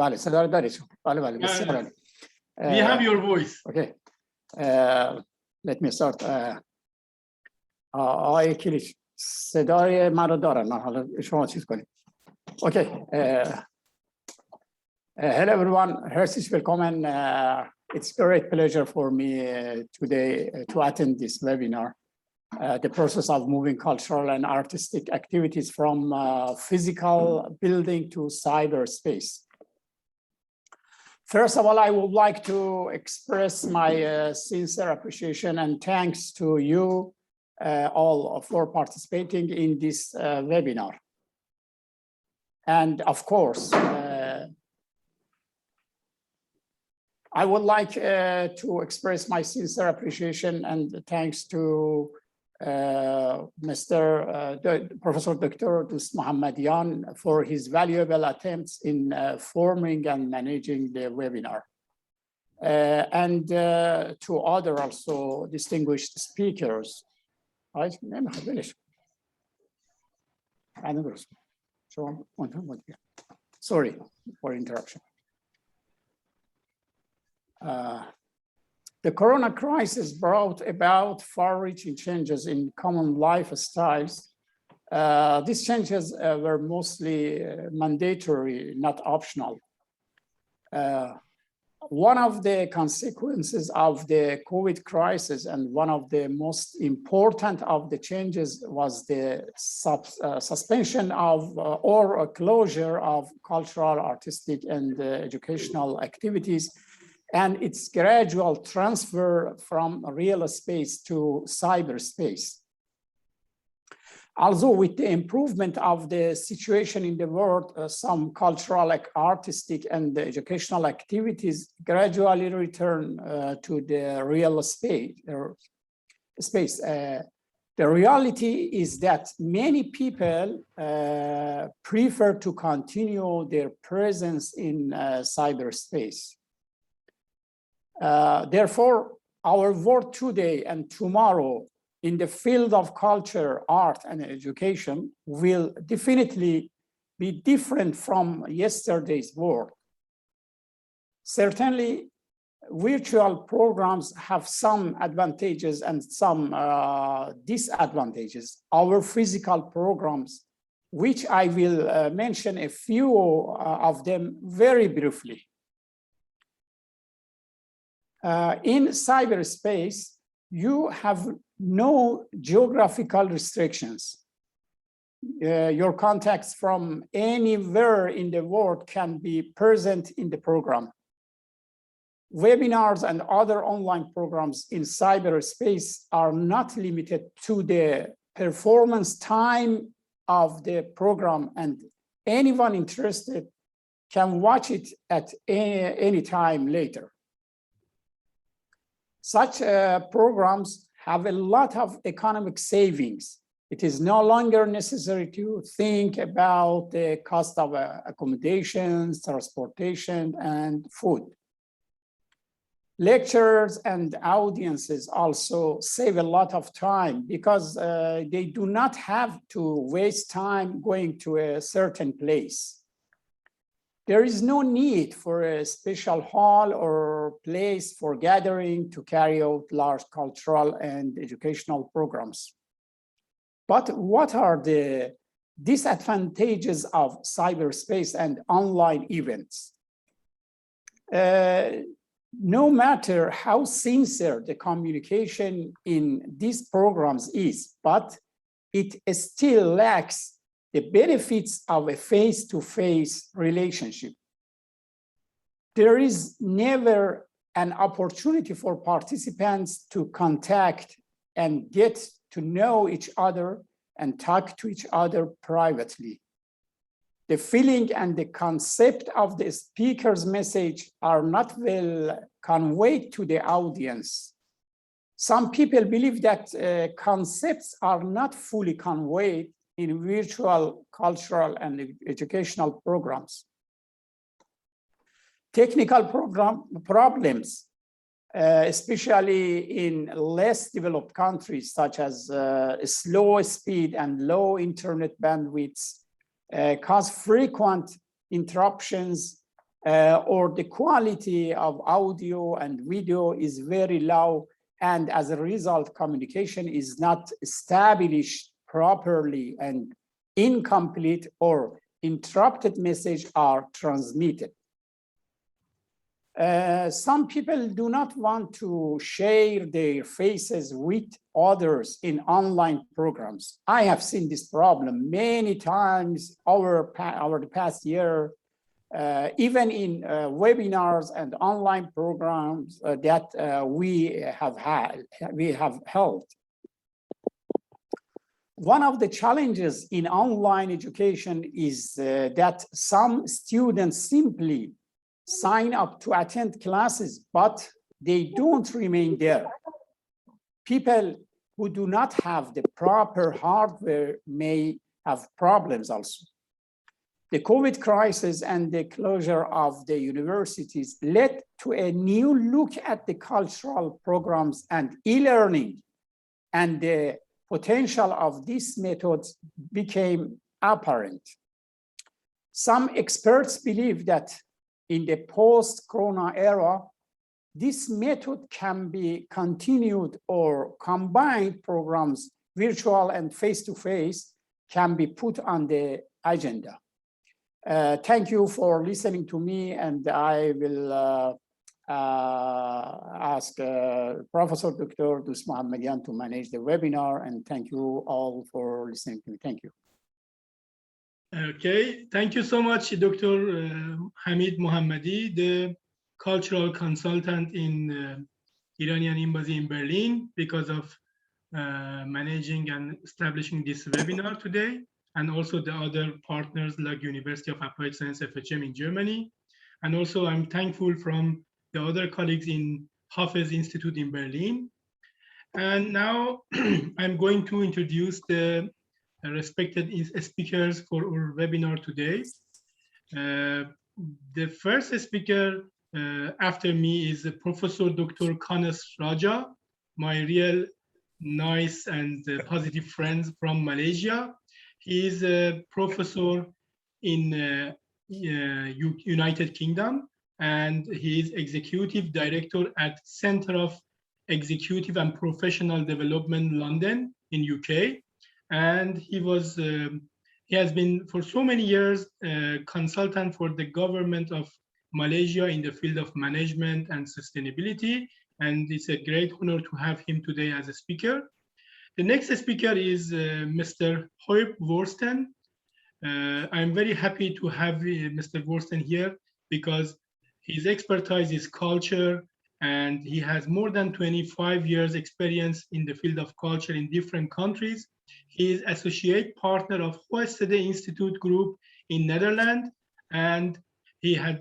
بله صدا رو دارید. بله بله بسیار عالی. We have your voice. Okay. Let me start. آقای کلیچ صدای من رو دارن. من حالا شما چیز کنید. Okay. Hello everyone. Herzlich willkommen. It's a great pleasure for me today to attend this webinar. The process of moving cultural and artistic activities from physical building to cyberspace. First of all, I would like to express my sincere appreciation and thanks to you all for participating in this webinar. And of course, I would like to express my sincere appreciation and thanks to Professor Dr. Doost Mohammadian for his valuable attempts in forming and managing the webinar. And to other also distinguished speakers. Sorry for interruption. The corona crisis brought about far-reaching changes in common lifestyles. These changes were mostly mandatory, not optional. One of the consequences of the COVID crisis and one of the most important of the changes was the suspension of or closure of cultural, artistic, and educational activities, and its gradual transfer from real space to cyberspace. Although with the improvement of the situation in the world, some cultural, artistic, and educational activities gradually return to the real space. The reality is that many people prefer to continue their presence in cyberspace. Therefore, our work today and tomorrow in the field of culture, art, and education will definitely be different from yesterday's world. Certainly, virtual programs have some advantages and some disadvantages. Our physical programs, which I will mention a few of them very briefly. In cyberspace, you have no geographical restrictions. Your contacts from anywhere in the world can be present in the program. Webinars and other online programs in cyberspace are not limited to the performance time of the program, and anyone interested can watch it at any time later. Such programs have a lot of economic savings. It is no longer necessary to think about the cost of accommodations, transportation, and food. Lecturers and audiences also save a lot of time because they do not have to waste time going to a certain place. There is no need for a special hall or place for gathering to carry out large cultural and educational programs. But what are the disadvantages of cyberspace and online events? No matter how sincere the communication in these programs is, but it still lacks the benefits of a face-to-face relationship. There is never an opportunity for participants to contact and get to know each other and talk to each other privately. The feeling and the concept of the speaker's message are not well conveyed to the audience. Some people believe that concepts are not fully conveyed in virtual cultural and educational programs. Technical problems, especially in less developed countries such as slow speed and low internet bandwidths, cause frequent interruptions or the quality of audio and video is very low, and as a result, communication is not established properly and incomplete or interrupted messages are transmitted. Some people do not want to share their faces with others in online programs. I have seen this problem many times over the past year, even in webinars and online programs that we have held. One of the challenges in online education is that some students simply sign up to attend classes, but they don't remain there. People who do not have the proper hardware may have problems also. The COVID crisis and the closure of the universities led to a new look at the cultural programs and e-learning, and the potential of these methods became apparent. Some experts believe that in the post-corona era, this method can be continued, or combined programs, virtual and face-to-face, can be put on the agenda. Thank you for listening to me, and I will ask Professor Dr. Doost Mohammadian to manage the webinar, and thank you all for listening to me. Thank you. Okay, thank you so much, Dr. Hamid Mohammadi, the cultural consultant in Iranian Embassy in Berlin, because of managing and establishing this webinar today, and also the other partners like University of Applied Science FHM in Germany. And also I'm thankful from the other colleagues in Hofstede Institute in Berlin. And now I'm going to introduce the respected speakers for our webinar today. The first speaker after me is Professor Dr. Rajah, my real nice and positive friend from Malaysia. He is a professor in United Kingdom, and he is executive director at Center of Executive and Professional Development, London in UK. And he has been for so many years consultant for the government of Malaysia in the field of management and sustainability. And it's a great honor to have him today as a speaker. The next speaker is Mr. Huib Wursten. I'm very happy to have Mr. Wursten here because his expertise is culture, and he has more than 25 years experience in the field of culture in different countries. He is associate partner of Hofstede Institute Group in Netherlands, and he has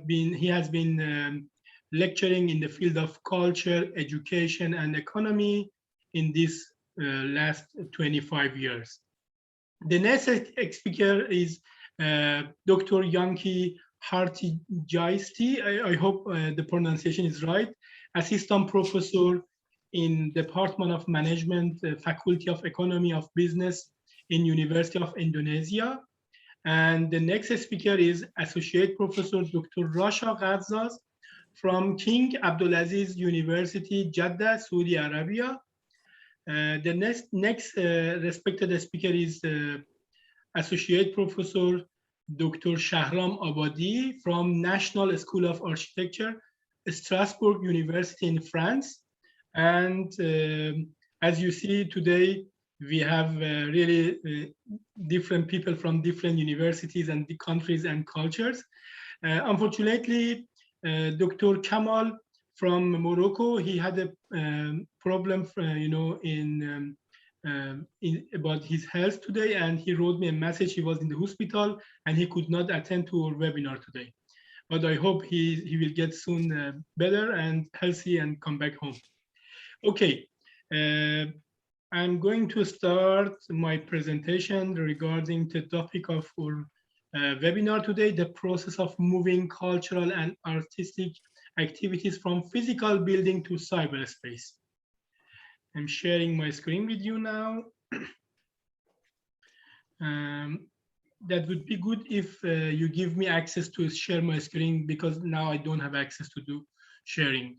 been lecturing in the field of culture, education, and economy in this last 25 years. The next speaker is Dr. Yanki Hartijasti. I hope the pronunciation is right. Assistant Professor in Department of Management, Faculty of Economy of Business in University of Indonesia. And the next speaker is Associate Professor Dr. Rasha Gazzaz from King Abdulaziz University, Jeddah, Saudi Arabia. The next respected speaker is Associate Professor Dr. Shahram Abadie from National School of Architecture, Strasbourg University in France. And as you see today, we have really different people from different universities and the countries and cultures. Unfortunately, Dr. Kamal from Morocco, he had a problem, about his health today, and he wrote me a message. He was in the hospital and he could not attend to our webinar today. But I hope he will get soon better and healthy and come back home. Okay, I'm going to start my presentation regarding the topic of our webinar today, the process of moving cultural and artistic activities from physical building to cyberspace. I'm sharing my screen with you now. that would be good if you give me access to share my screen, because now I don't have access to do sharing.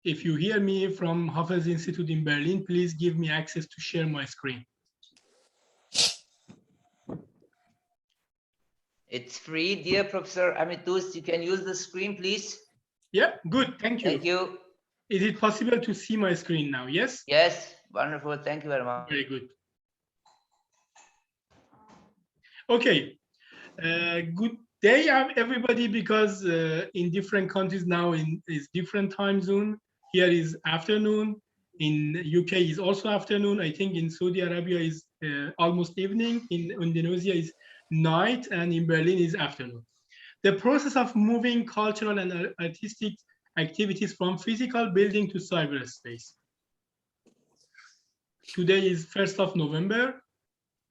If you hear me from Hafez Institute in Berlin, please give me access to share my screen. It's free, dear Professor Hamid Doost. You can use the screen, please. Yeah, good, thank you. Thank you. Is it possible to see my screen now? Yes? Yes, wonderful. Thank you very much. Very good. Okay, good day everybody, because in different countries now is different time zone. Here is afternoon, in UK is also afternoon. I think in Saudi Arabia is almost evening, in Indonesia is night, and in Berlin is afternoon. The process of moving cultural and artistic activities from physical building to cyberspace. Today is 1st of November,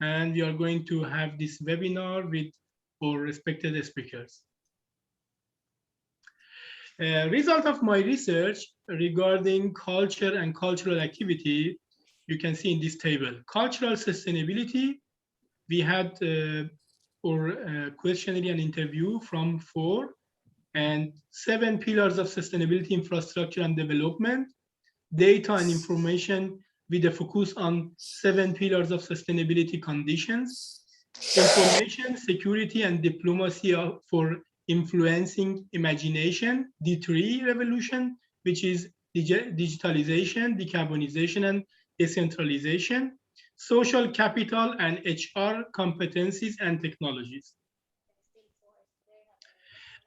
and we are going to have this webinar with our respected speakers. Result of my research regarding culture and cultural activity, you can see in this table. Cultural sustainability, we had our questionnaire and interview from 4 and 7 pillars of sustainability: infrastructure and development, data and information with a focus on 7 pillars of sustainability conditions, information, security, and diplomacy for influencing imagination, D3 revolution, which is digitalization, decarbonization, and decentralization, social capital, and HR competencies and technologies.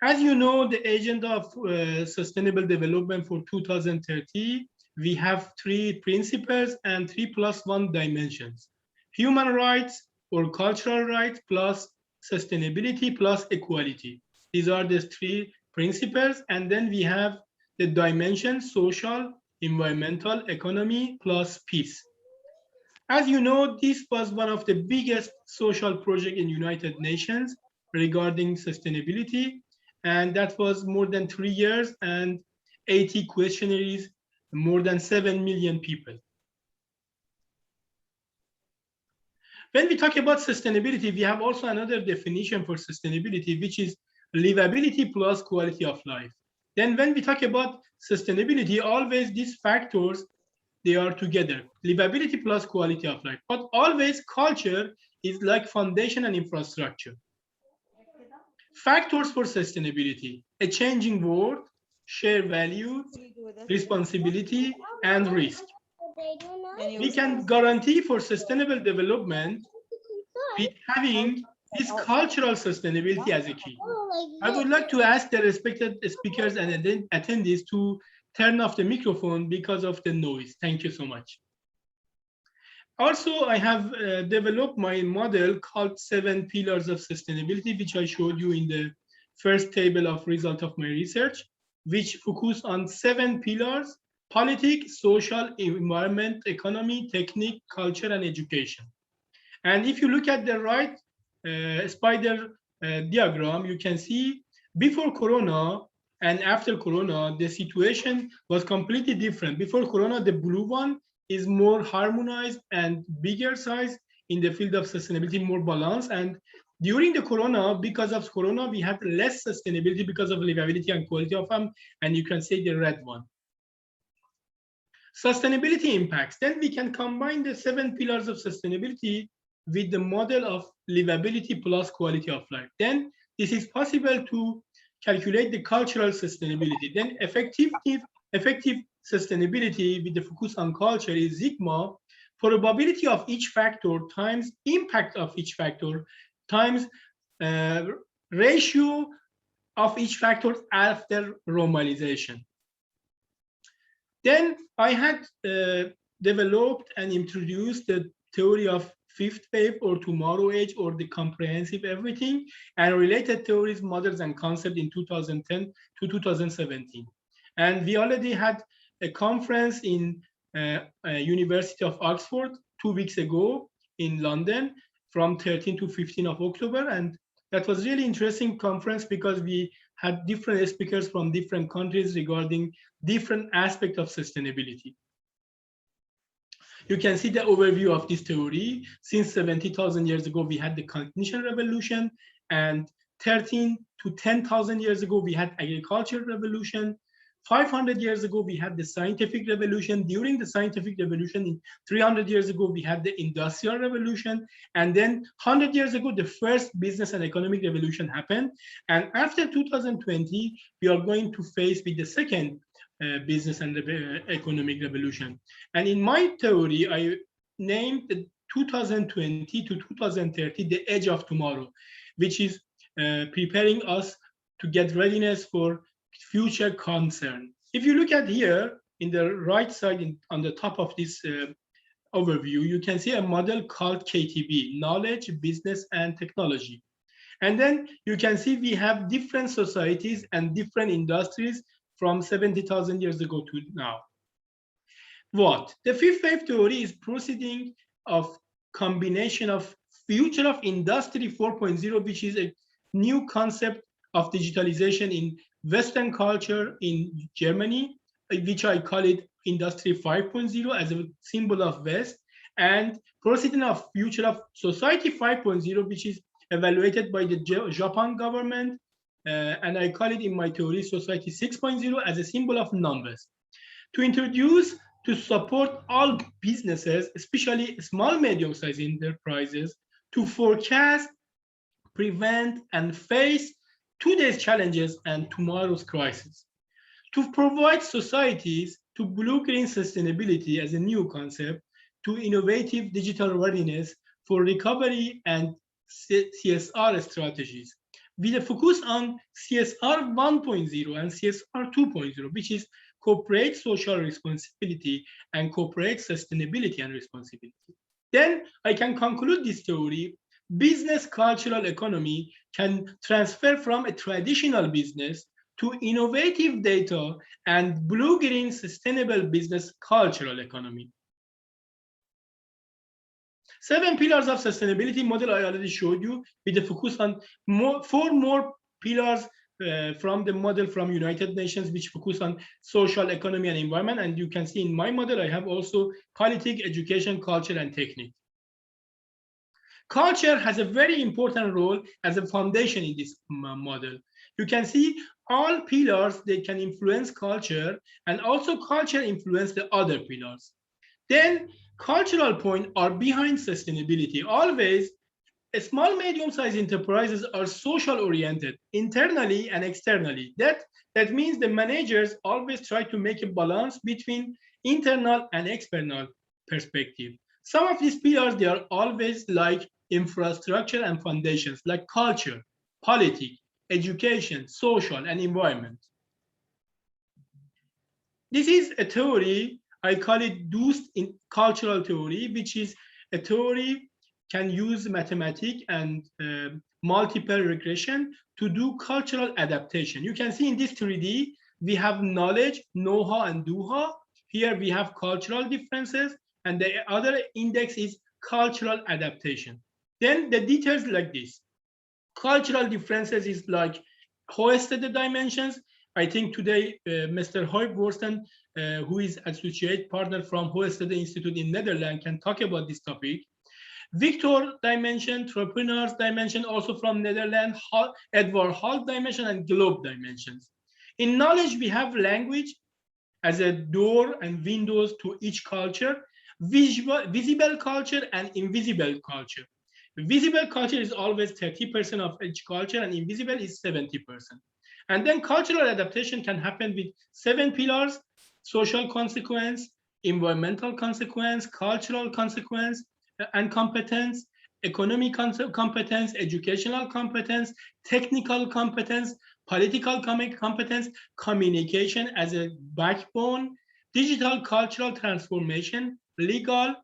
As you know, the agenda of sustainable development for 2030, we have 3 principles and 3+1 dimensions: human rights or cultural rights plus sustainability plus equality. These are the 3 principles. And then we have the dimensions: social, environmental, economy plus peace. As you know, this was one of the biggest social projects in United Nations regarding sustainability. And that was more than 3 years and 80 questionnaires, more than 7 million people. When we talk about sustainability, we have also another definition for sustainability, which is livability plus quality of life. Then when we talk about sustainability, always these factors, they are together: livability plus quality of life. But always culture is like foundation and infrastructure. Factors for sustainability: a changing world, shared value, responsibility, and risk. We can guarantee for sustainable development with having this cultural sustainability as a key. I would like to ask the respected speakers and attendees to turn off the microphone because of the noise. Thank you so much. Also, I have developed my model called 7 pillars of sustainability, which I showed you in the first table of result of my research, which focus on 7 pillars: politics, social, environment, economy, technique, culture, and education. And if you look at the right spider diagram, you can see before Corona and after Corona, the situation was completely different. Before Corona, the blue one is more harmonized and bigger size in the field of sustainability, more balanced. And during the Corona, because of Corona, we had less sustainability because of livability and quality of them. And you can see the red one. Sustainability impacts. Then we can combine the 7 pillars of sustainability with the model of livability plus quality of life. Then this is possible to calculate the cultural sustainability. Then effective sustainability with the focus on culture is sigma, probability of each factor times impact of each factor times ratio of each factor after normalization. Then I had developed and introduced the theory of fifth wave or tomorrow age or the comprehensive everything and related theories, models, and concepts in 2010 to 2017. And we already had a conference in University of Oxford 2 weeks ago in London from 13 to 15 of October. And that was really interesting conference because we had different speakers from different countries regarding different aspects of sustainability. You can see the overview of this theory. Since 70,000 years ago, we had the cognition revolution, and 13 to 10,000 years ago, we had agricultural revolution. 500 years ago, we had the scientific revolution. During the scientific revolution, 300 years ago, we had the industrial revolution. And then 100 years ago, the first business and economic revolution happened. And after 2020, we are going to face with the second business and economic revolution. And in my theory, I named the 2020 to 2030 the edge of tomorrow, which is preparing us to get readiness for future concern. If you look at here in the right side on the top of this overview, you can see a model called KTB, Knowledge, Business, and Technology. And then you can see we have different societies and different industries from 70,000 years ago to now. What? The fifth wave theory is proceeding of combination of future of industry 4.0, which is a new concept of digitalization in Western culture in Germany, which I call it Industry 5.0 as a symbol of West, and proceeding of future of Society 5.0, which is evaluated by the Japan government, and I call it in my theory Society 6.0 as a symbol of non-West. To introduce, to support all businesses, especially small, medium-sized enterprises, to forecast, prevent, and face today's challenges and tomorrow's crisis. To provide societies to blue-green sustainability as a new concept, to innovative digital readiness for recovery and CSR strategies, with a focus on CSR 1.0 and CSR 2.0, which is corporate social responsibility and corporate sustainability and responsibility. Then I can conclude this theory. Business cultural economy can transfer from a traditional business to innovative data and blue-green sustainable business cultural economy. 7 pillars of sustainability model I already showed you, with the focus on 4 more pillars from the model from United Nations, which focus on social, economy, and environment. And you can see in my model, I have also politic, education, culture, and technique. Culture has a very important role as a foundation in this model. You can see all pillars, they can influence culture, and also culture influence the other pillars. Then cultural points are behind sustainability. Always, small, medium-sized enterprises are social-oriented, internally and externally. That means the managers always try to make a balance between internal and external perspective. Some of these pillars, they are always like infrastructure and foundations, like culture, politics, education, social, and environment. This is a theory, I call it Doost in cultural theory, which is a theory can use mathematics and multiple regression to do cultural adaptation. You can see in this 3D, we have knowledge, know-how, and do-how. Here we have cultural differences, and the other index is cultural adaptation. Then the details like this. Cultural differences is like Hofstede dimensions. I think today, Mr. Huib Wursten, who is associate partner from Hofstede Institute in Netherlands, can talk about this topic. Victor dimension, entrepreneurs dimension, also from Netherlands, Edward Hall dimension, and globe dimensions. In knowledge, we have language as a door and windows to each culture, visible culture and invisible culture. Visible culture is always 30% of each culture, and invisible is 70%. And then cultural adaptation can happen with 7 pillars: social consequence, environmental consequence, cultural consequence and competence, economic competence, educational competence, technical competence, political competence, communication as a backbone, digital cultural transformation, legal,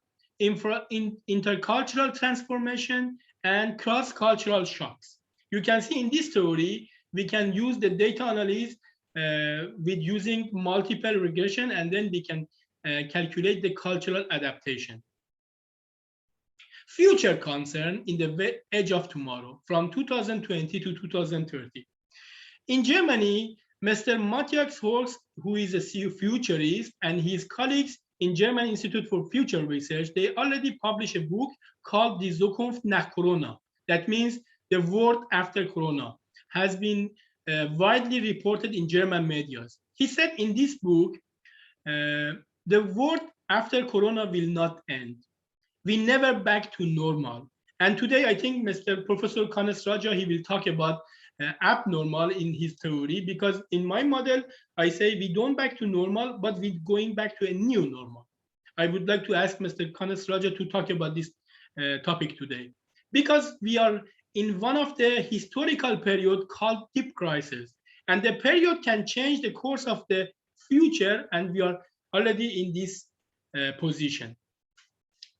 intercultural transformation, and cross-cultural shocks. You can see in this theory, we can use the data analysis with using multiple regression, and then we can calculate the cultural adaptation. Future concern in the edge of tomorrow from 2020 to 2030. In Germany, Mr. Matthias Holz, who is a futurist, and his colleagues in German Institute for Future Research, they already published a book called Die Zukunft nach Corona. That means the world after Corona has been widely reported in German media. He said in this book, the world after Corona will not end. We never back to normal. And today, I think Mr. Professor Rajah, he will talk about abnormal in his theory, because in my model, I say we don't back to normal, but we're going back to a new normal. I would like to ask Mr. Rajah to talk about this topic today, because we are in one of the historical period called deep crisis, and the period can change the course of the future, and we are already in this position.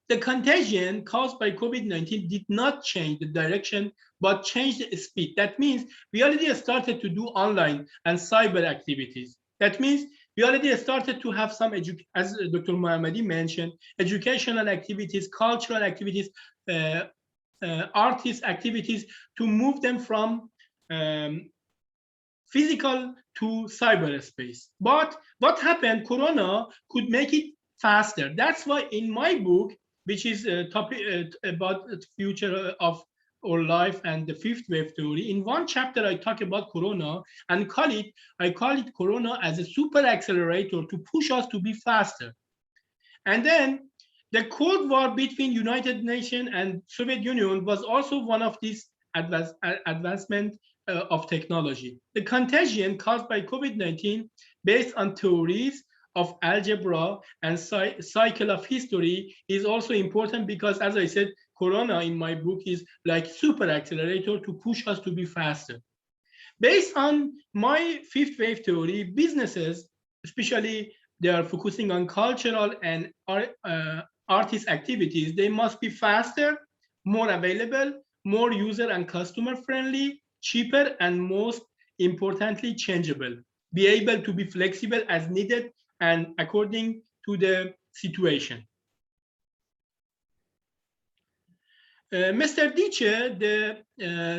The contagion caused by COVID-19 did not change the direction, but changed the speed. That means we already started to do online and cyber activities. That means we already started to have some, as Dr. Mohammadi mentioned, educational activities, cultural activities, artist activities, to move them from physical to cyberspace. But what happened? Corona could make it faster. That's why in my book, which is a topic about the future of our life and the fifth wave theory, in one chapter I talk about Corona and I call it Corona as a super accelerator to push us to be faster. And then the Cold War between United Nations and Soviet Union was also one of these advancement of technology. The contagion caused by COVID-19, based on theories of algebra and cycle of history, is also important, because, as I said, Corona in my book is like super accelerator to push us to be faster. Based on my fifth wave theory, businesses, especially they are focusing on cultural and artist activities, they must be faster, more available, more user and customer friendly, cheaper, and most importantly, changeable. Be able to be flexible as needed and according to the situation. Mr. Dice, the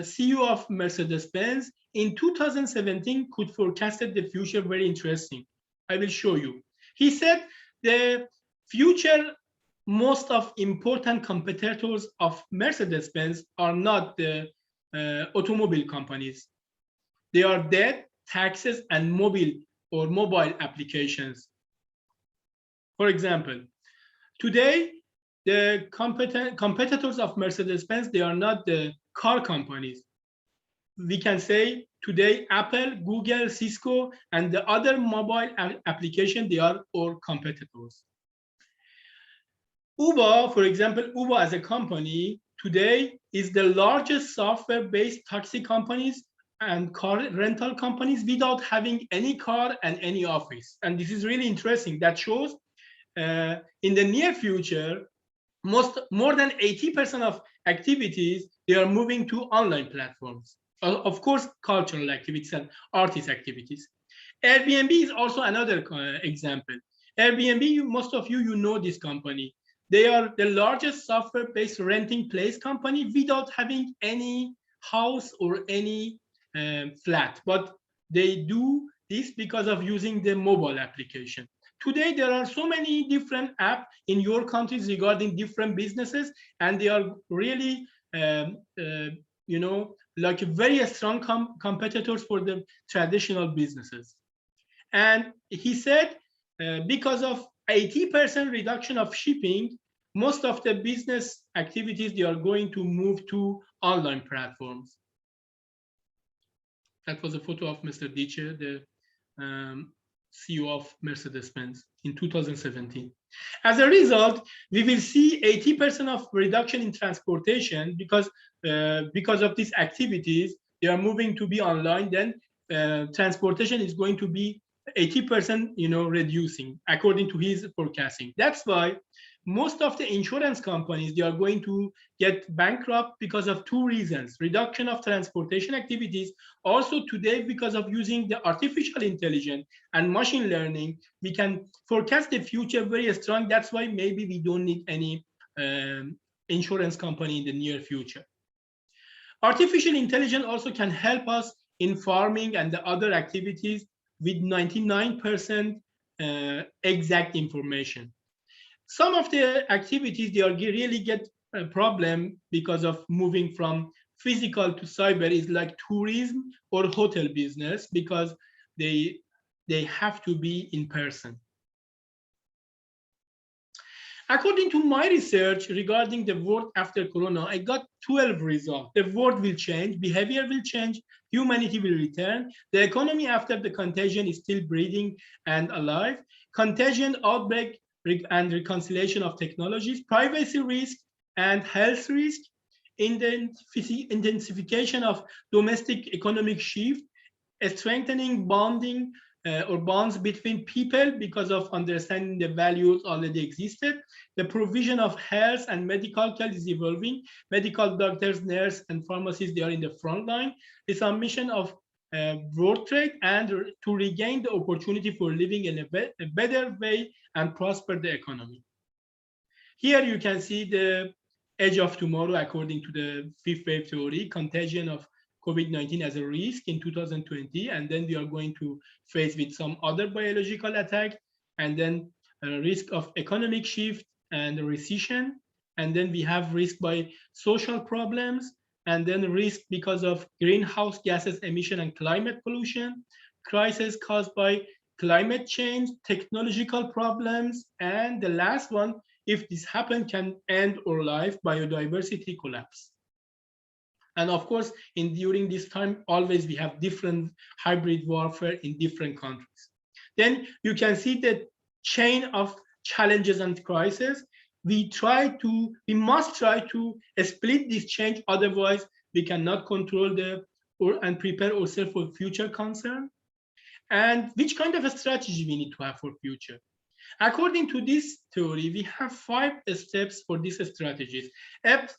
CEO of Mercedes-Benz, in 2017 could forecasted the future very interesting. I will show you. He said the future, most of important competitors of Mercedes-Benz are not the automobile companies. They are debt, taxes, and mobile applications. For example, today, the competitors of Mercedes-Benz, they are not the car companies. We can say today, Apple, Google, Cisco, and the other mobile application, they are our competitors. Uber, for example, Uber as a company today is the largest software-based taxi companies and car rental companies without having any car and any office. And this is really interesting. That shows in the near future, more than 80% of activities, they are moving to online platforms. Of course, cultural activities and artist activities. Airbnb is also another example. Airbnb, most of you know this company. They are the largest software-based renting place company without having any house or any flat, but they do this because of using the mobile application. Today, there are so many different apps in your countries regarding different businesses, and they are really, you know, like very strong competitors for the traditional businesses. And he said, because of 80% reduction of shipping, most of the business activities, they are going to move to online platforms. That was a photo of Mr. Dice, the CEO of Mercedes-Benz in 2017. As a result, we will see 80% of reduction in transportation because of these activities, they are moving to be online. Then transportation is going to be 80%, you know, reducing according to his forecasting. That's why most of the insurance companies, they are going to get bankrupt because of two reasons: reduction of transportation activities. Also today, because of using the artificial intelligence and machine learning, we can forecast the future very strong. That's why maybe we don't need any insurance company in the near future. Artificial intelligence also can help us in farming and the other activities with 99% exact information. Some of the activities, they are really get a problem because of moving from physical to cyber, is like tourism or hotel business, because they have to be in person. According to my research regarding the world after Corona, I got 12 results. The world will change, behavior will change, humanity will return, the economy after the contagion is still breathing and alive, contagion, outbreak, and reconciliation of technologies, privacy risk and health risk, intensification of domestic economic shift, a strengthening bonding or bonds between people because of understanding the values already existed. The provision of health and medical care is evolving. Medical doctors, nurses, and pharmacists, they are in the front line. The submission of world trade and to regain the opportunity for living in a better way and prosper the economy. Here you can see the edge of tomorrow according to the fifth wave theory, contagion of COVID-19 as a risk in 2020, and then we are going to face with some other biological attack, and then a risk of economic shift and recession, and then we have risk by social problems, and then risk because of greenhouse gases emission and climate pollution, crisis caused by climate change, technological problems, and the last one, if this happens, can end our life, biodiversity collapse. And of course, during this time, always we have different hybrid warfare in different countries. Then you can see the chain of challenges and crises. We must try to split this chain, otherwise we cannot control and prepare ourselves for future concern. And which kind of a strategy we need to have for future? According to this theory, we have 5 steps for these strategies.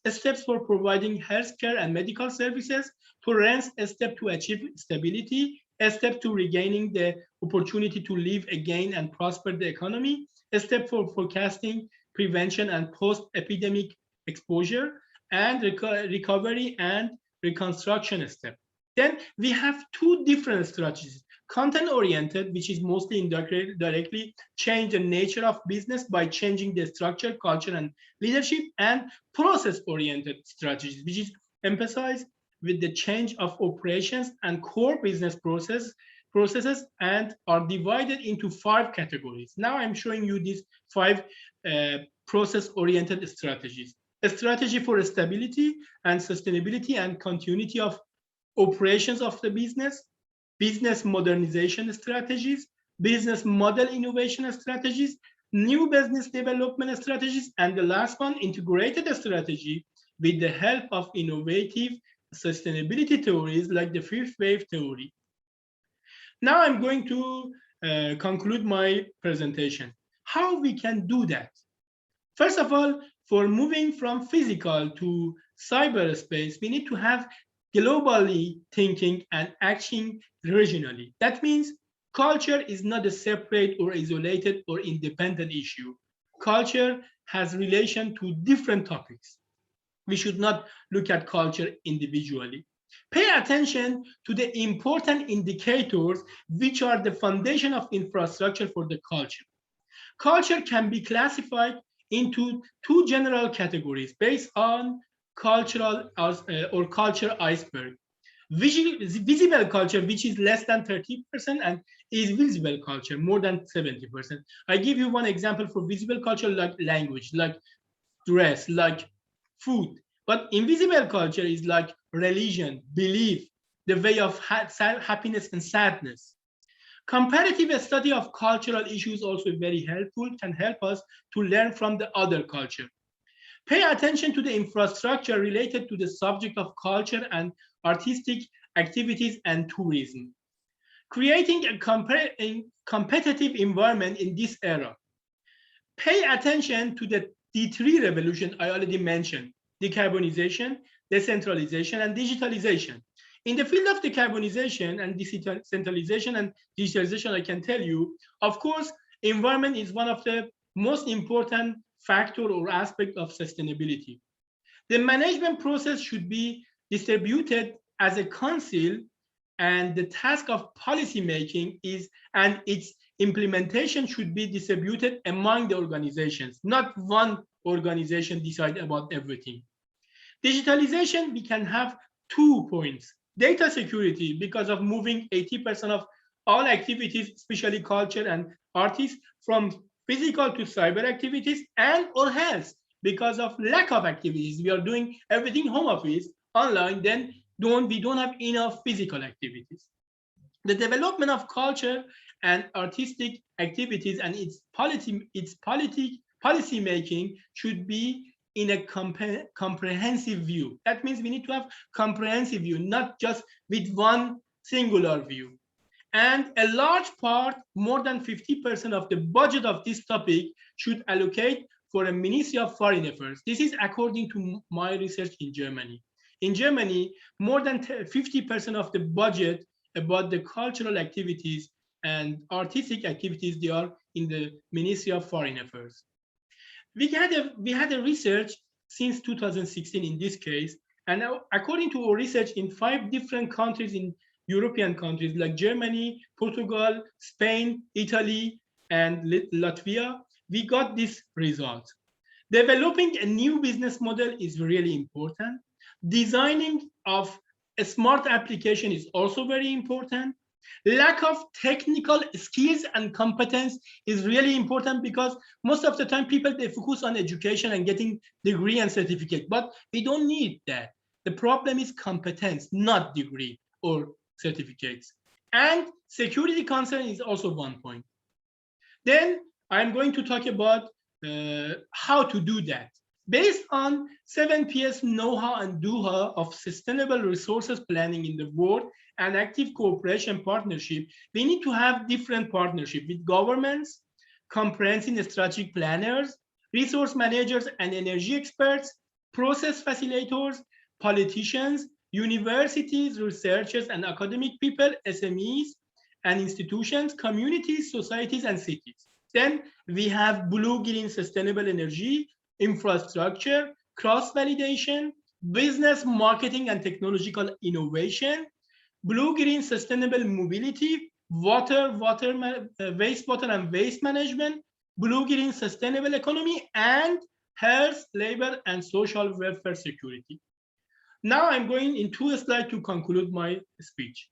Steps for providing healthcare and medical services, tolerance, a step to achieve stability, a step to regaining the opportunity to live again and prosper the economy, a step for forecasting, prevention, and post-epidemic exposure, and recovery and reconstruction step. Then we have 2 different strategies. Content-oriented, which is mostly directly change the nature of business by changing the structure, culture, and leadership, and process-oriented strategies, which is emphasized with the change of operations and core business processes, and are divided into 5 categories. Now I'm showing you these 5 process-oriented strategies. A strategy for stability and sustainability and continuity of operations of the business, business modernization strategies, business model innovation strategies, new business development strategies, and the last one, integrated strategy with the help of innovative sustainability theories like the fifth wave theory. Now I'm going to conclude my presentation. How we can do that? First of all, for moving from physical to cyberspace, we need to have globally thinking and acting regionally. That means culture is not a separate or isolated or independent issue. Culture has relation to different topics. We should not look at culture individually. Pay attention to the important indicators which are the foundation of infrastructure for the culture. Culture can be classified into 2 general categories based on cultural or culture iceberg. Visible culture, which is less than 30%, and is visible culture, more than 70%. I give you one example for visible culture, like language, like dress, like food. But invisible culture is like religion, belief, the way of happiness and sadness. Comparative study of cultural issues also very helpful, can help us to learn from the other culture. Pay attention to the infrastructure related to the subject of culture and artistic activities and tourism. Creating a competitive environment in this era. Pay attention to the D3 revolution I already mentioned: decarbonization, decentralization, and digitalization. In the field of decarbonization and decentralization and digitalization, I can tell you, of course, environment is one of the most important factor or aspect of sustainability. The management process should be distributed as a council, and the task of policy making is, and its implementation should be distributed among the organizations, not one organization decide about everything. Digitalization, we can have 2 points. Data security, because of moving 80% of all activities, especially culture and artists, from physical to cyber activities, and or health, because of lack of activities. We are doing everything home office, online, then we don't have enough physical activities. The development of culture and artistic activities and its policy making should be in a comprehensive view. That means we need to have comprehensive view, not just with one singular view. And a large part, more than 50% of the budget of this topic should allocate for a Ministry of Foreign Affairs. This is according to my research in Germany. In Germany, more than 50% of the budget about the cultural activities and artistic activities, they are in the Ministry of Foreign Affairs. We had a research since 2016 in this case, and according to our research in 5 different countries, in European countries like Germany, Portugal, Spain, Italy, and Latvia, we got this result. Developing a new business model is really important. Designing of a smart application is also very important. Lack of technical skills and competence is really important, because most of the time people, they focus on education and getting degree and certificate, but we don't need that. The problem is competence, not degree or certificates. And security concern is also one point. Then I'm going to talk about how to do that. Based on 7PS know-how and do-how of sustainable resources planning in the world and active cooperation partnership, we need to have different partnership with governments, comprehensive strategic planners, resource managers and energy experts, process facilitators, politicians, universities, researchers and academic people, SMEs and institutions, communities, societies and cities. Then we have blue-green sustainable energy, infrastructure, cross-validation, business, marketing and technological innovation, blue-green sustainable mobility, wastewater and waste management, blue-green sustainable economy, and health, labor and social welfare security. Now I'm going in 2 slides to conclude my speech.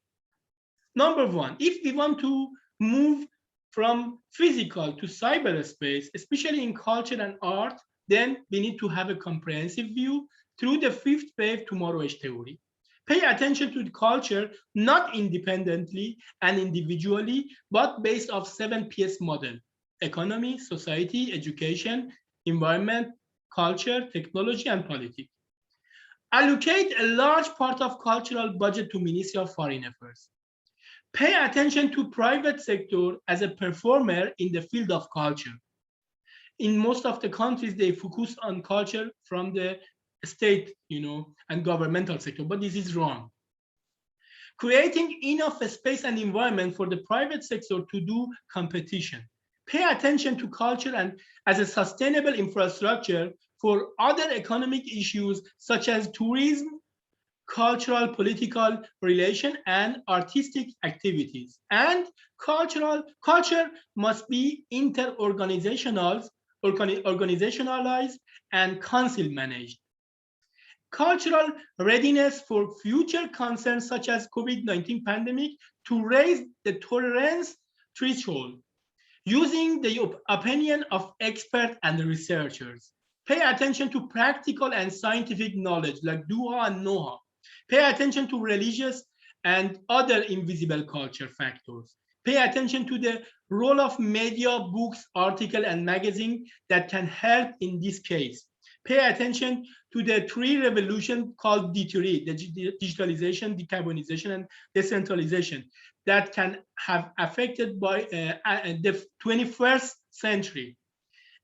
Number 1, if we want to move from physical to cyberspace, especially in culture and art, then we need to have a comprehensive view through the 5th wave tomorrow age theory. Pay attention to the culture, not independently and individually, but based off 7PS model: economy, society, education, environment, culture, technology, and politics. Allocate a large part of cultural budget to Ministry of Foreign Affairs. Pay attention to private sector as a performer in the field of culture. In most of the countries, they focus on culture from the state, and governmental sector, but this is wrong. Creating enough space and environment for the private sector to do competition. Pay attention to culture and as a sustainable infrastructure for other economic issues such as tourism, cultural, political relation, and artistic activities. And culture must be inter-organizationalized and council managed. Cultural readiness for future concerns such as COVID-19 pandemic to raise the tolerance threshold, using the opinion of experts and researchers. Pay attention to practical and scientific knowledge like do-how and know-how. Pay attention to religious and other invisible culture factors. Pay attention to the role of media, books, articles, and magazines that can help in this case. Pay attention to the 3 revolutions called D3, the digitalization, decarbonization, and decentralization that can have affected by the 21st century.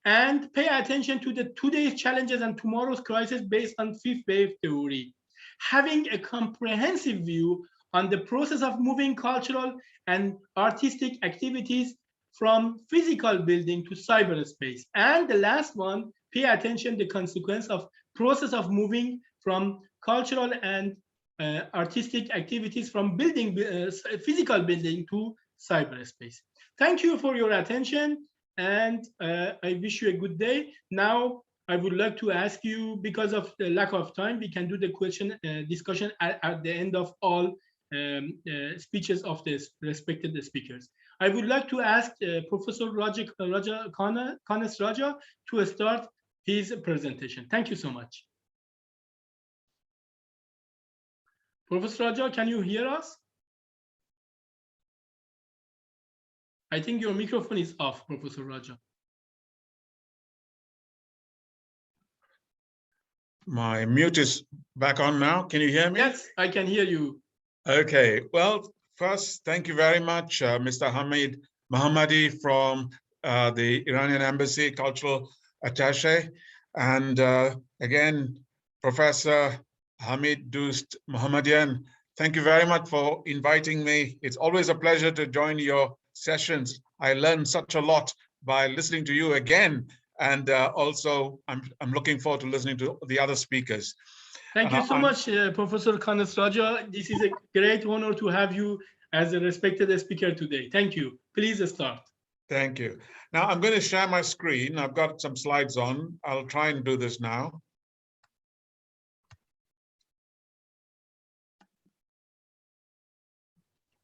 And pay attention to the today's challenges and tomorrow's crisis based on 5th wave theory. Having a comprehensive view on the process of moving cultural and artistic activities from physical building to cyberspace. And the last one, pay attention to the consequence of process of moving from cultural and artistic activities from building, physical building to cyberspace. Thank you for your attention, and I wish you a good day. Now, I would like to ask you, because of the lack of time, we can do the question discussion at the end of all speeches of the respected speakers. I would like to ask Professor Rajah to start his presentation. Thank you so much. Professor Rajah, can you hear us? I think your microphone is off, Professor Rajah. My mute is back on now. Can you hear me? Yes, I can hear you. Okay. Well, first, thank you very much, Mr. Hamid Mohammadi from the Iranian Embassy, Cultural Attaché. And again, Professor Hamid Doost Mohammadian, thank you very much for inviting me. It's always a pleasure to join your sessions. I learned such a lot by listening to you again. And also, I'm looking forward to listening to the other speakers. Thank you so much, Professor Rajah. This is a great honor to have you as a respected speaker today. Thank you. Please start. Thank you. Now, I'm going to share my screen. I've got some slides on. I'll try and do this now.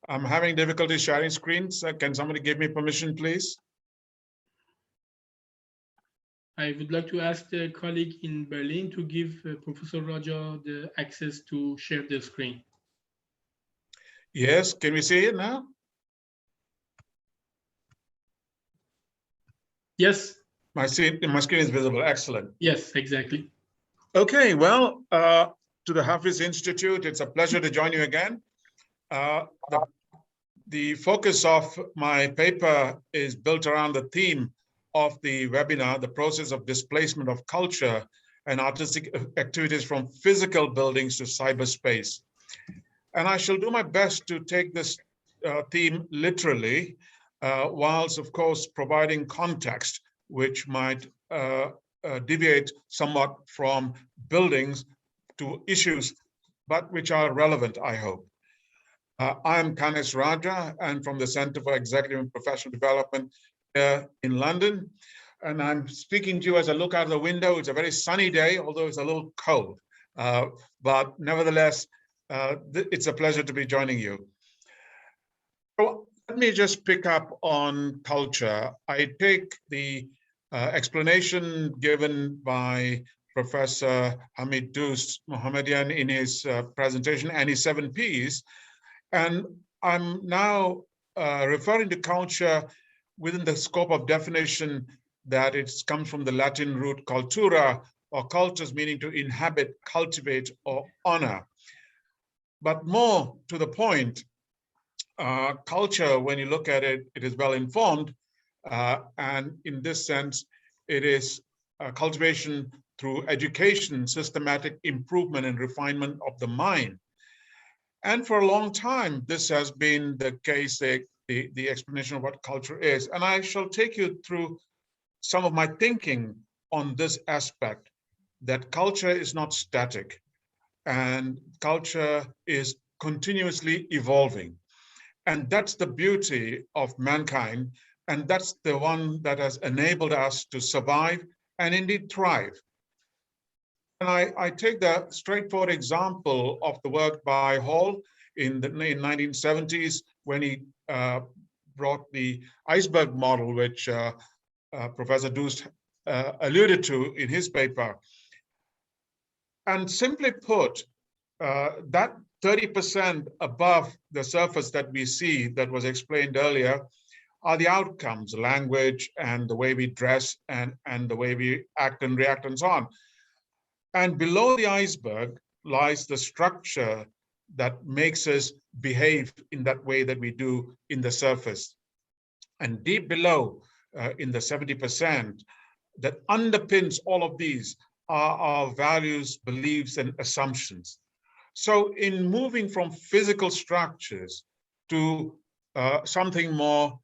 I'm having difficulty sharing screens. Can somebody give me permission, please? I would like to ask the colleague in Berlin to give Professor Rajah the access to share the screen. Yes, can we see it now? Yes. My screen is visible. Excellent. Yes, exactly. Okay, well, to the Hafiz Institute, it's a pleasure to join you again. The focus of my paper is built around the theme of the webinar, the process of displacement of culture and artistic activities from physical buildings to cyberspace. And I shall do my best to take this theme literally, whilst of course providing context, which might deviate somewhat from buildings to issues, but which are relevant, I hope. I am Rajah, and from the Center for Executive and Professional Development in London. And I'm speaking to you as I look out the window. It's a very sunny day, although it's a little cold. But nevertheless, it's a pleasure to be joining you. So let me just pick up on culture. I take the explanation given by Professor Hamid Doost Mohammadian in his presentation and his 7 Ps. And I'm now referring to culture within the scope of definition that it comes from the Latin root cultura, or cultures meaning to inhabit, cultivate, or honor. But more to the point, culture, when you look at it, it is well informed. And in this sense, it is cultivation through education, systematic improvement and refinement of the mind. And for a long time, this has been the case, the explanation of what culture is. And I shall take you through some of my thinking on this aspect, that culture is not static and culture is continuously evolving. And that's the beauty of mankind. And that's the one that has enabled us to survive and indeed thrive. And I take the straightforward example of the work by Hall in the 1970s when he brought the iceberg model, which Professor Doost alluded to in his paper. And simply put, that 30% above the surface that we see that was explained earlier are the outcomes, language and the way we dress and the way we act and react and so on. And below the iceberg lies the structure that makes us behave in that way that we do in the surface. And deep below, in the 70%, that underpins all of these are our values, beliefs, and assumptions. So in moving from physical structures to something more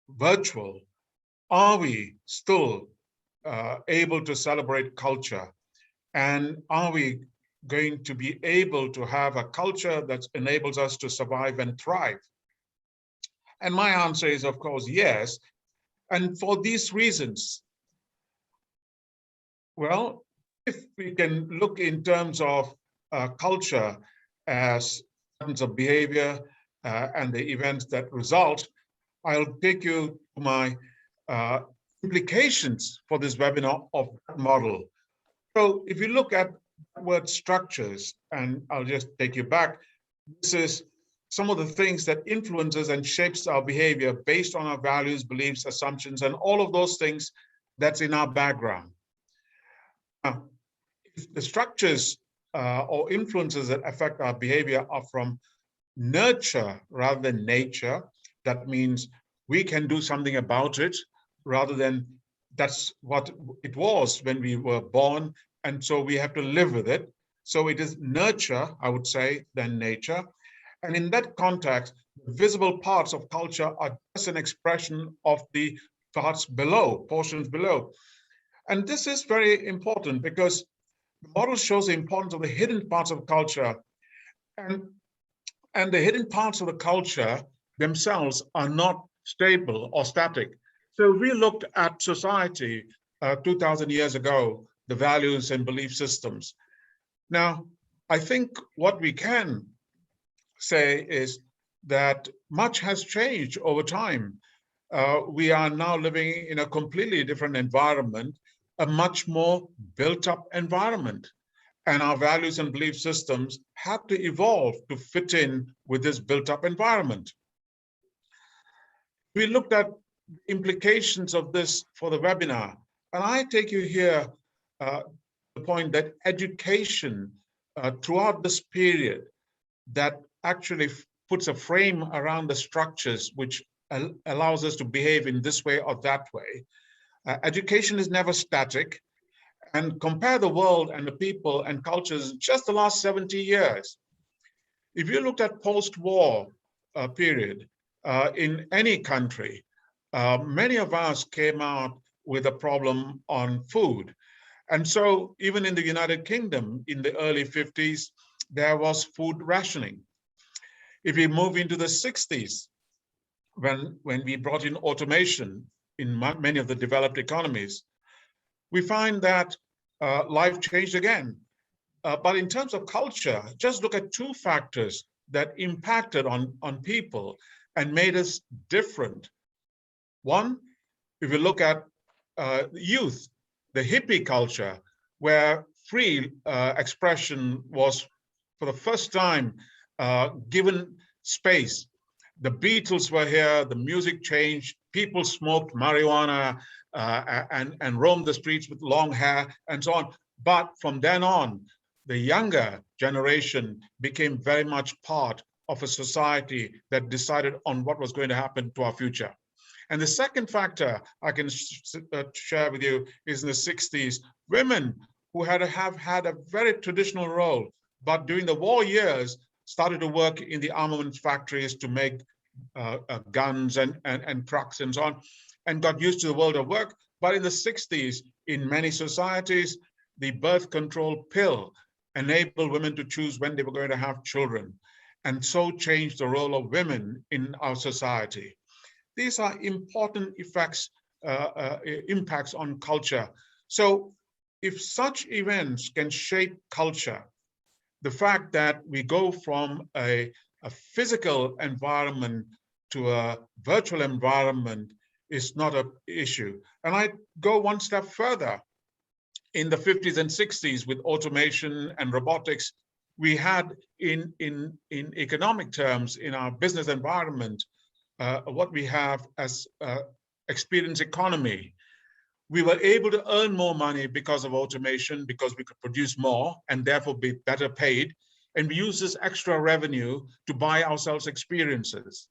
virtual, are we still able to celebrate culture? And are we going to be able to have a culture that enables us to survive and thrive? And my answer is, of course, yes. And for these reasons, well, if we can look in terms of culture as patterns of behavior and the events that result, I'll take you to my implications for this webinar of that model. So if you look at the word structures, and I'll just take you back, this is some of the things that influences and shapes our behavior based on our values, beliefs, assumptions, and all of those things that's in our background. Now, if the structures or influences that affect our behavior are from nurture rather than nature, that means we can do something about it rather than that's what it was when we were born, and so we have to live with it. So it is nurture, I would say, than nature. And in that context, the visible parts of culture are just an expression of the parts below, portions below. And this is very important because the model shows the importance of the hidden parts of culture. And the hidden parts of the culture themselves are not stable or static. So we looked at society 2,000 years ago, the values and belief systems. Now, I think what we can say is that much has changed over time. We are now living in a completely different environment, a much more built-up environment. And our values and belief systems have to evolve to fit in with this built-up environment. We looked at implications of this for the webinar, and I take you here the point that education throughout this period that actually puts a frame around the structures which allows us to behave in this way or that way. Education is never static, and compare the world and the people and cultures just the last 70 years. If you looked at post-war period in any country, many of us came out with a problem on food. And so even in the United Kingdom in the early 50s, there was food rationing. If we move into the 60s, when we brought in automation in many of the developed economies, we find that life changed again. But in terms of culture, just look at two factors that impacted on people and made us different. One, if you look at youth, the hippie culture, where free expression was for the first time given space. The Beatles were here, the music changed, people smoked marijuana and roamed the streets with long hair and so on. But from then on, the younger generation became very much part of a society that decided on what was going to happen to our future. And the second factor I can share with you is in the 60s, women who have had a very traditional role, but during the war years, started to work in the armament factories to make guns and trucks and so on, and got used to the world of work. But in the 60s, in many societies, the birth control pill enabled women to choose when they were going to have children, and so changed the role of women in our society. These are important effects, impacts on culture. So if such events can shape culture, the fact that we go from a physical environment to a virtual environment is not an issue. And I go one step further. In the 50s and 60s with automation and robotics, we had in economic terms, in our business environment, what we have as experience economy. We were able to earn more money because of automation, because we could produce more and therefore be better paid. And we use this extra revenue to buy ourselves experiences.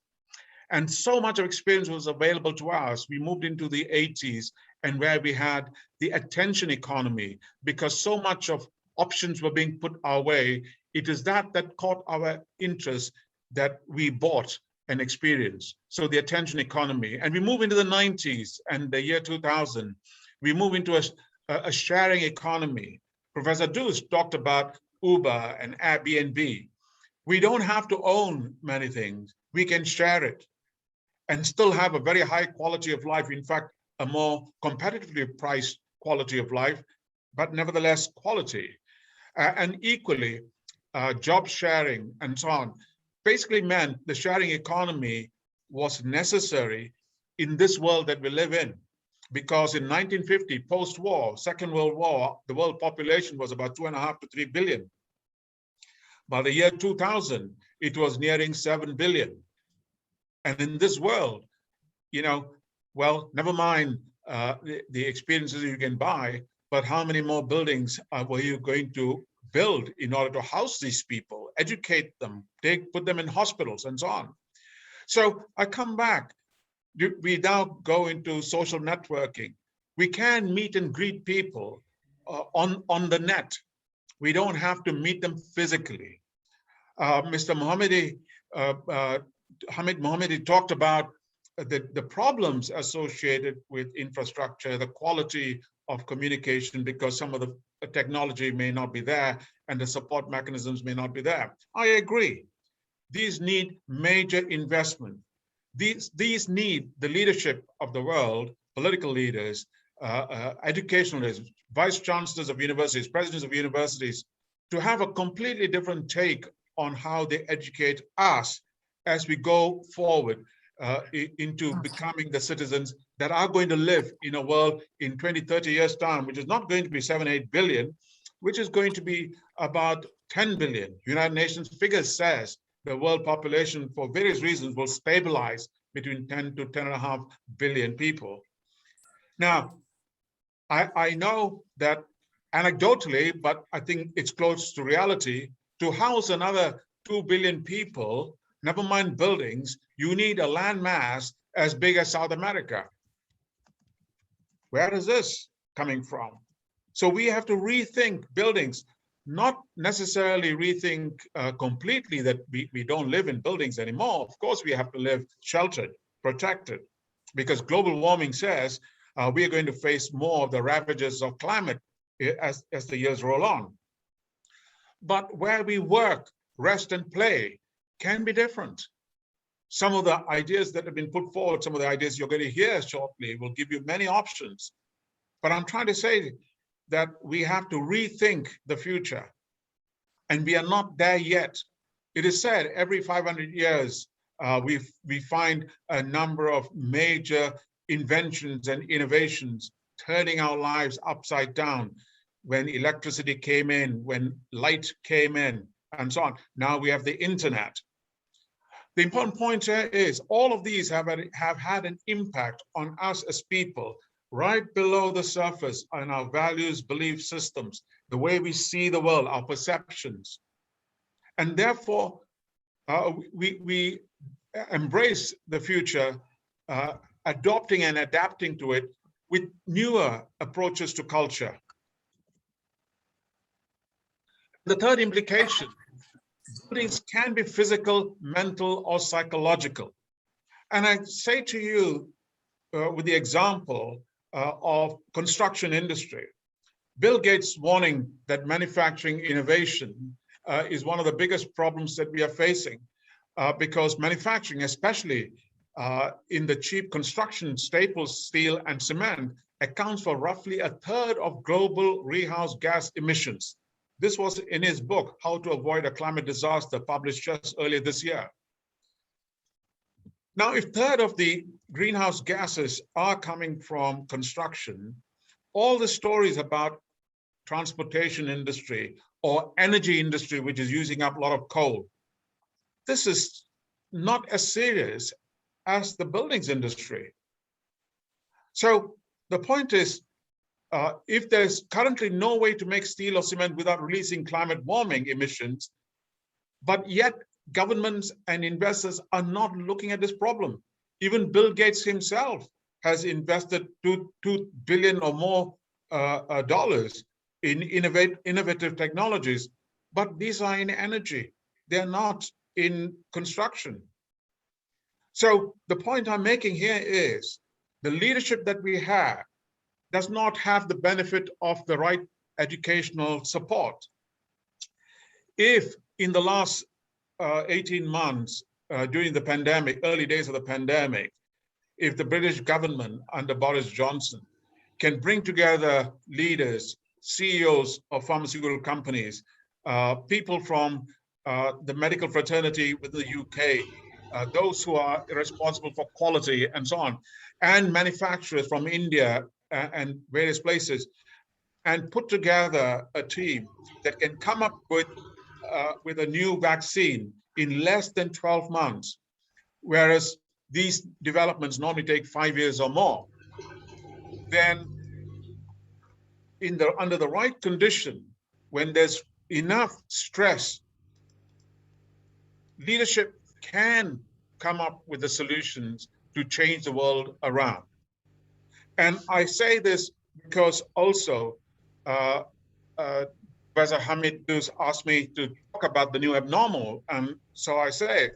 And so much of experience was available to us. We moved into the 80s and where we had the attention economy, because so much of options were being put our way. It is that caught our interest that we bought an experience. So the attention economy. And we move into the 90s and the year 2000, we move into a sharing economy. Professor Doost talked about Uber and Airbnb. We don't have to own many things. We can share it. and still have a very high quality of life. In fact, a more competitively priced quality of life, but nevertheless quality. And equally, job sharing and so on, basically meant the sharing economy was necessary in this world that we live in. Because in 1950, post-war, Second World War, the world population was about 2.5 to 3 billion. By the year 2000, it was nearing 7 billion. And in this world, you know, well, never mind the experiences you can buy, but how many more buildings were you going to build in order to house these people, educate them, put them in hospitals and so on. So I come back. We now go into social networking. We can meet and greet people on the net. We don't have to meet them physically. Mr. Mohammadi, Hamid Mohammadi talked about the problems associated with infrastructure, the quality of communication, because some of the technology may not be there and the support mechanisms may not be there. I agree. These need major investment. These need the leadership of the world, political leaders, educational leaders, vice chancellors of universities, presidents of universities, to have a completely different take on how they educate us as we go forward into becoming the citizens that are going to live in a world in 20, 30 years' time, which is not going to be 7, 8 billion, which is going to be about 10 billion. United Nations figures says the world population, for various reasons, will stabilize between 10 to 10.5 billion people. Now, I know that anecdotally, but I think it's close to reality, to house another 2 billion people, never mind buildings, you need a land mass as big as South America. Where is this coming from? So we have to rethink buildings, not necessarily rethink completely that we don't live in buildings anymore. Of course, we have to live sheltered, protected, because global warming says we are going to face more of the ravages of climate as the years roll on. But where we work, rest and play can be different. Some of the ideas that have been put forward, some of the ideas you're going to hear shortly will give you many options. But I'm trying to say that we have to rethink the future, and we are not there yet. It is said every 500 years, we find a number of major inventions and innovations turning our lives upside down. When electricity came in, when light came in, and so on. Now we have the internet. The important point here is all of these have had an impact on us as people, right below the surface, on our values, belief systems, the way we see the world, our perceptions. And therefore, we embrace the future, adopting and adapting to it with newer approaches to culture. The third implication, buildings can be physical, mental, or psychological. And I say to you, with the example of construction industry, Bill Gates' warning that manufacturing innovation is one of the biggest problems that we are facing, because manufacturing, especially in the cheap construction, staples, steel, and cement, accounts for roughly 1/3 of global greenhouse gas emissions. This was in his book, How to Avoid a Climate Disaster, published just earlier this year. Now, if 1/3 of the greenhouse gases are coming from construction, all the stories about transportation industry or energy industry, which is using up a lot of coal, this is not as serious as the buildings industry. So the point is, if there's currently no way to make steel or cement without releasing climate warming emissions, but yet governments and investors are not looking at this problem. Even Bill Gates himself has invested $2 billion or more dollars in innovative technologies, but these are in energy. They're not in construction. So the point I'm making here is the leadership that we have does not have the benefit of the right educational support. If in the last 18 months during the pandemic, early days of the pandemic, if the British government under Boris Johnson can bring together leaders, CEOs of pharmaceutical companies, people from the medical fraternity within the UK, those who are responsible for quality and so on, and manufacturers from India and various places, and put together a team that can come up with a new vaccine in less than 12 months, whereas these developments normally take 5 years or more, then under the right condition, when there's enough stress, leadership can come up with the solutions to change the world around. And I say this because also Professor Hamid Doost asked me to talk about the new abnormal. And so I say,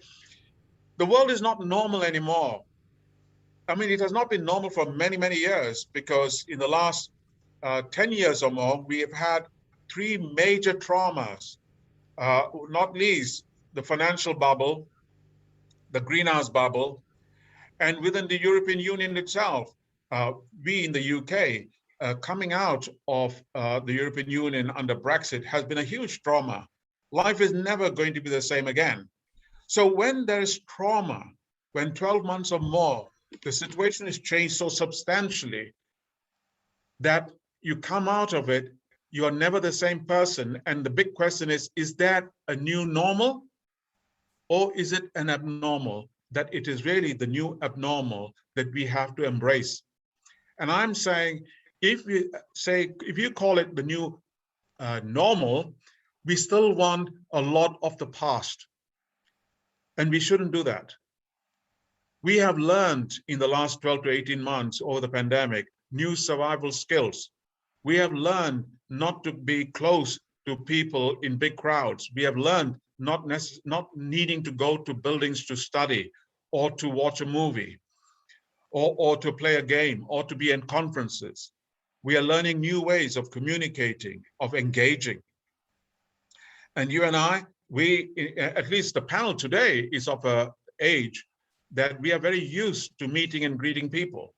the world is not normal anymore. I mean, it has not been normal for many, many years, because in the last 10 years or more, we have had 3 major traumas, not least the financial bubble, the greenhouse bubble, and within the European Union itself, we in the UK, coming out of the European Union under Brexit has been a huge trauma. Life is never going to be the same again. So when there is trauma, when 12 months or more, the situation has changed so substantially that you come out of it, you are never the same person. And the big question is that a new normal, or is it an abnormal? That it is really the new abnormal that we have to embrace. And I'm saying, if you call it the new normal, we still want a lot of the past. And we shouldn't do that. We have learned in the last 12 to 18 months over the pandemic, new survival skills. We have learned not to be close to people in big crowds. We have learned not needing to go to buildings to study or to watch a movie or to play a game or to be in conferences. We are learning new ways of communicating, of engaging. And you and I, at least the panel today is of an age that we are very used to meeting and greeting people.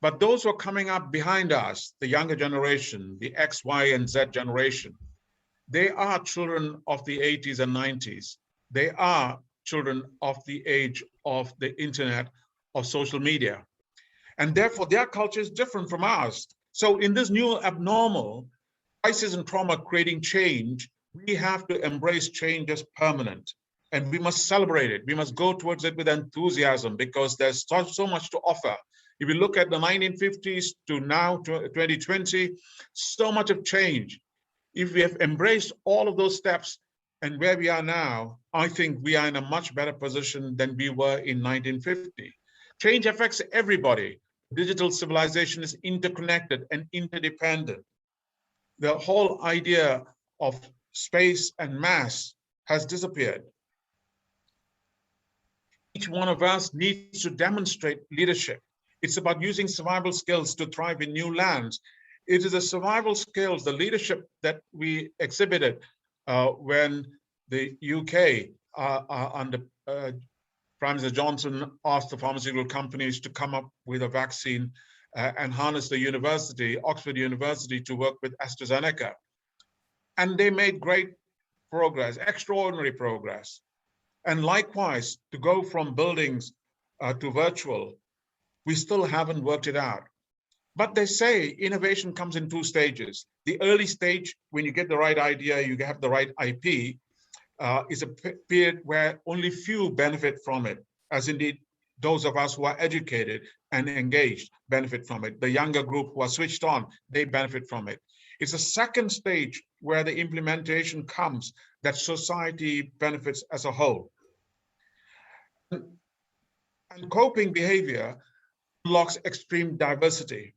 But those who are coming up behind us, the younger generation, the X, Y, and Z generation, they are children of the 80s and 90s. They are children of the age of the internet, of social media. And therefore, their culture is different from ours. So in this new abnormal, crisis and trauma creating change, we have to embrace change as permanent. And we must celebrate it. We must go towards it with enthusiasm, because there's so much to offer. If you look at the 1950s to now, to 2020, so much of change. If we have embraced all of those steps and where we are now, I think we are in a much better position than we were in 1950. Change affects everybody. Digital civilization is interconnected and interdependent. The whole idea of space and mass has disappeared. Each one of us needs to demonstrate leadership. It's about using survival skills to thrive in new lands. It is the survival skills, the leadership that we exhibited when the UK under Prime Minister Johnson asked the pharmaceutical companies to come up with a vaccine and harness the university, Oxford University, to work with AstraZeneca. And they made great progress, extraordinary progress. And likewise, to go from buildings to virtual, we still haven't worked it out. But they say innovation comes in 2 stages. The early stage, when you get the right idea, you have the right IP, is a period where only few benefit from it, as indeed those of us who are educated and engaged benefit from it. The younger group who are switched on, they benefit from it. It's a second stage where the implementation comes, that society benefits as a whole. And coping behavior unlocks extreme diversity.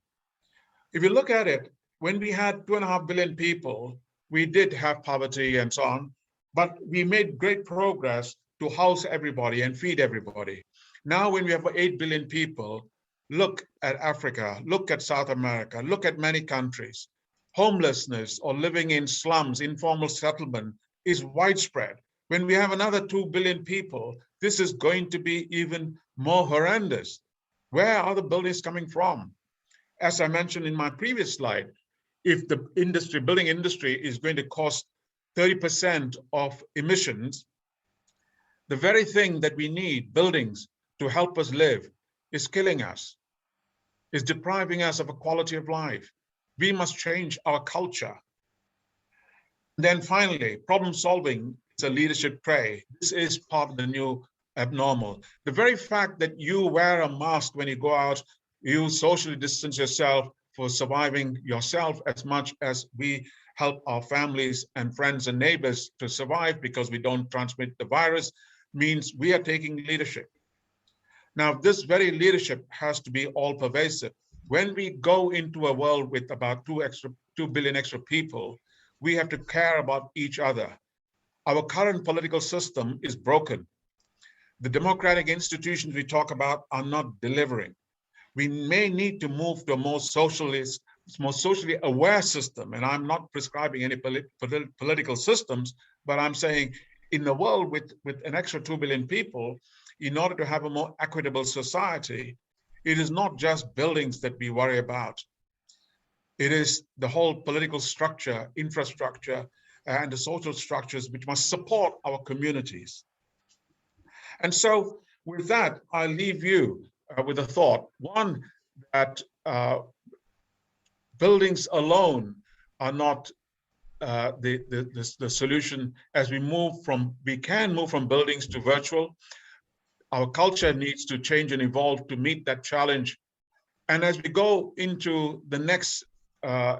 If you look at it, when we had 2.5 billion people, we did have poverty and so on, but we made great progress to house everybody and feed everybody. Now, when we have 8 billion people, look at Africa, look at South America, look at many countries. Homelessness or living in slums, informal settlement is widespread. When we have another 2 billion people, this is going to be even more horrendous. Where are the buildings coming from? As I mentioned in my previous slide, if the building industry is going to cost 30% of emissions, the very thing that we need, buildings, to help us live, is killing us, is depriving us of a quality of life. We must change our culture. Then finally, problem solving is a leadership trait. This is part of the new abnormal. The very fact that you wear a mask when you go out, you socially distance yourself for surviving yourself as much as we help our families and friends and neighbors to survive because we don't transmit the virus, means we are taking leadership. Now, this very leadership has to be all pervasive. When we go into a world with about 2 billion extra people, we have to care about each other. Our current political system is broken. The democratic institutions we talk about are not delivering. We may need to move to a more socially aware system. And I'm not prescribing any political systems, but I'm saying in a world with an extra 2 billion people, in order to have a more equitable society, it is not just buildings that we worry about. It is the whole political structure, infrastructure, and the social structures which must support our communities. And so with that, I leave you with a thought. One, that buildings alone are not the solution. As we can move from buildings to virtual. Our culture needs to change and evolve to meet that challenge. And as we go into the next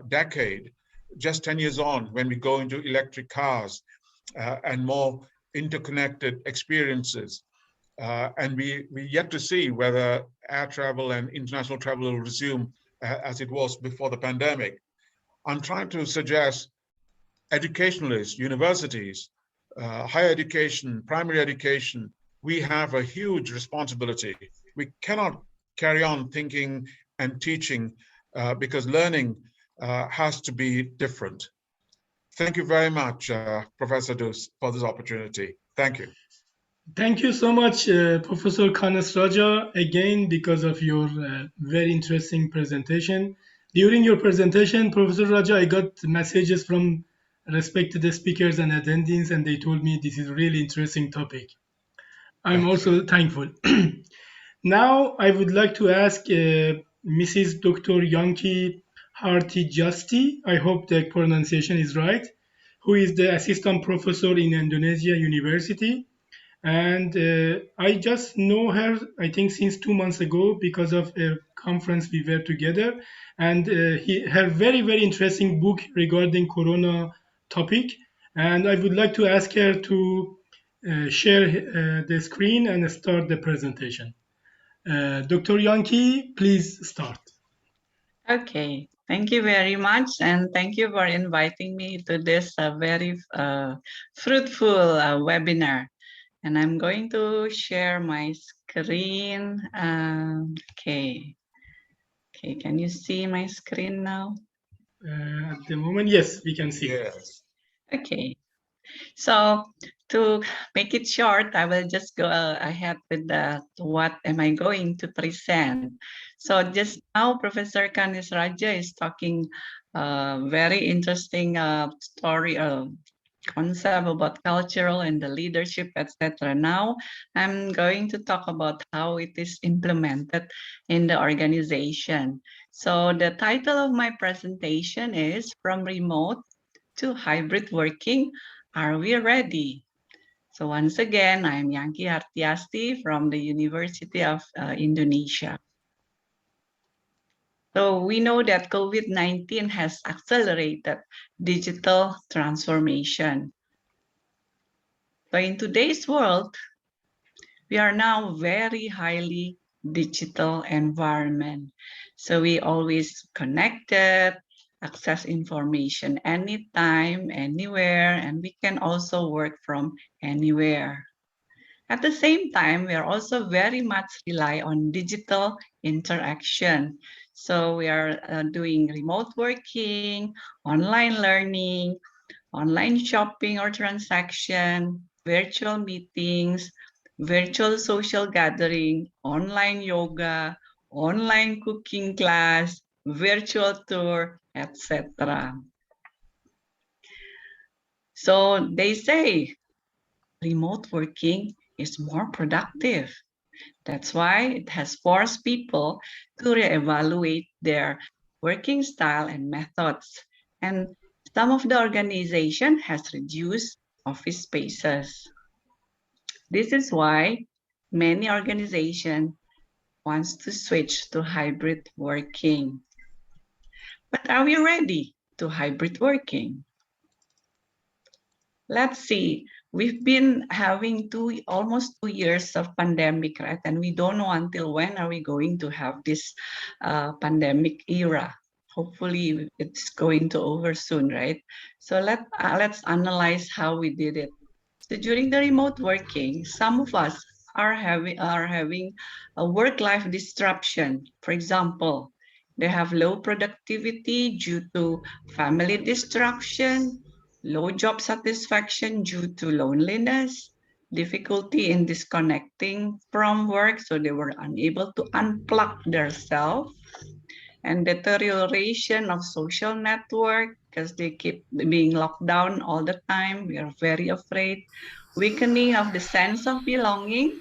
decade, just 10 years on, when we go into electric cars and more interconnected experiences, and we yet to see whether air travel and international travel will resume as it was before the pandemic. I'm trying to suggest educationalists, universities, higher education, primary education, we have a huge responsibility. We cannot carry on thinking and teaching because learning has to be different. Thank you very much, Professor Doost, for this opportunity. Thank you. Thank you so much, Professor Rajah, again, because of your very interesting presentation. During your presentation, Professor Rajah, I got messages from respected speakers and attendees, and they told me this is a really interesting topic. I'm also thankful. Now, I would like to ask Mrs. Dr. Yanki Hartijasti, I hope the pronunciation is right, who is the assistant professor in Indonesia University. And I just know her, I think, since 2 months ago because of a conference we were together. And her very, very interesting book regarding Corona topic. And I would like to ask her to share the screen and start the presentation. Dr. Yanki, please start. Okay, thank you very much, and thank you for inviting me to this very fruitful webinar. And I'm going to share my screen. Okay, can you see my screen now? At the moment, yes, we can see. Yes. Okay, so to make it short, I will just go ahead with what am I going to present. So just now, Professor Rajah is talking very interesting story, concept about cultural and the leadership, etc. Now, I'm going to talk about how it is implemented in the organization. So the title of my presentation is From Remote to Hybrid Working, Are We Ready? So once again, I'm Yanki Hartijasti from the University of Indonesia. So we know that COVID-19 has accelerated digital transformation. So in today's world, we are now very highly digital environment. So we always connected, access information anytime, anywhere, and we can also work from anywhere. At the same time, we are also very much rely on digital interaction. So we are doing remote working, online learning, online shopping or transaction, virtual meetings, virtual social gathering, online yoga, online cooking class, virtual tour, etc. So they say remote working is more productive. That's why it has forced people to reevaluate their working style and methods. And some of the organization has reduced office spaces. This is why many organizations wants to switch to hybrid working. But are we ready to hybrid working? Let's see. We've been having almost 2 years of pandemic, right? And we don't know until when are we going to have this pandemic era. Hopefully it's going to over soon, right? So let's analyze how we did it. So during the remote working, some of us are having a work-life disruption. For example, they have low productivity due to family distraction, low job satisfaction due to loneliness, difficulty in disconnecting from work, so they were unable to unplug themselves, and deterioration of social network because they keep being locked down all the time. We are very afraid. Weakening of the sense of belonging,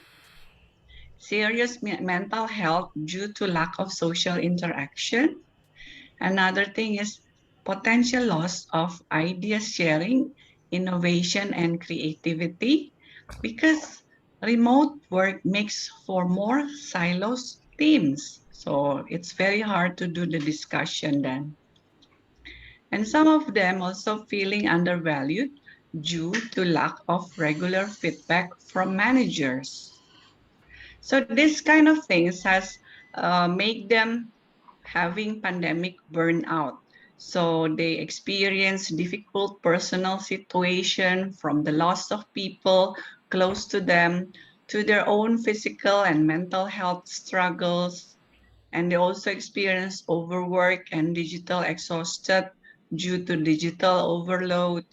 serious mental health due to lack of social interaction. Another thing is potential loss of idea sharing, innovation, and creativity, because remote work makes for more silos teams. So it's very hard to do the discussion then. And some of them also feeling undervalued due to lack of regular feedback from managers. So this kind of things has made them having pandemic burnout. So they experience difficult personal situation, from the loss of people close to them to their own physical and mental health struggles. And they also experience overwork and digital exhausted due to digital overload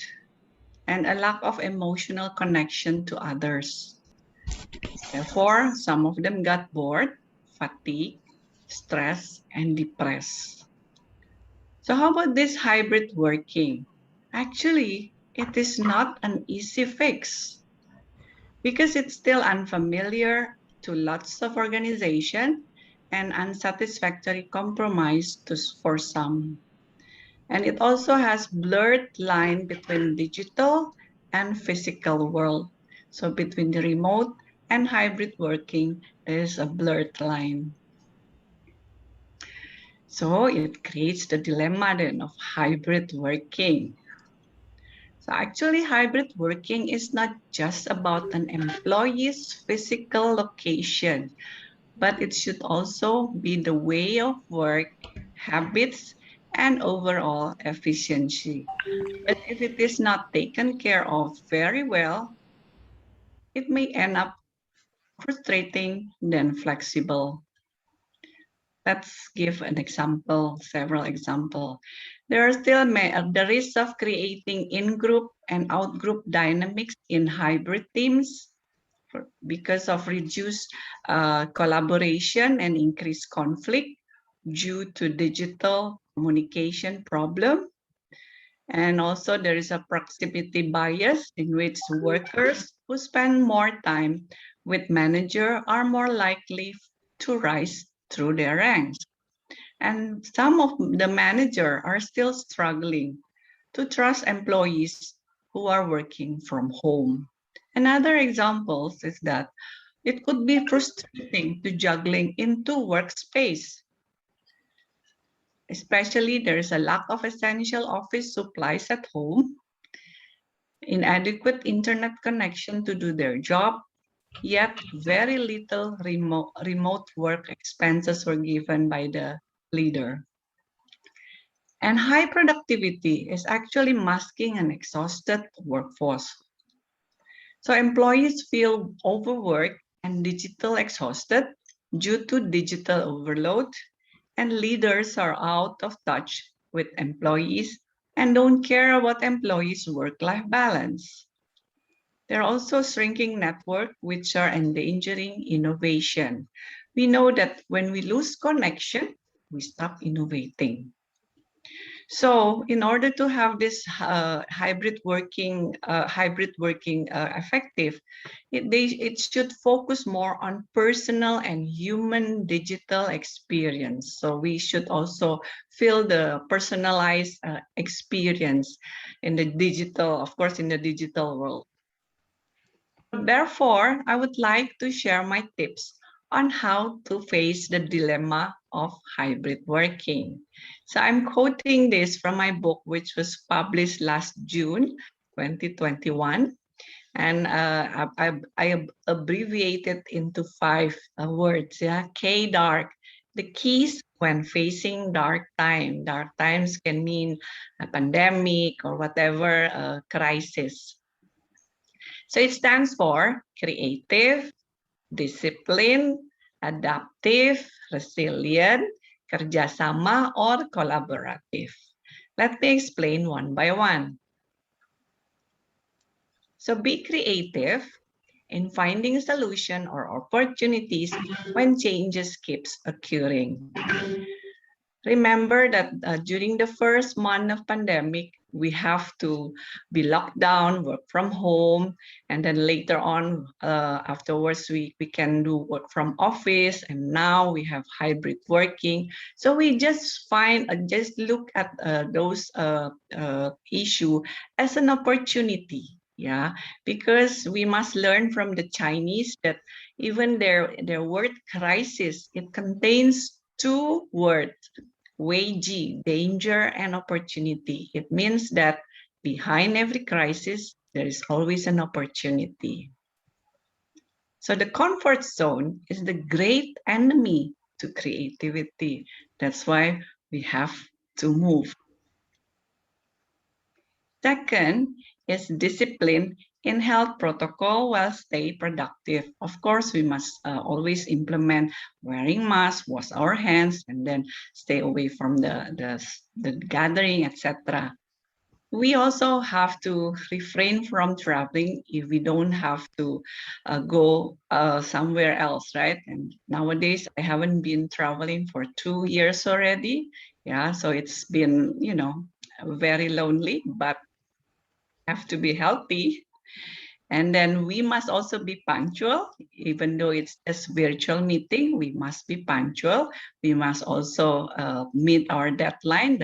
and a lack of emotional connection to others. Therefore, some of them got bored, fatigued, stressed, and depressed. So how about this hybrid working? Actually, it is not an easy fix because it's still unfamiliar to lots of organizations and unsatisfactory compromise for some. And it also has blurred line between digital and physical world. So between the remote and hybrid working, there is a blurred line. So it creates the dilemma then of hybrid working. So actually hybrid working is not just about an employee's physical location, but it should also be the way of work, habits, and overall efficiency. But if it is not taken care of very well, it may end up frustrating than flexible. Let's give an example, several examples. There are still the risk of creating in-group and out-group dynamics in hybrid teams because of reduced collaboration and increased conflict due to digital communication problem. And also there is a proximity bias in which workers who spend more time with manager are more likely to rise through their ranks. And some of the manager are still struggling to trust employees who are working from home. Another example is that it could be frustrating to juggling into workspace. Especially there is a lack of essential office supplies at home, inadequate internet connection to do their job, yet very little remote work expenses were given by the leader. And high productivity is actually masking an exhausted workforce. So employees feel overworked and digital exhausted due to digital overload, and leaders are out of touch with employees and don't care about employees' work-life balance. There are also shrinking networks which are endangering innovation. we know that when we lose connection, we stop innovating. So in order to have this hybrid working effective, it should focus more on personal and human digital experience. So we should also feel the personalized experience in the digital, of course, in the digital world. Therefore, I would like to share my tips on how to face the dilemma of hybrid working. So I'm quoting this from my book, which was published last June 2021. And I abbreviated into 5 words. Yeah, K dark, the keys when facing dark time. Dark times can mean a pandemic or whatever crisis. So it stands for creative, discipline, adaptive, resilient, kerjasama, or collaborative. Let me explain one by one. So be creative in finding a solution or opportunities when changes keeps occurring. Remember that during the first month of pandemic, we have to be locked down, work from home, and then later on, afterwards, we can do work from office, and now we have hybrid working. So we just look at those issue as an opportunity, yeah, because we must learn from the Chinese that even their word crisis, it contains 2 words. Weiji, danger and opportunity. It means that behind every crisis, there is always an opportunity. So the comfort zone is the great enemy to creativity. That's why we have to move. Second is discipline in health protocol while stay productive. Of course, we must always implement wearing masks, wash our hands, and then stay away from the gathering, etc. We also have to refrain from traveling if we don't have to go somewhere else, right? And nowadays, I haven't been traveling for 2 years already. Yeah, so it's been, you know, very lonely, but have to be healthy. And then we must also be punctual, even though it's just virtual meeting, we must be punctual. We must also meet our deadline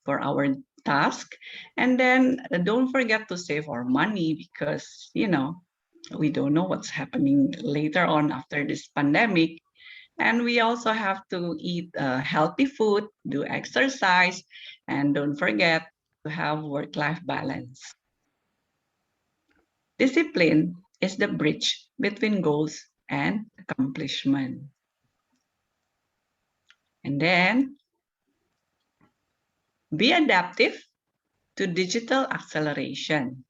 for our task. And then don't forget to save our money because, you know, we don't know what's happening later on after this pandemic. And we also have to eat healthy food, do exercise, and don't forget to have work-life balance. Discipline is the bridge between goals and accomplishment. And then be adaptive to digital acceleration.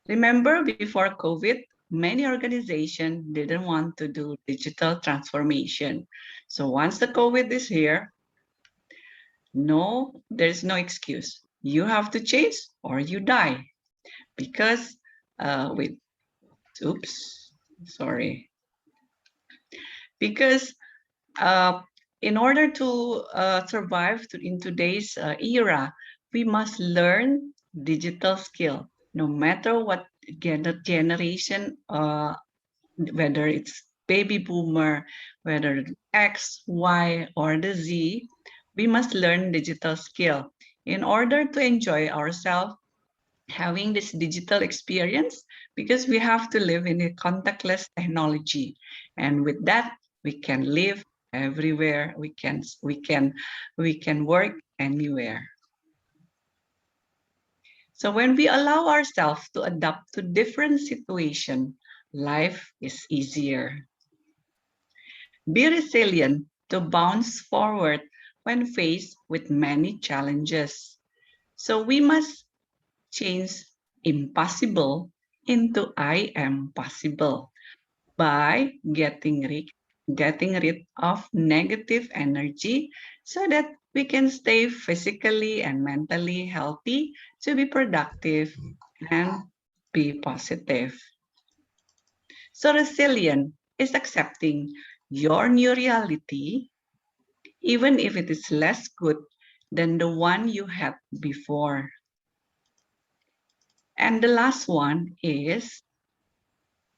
Remember, before COVID, many organizations didn't want to do digital transformation. So once the COVID is here, no, there's no excuse. You have to change or you die. Because because in order to survive in today's era, we must learn digital skill, no matter what generation, whether it's baby boomer, whether X, Y, or the Z, we must learn digital skill in order to enjoy ourselves having this digital experience, because we have to live in a contactless technology. And with that, we can live everywhere. We can work anywhere. So when we allow ourselves to adapt to different situations, life is easier. Be resilient to bounce forward when faced with many challenges. So we must change impossible into I am possible by getting rid of negative energy so that we can stay physically and mentally healthy to be productive and be positive. So resilient is accepting your new reality, even if it is less good than the one you had before. And the last one is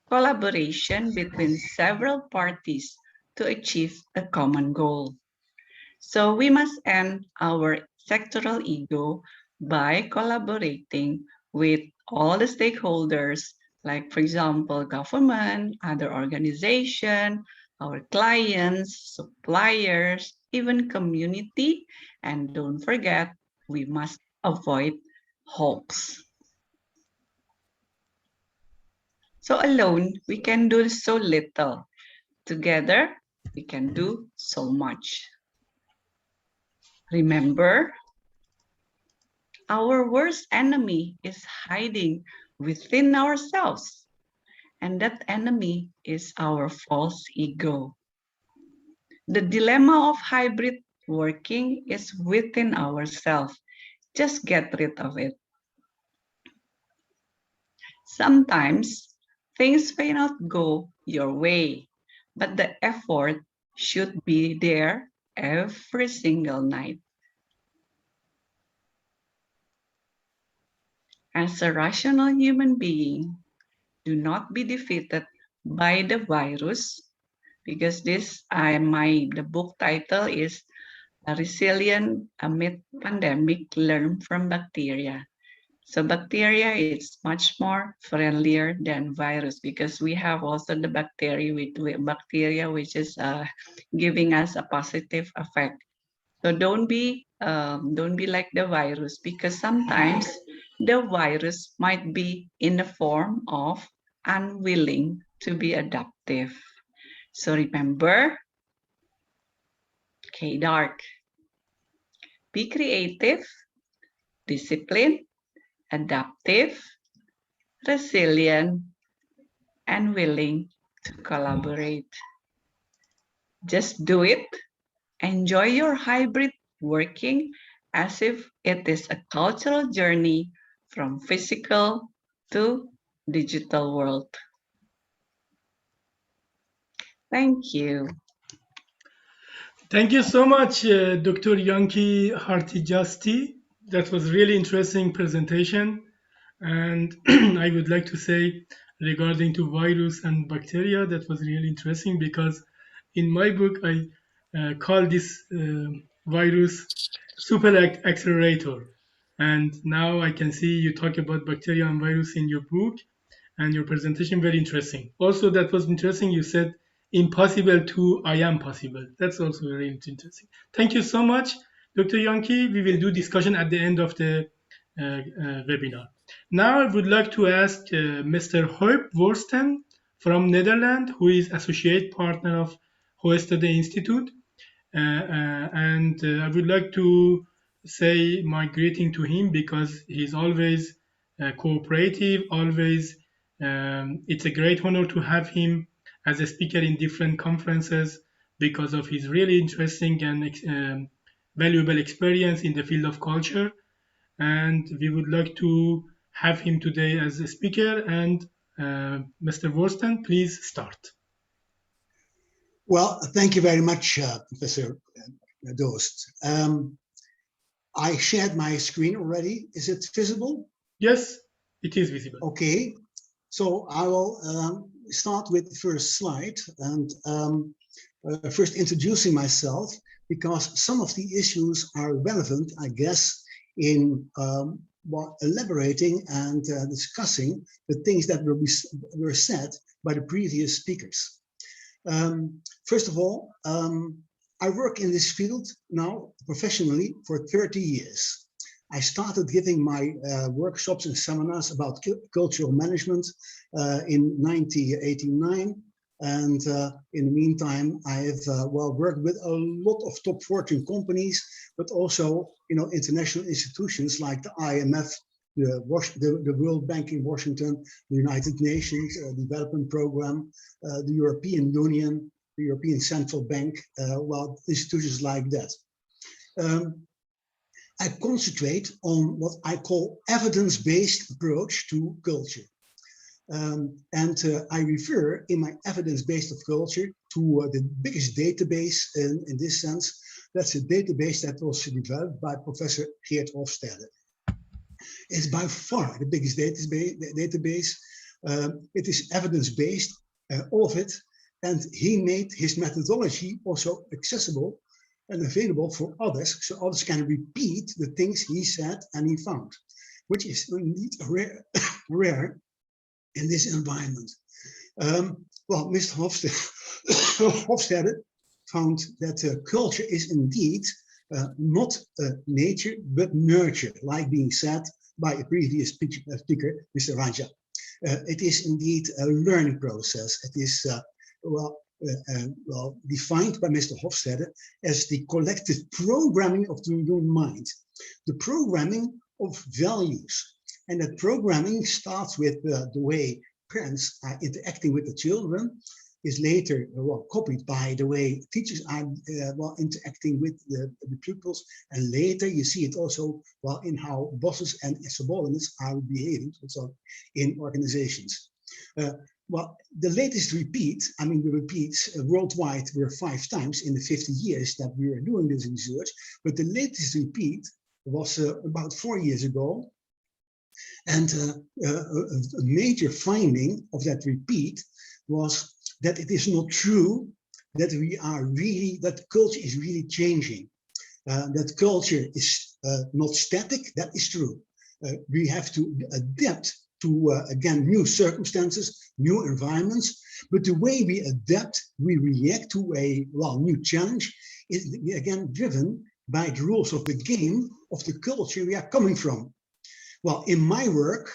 collaboration between several parties to achieve a common goal. So we must end our sectoral ego by collaborating with all the stakeholders, like, for example, government, other organizations, our clients, suppliers, even community. And don't forget, we must avoid hoax. So alone, we can do so little. Together, we can do so much. Remember, our worst enemy is hiding within ourselves, and that enemy is our false ego. The dilemma of hybrid working is within ourselves. Just get rid of it. Sometimes things may not go your way, but the effort should be there every single night. As a rational human being, do not be defeated by the virus, because the book title is Resilient Amid Pandemic, Learn from Bacteria. So bacteria is much more friendlier than virus, because we have also the bacteria which is giving us a positive effect. So don't be like the virus, because sometimes the virus might be in the form of unwilling to be adaptive. So remember, okay, dark. Be creative, disciplined, adaptive, resilient, and willing to collaborate. Just do it. Enjoy your hybrid working as if it is a cultural journey from physical to digital world. Thank you. Thank you so much, Dr. Yanki Hartijasti. That was really interesting presentation. And I would like to say regarding to virus and bacteria, that was really interesting, because in my book, I call this virus super accelerator. And now I can see you talk about bacteria and virus in your book, and your presentation very interesting. Also, that was interesting. You said impossible to I am possible. That's also very interesting. Thank you so much, Dr. Yanki. We will do discussion at the end of the webinar. Now I would like to ask Mr. Huib Wursten from Netherlands, who is associate partner of Hofstede Institute. And I would like to say my greeting to him, because he's always cooperative, always. It's a great honor to have him as a speaker in different conferences, because of his really interesting and valuable experience in the field of culture. And we would like to have him today as a speaker. And Mr. Wursten, please start. Well, thank you very much, Professor Doost. I shared my screen already. Is it visible? Yes, it is visible. Okay, so I will start with the first slide, and first introducing myself, because some of the issues are relevant, I guess, in elaborating and discussing the things that were said by the previous speakers. First of all, I work in this field now professionally for 30 years. I started giving my workshops and seminars about cultural management in 1989. And in the meantime, I have worked with a lot of top Fortune companies, but also international institutions like the IMF, the World Bank in Washington, the United Nations Development Program, the European Union, the European Central Bank, institutions like that. I concentrate on what I call evidence-based approach to culture. I refer in my evidence-based of culture to the biggest database in this sense. That's a database that was developed by Professor Geert Hofstede. It's by far the biggest database. It is evidence-based, all of it, and he made his methodology also accessible and available for others, so others can repeat the things he said and he found, which is indeed rare in this environment. Well, Mr. Hofstede found that culture is indeed not nature, but nurture, like being said by a previous speaker, Mr. Rajah. It is indeed a learning process. It is, well, defined by Mr. Hofstede as the collective programming of the human mind, the programming of values. And that programming starts with the way parents are interacting with the children, is later copied by the way teachers are interacting with the pupils, and later you see it also in how bosses and subordinates are behaving also in organizations. Well, the latest repeat, I mean, the repeats worldwide were 5 times in the 50 years that we were doing this research, but the latest repeat was about 4 years ago. And a major finding of that repeat was that it is not true that we are really, that culture is really changing. That culture is not static, that is true. We have to adapt to, again, new circumstances, new environments, but the way we adapt, we react to a new challenge is again driven by the rules of the game of the culture we are coming from. Well, in my work,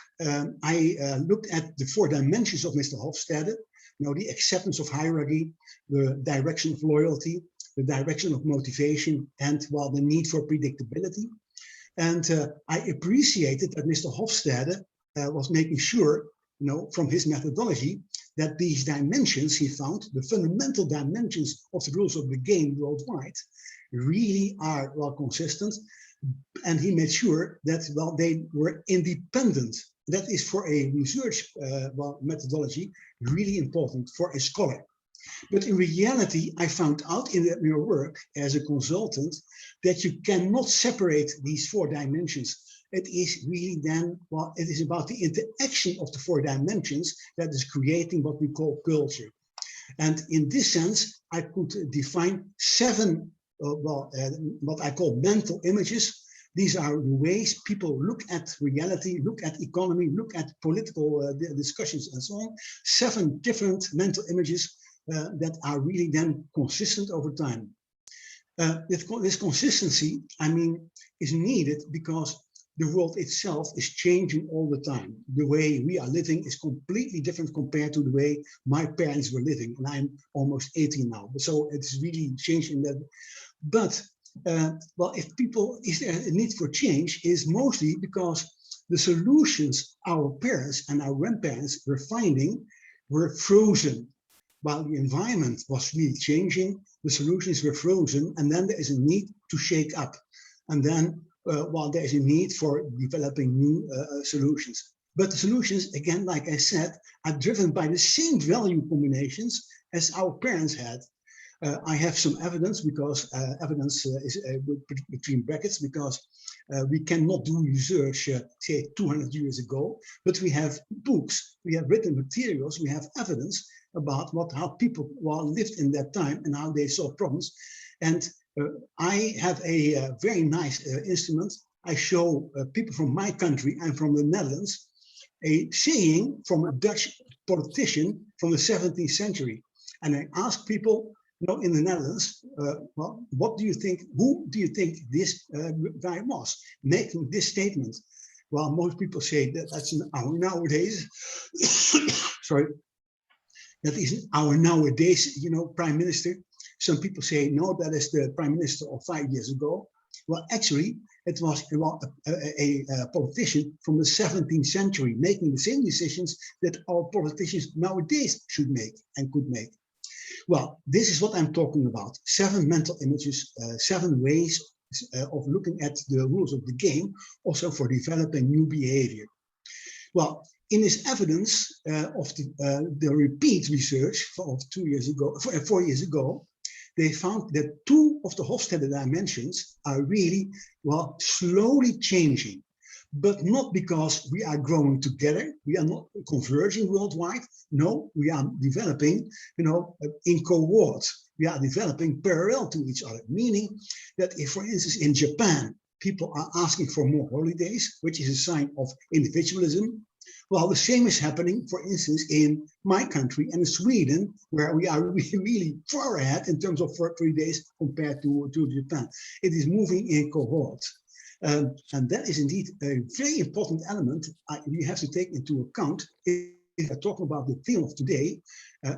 I looked at the 4 dimensions of Mr. Hofstede, the acceptance of hierarchy, the direction of loyalty, the direction of motivation, and the need for predictability. And I appreciated that Mr. Hofstede was making sure, from his methodology, that these dimensions he found, the fundamental dimensions of the rules of the game worldwide, really are consistent. And he made sure that they were independent. That is, for a research methodology, really important for a scholar. But in reality, I found out in your work as a consultant that you cannot separate these 4 dimensions. It is really then, it is about the interaction of the 4 dimensions that is creating what we call culture. And in this sense, I could define 7 what I call mental images. These are the ways people look at reality, look at economy, look at political discussions and so on. 7 different mental images that are really then consistent over time. This consistency, I mean, is needed because the world itself is changing all the time. The way we are living is completely different compared to the way my parents were living. And I'm almost 80 now, so it's really changing that. But is there a need for change is mostly because the solutions our parents and our grandparents were finding were frozen. While the environment was really changing, the solutions were frozen, and then there is a need to shake up. And then, there is a need for developing new solutions. But the solutions, again, like I said, are driven by the same value combinations as our parents had. I have some evidence because evidence is between brackets because we cannot do research, say 200 years ago, but we have books, we have written materials, we have evidence about how people lived in that time and how they solved problems. And I have a very nice instrument. I show people from my country, I'm from the Netherlands, a saying from a Dutch politician from the 17th century. And I ask people, in the Netherlands, what do you think, who do you think this guy was making this statement? Well, most people say that's our nowadays, sorry, that is our nowadays, prime minister. Some people say, no, that is the prime minister of 5 years ago. Well, actually, it was a politician from the 17th century making the same decisions that our politicians nowadays should make and could make. Well, this is what I'm talking about. 7 mental images, 7 ways of looking at the rules of the game, also for developing new behavior. Well, in this evidence of the repeat research of 4 years ago, they found that 2 of the Hofstede dimensions are really, well, slowly changing, but not because we are growing together. We are not converging worldwide. No, we are developing, in cohorts. We are developing parallel to each other, meaning that if, for instance, in Japan, people are asking for more holidays, which is a sign of individualism. Well, the same is happening, for instance, in my country and in Sweden, where we are really far ahead in terms of 3 days compared to Japan. It is moving in cohorts. And that is indeed a very important element we have to take into account if I talk about the theme of today,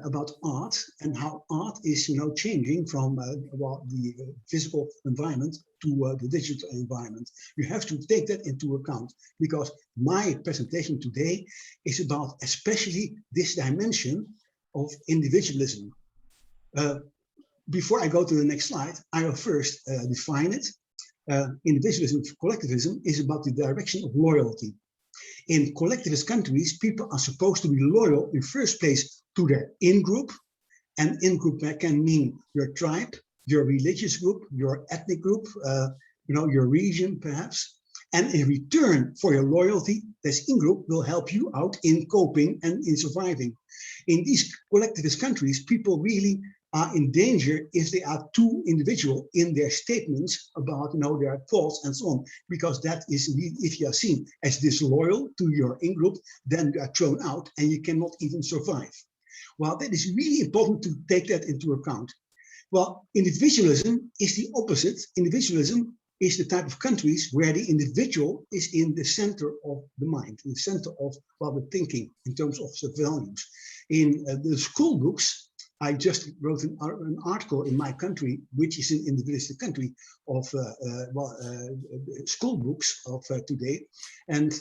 about art and how art is, changing from the physical environment to the digital environment. You have to take that into account, because my presentation today is about especially this dimension of individualism. Before I go to the next slide, I will first define it. Individualism, collectivism is about the direction of loyalty. In collectivist countries, people are supposed to be loyal in first place to their in-group, and in-group can mean your tribe, your religious group, your ethnic group, your region perhaps. And in return for your loyalty, this in-group will help you out in coping and in surviving. In these collectivist countries, people really are in danger if they are too individual in their statements about their thoughts and so on, because that is, if you are seen as disloyal to your in-group, then you are thrown out and you cannot even survive. Well, that is really important to take that into account. Well, individualism is the opposite. Individualism is the type of countries where the individual is in the center of the mind, in the center of the thinking in terms of the values. In the school books, I just wrote an article in my country, which is an individualistic country, of school books of today. And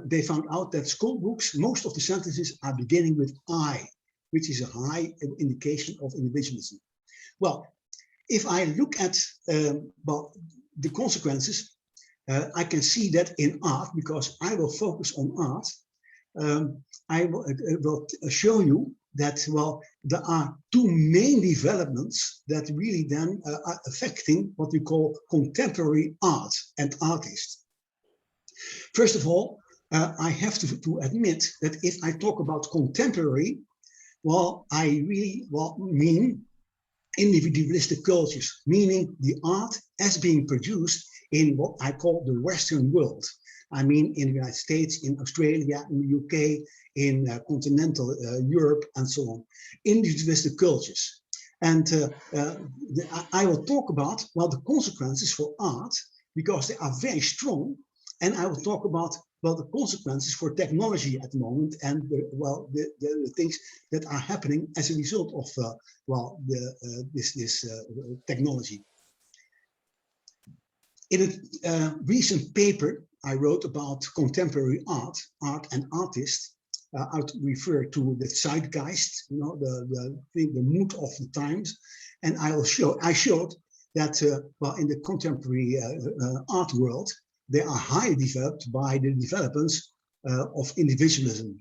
they found out that school books, most of the sentences are beginning with I, which is a high indication of individualism. Well, if I look at the consequences, I can see that in art, because I will focus on art, I will show you that, there are 2 main developments that really then are affecting what we call contemporary art and artists. First of all, I have to admit that if I talk about contemporary, I really mean individualistic cultures, meaning the art as being produced in what I call the Western world. I mean, in the United States, in Australia, in the UK, in continental Europe, and so on, individualistic cultures. And I will talk about, the consequences for art, because they are very strong. And I will talk about, the consequences for technology at the moment, and the things that are happening as a result of, this technology. In a recent paper I wrote about contemporary art and artists, I would refer to the zeitgeist, the mood of the times, and I showed that in the contemporary art world, they are highly developed by the developments of individualism.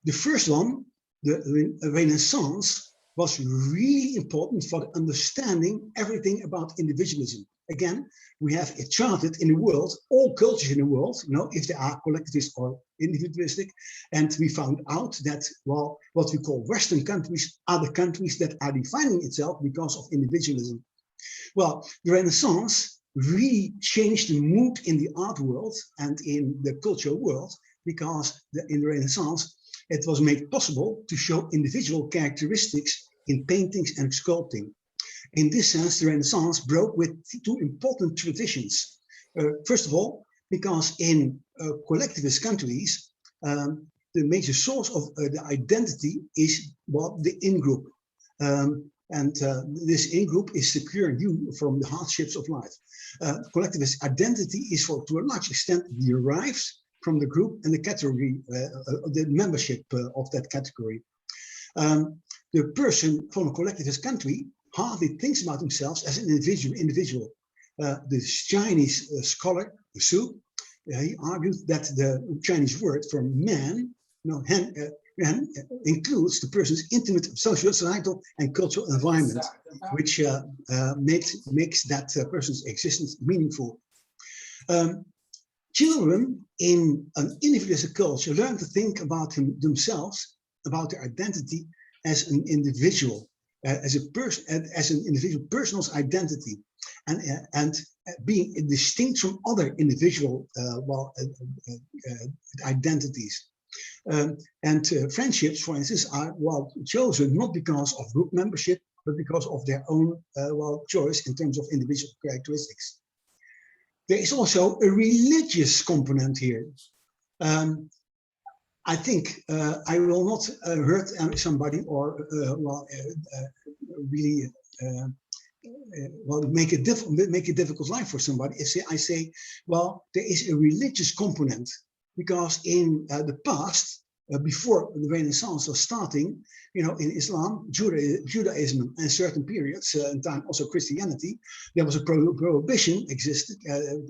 The first one, the Renaissance, was really important for understanding everything about individualism. Again, we have it charted in the world, all cultures in the world, if they are collectivist or individualistic. And we found out that, what we call Western countries are the countries that are defining itself because of individualism. Well, the Renaissance really changed the mood in the art world and in the cultural world, because in the Renaissance, it was made possible to show individual characteristics in paintings and sculpting. In this sense, the Renaissance broke with 2 important traditions. First of all, because in collectivist countries, the major source of the identity is the in-group. This in-group is secure you from the hardships of life. Collectivist identity is, to a large extent, derives from the group and the category, the membership of that category. The person from a collectivist country hardly thinks about themselves as an individual. The Chinese scholar, Su, he argued that the Chinese word for man includes the person's intimate social, societal, and cultural environment, which makes that person's existence meaningful. Children in an individualistic culture learn to think about themselves, about their identity as an individual, as an individual person's identity, and being distinct from other individual identities. And friendships, for instance, are chosen not because of group membership, but because of their own choice in terms of individual characteristics. There is also a religious component here. I think I will not hurt somebody or really make a difficult life for somebody if I say, well, there is a religious component, because in the past, before the Renaissance was starting, in Islam, Judaism, and certain periods in time also Christianity, there was a prohibition existed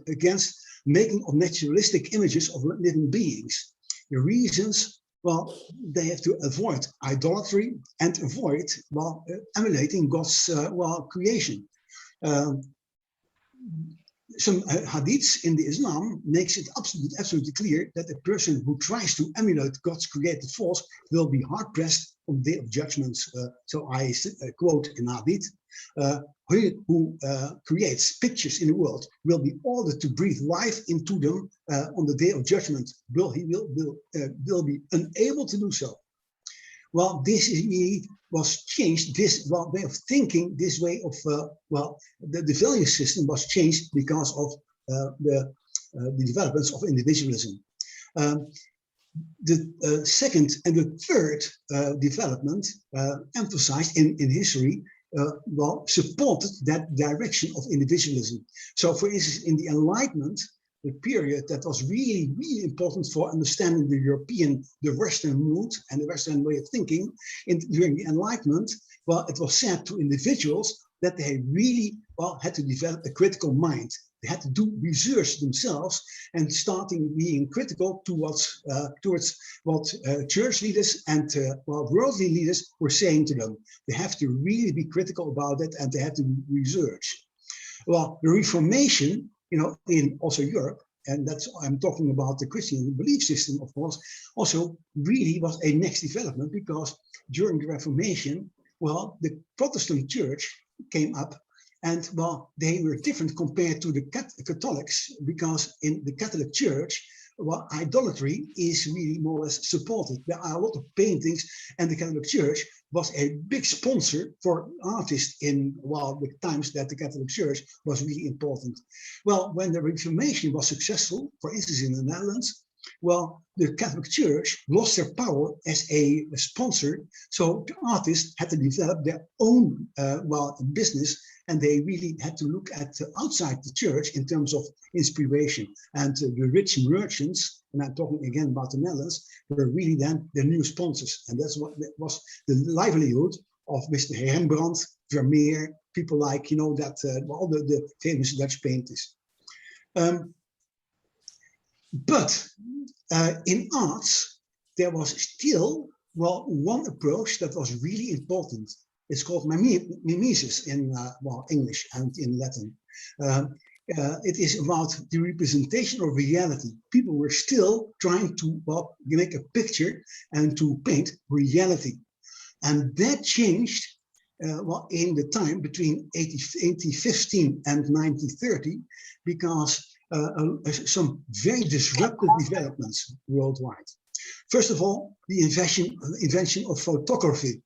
against making of naturalistic images of living beings. The reasons, they have to avoid idolatry and avoid emulating God's creation. Some hadiths in the Islam makes it absolutely clear that a person who tries to emulate God's created force will be hard pressed on the day of judgment. So I quote in hadith: "He who creates pictures in the world will be ordered to breathe life into them on the day of judgment. He will be unable to do so." Well, this was changed. This way of thinking, this way of the value system was changed because of the developments of individualism. The second and the third development emphasized in history supported that direction of individualism. So, for instance, in the Enlightenment, the period that was really, really important for understanding the Western mood and the Western way of thinking during the Enlightenment, it was said to individuals that they really had to develop a critical mind. They had to do research themselves and starting being critical towards what church leaders and worldly leaders were saying to them. They have to really be critical about it, and they had to research. Well, the Reformation, in also Europe, and that's I'm talking about the Christian belief system, of course, also really was a next development, because during the Reformation, the Protestant church came up, and they were different compared to the Catholics, because in the Catholic Church, idolatry is really more or less supported. There are a lot of paintings, and the Catholic Church was a big sponsor for artists in the times that the Catholic Church was really important. Well, when the Reformation was successful, for instance in the Netherlands, the Catholic Church lost their power as a sponsor, so the artists had to develop their own business, and they really had to look at outside the church in terms of inspiration. And the rich merchants, and I'm talking again about the Netherlands, were really then the new sponsors. And that's what was the livelihood of Mr. Rembrandt, Vermeer, people like, all the famous Dutch painters. But in arts, there was still, one approach that was really important. It's called mimesis in English and in Latin. It is about the representation of reality. People were still trying to make a picture and to paint reality. And that changed in the time between 1815 and 1930, because some very disruptive developments worldwide. First of all, the invention of photography,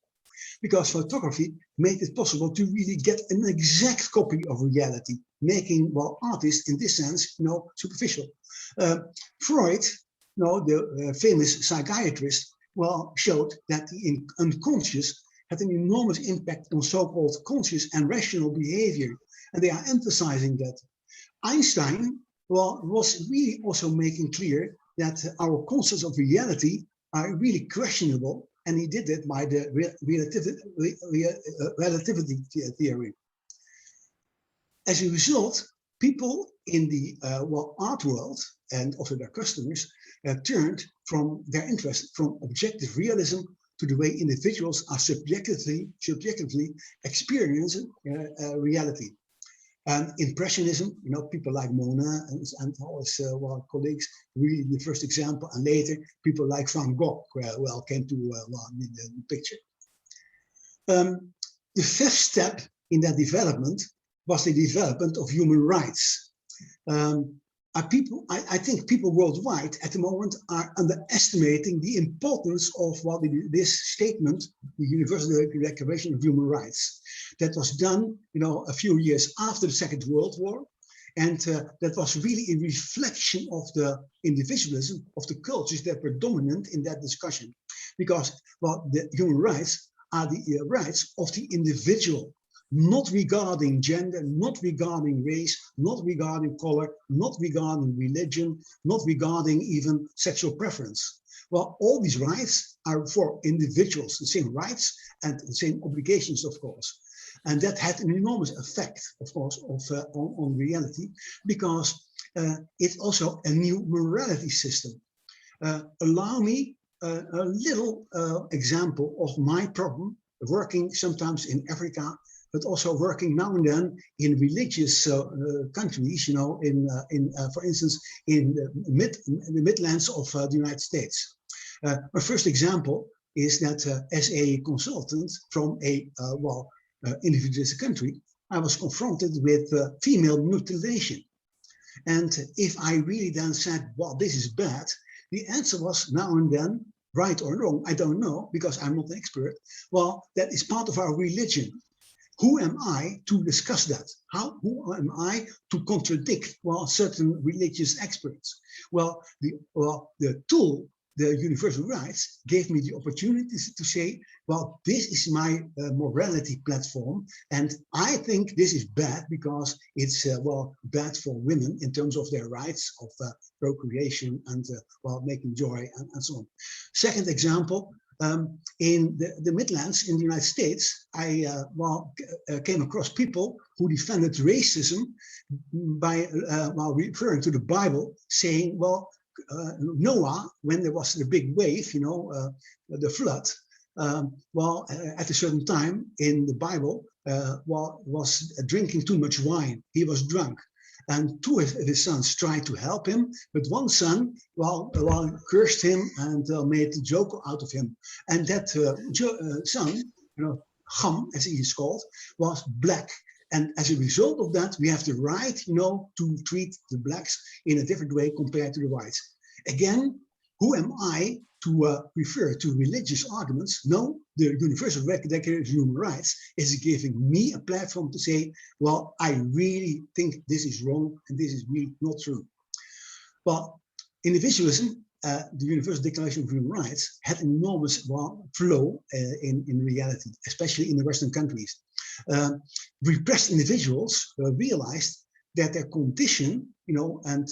because photography made it possible to really get an exact copy of reality, making artists in this sense superficial. Freud, the famous psychiatrist, showed that the unconscious had an enormous impact on so-called conscious and rational behavior, and they are emphasizing that. Einstein was really also making clear that our concepts of reality are really questionable, and he did it by the relativity theory. As a result, people in the art world and also their customers turned from their interest from objective realism to the way individuals are subjectively experiencing reality. And Impressionism, you know, people like Monet and all his colleagues, really the first example, and later people like Van Gogh, came to the picture. The fifth step in that development was the development of human rights. I think people worldwide at the moment are underestimating the importance of what this statement, the Universal Declaration of Human Rights, that was done, you know, a few years after the Second World War, and that was really a reflection of the individualism of the cultures that were dominant in that discussion, because the human rights are the rights of the individual. Not regarding gender, not regarding race, not regarding color, not regarding religion, not regarding even sexual preference. Well, all these rights are for individuals, the same rights and the same obligations, of course. And that had an enormous effect, of course, on reality, because it's also a new morality system. Allow me a little example of my problem, working sometimes in Africa, but also working now and then in religious countries, you know, for instance, in the Midlands of the United States. My first example is that as a consultant from a individualistic country, I was confronted with female mutilation. And if I really then said, well, this is bad, the answer was now and then, right or wrong, I don't know, because I'm not an expert. Well, that is part of our religion. Who am I to discuss that? Who am I to contradict certain religious experts? Well, the tool, the universal rights, gave me the opportunity to say, well, this is my morality platform, and I think this is bad because it's bad for women in terms of their rights of procreation and making joy and so on. Second example. In the Midlands in the United States, I came across people who defended racism by referring to the Bible, saying, well, Noah, when there was the big wave, you know, the flood, at a certain time in the Bible, was drinking too much wine. He was drunk. And two of his sons tried to help him, but one son, cursed him and made a joke out of him. And that son, you know, Ham, as he is called, was black. And as a result of that, we have the right, you know, to treat the blacks in a different way compared to the whites. Again, who am I to refer to religious arguments? No, the Universal Declaration of Human Rights is giving me a platform to say, well, I really think this is wrong and this is really not true. Well, individualism, the Universal Declaration of Human Rights had an enormous flow in reality, especially in the Western countries. Repressed individuals realized that their condition, you know, and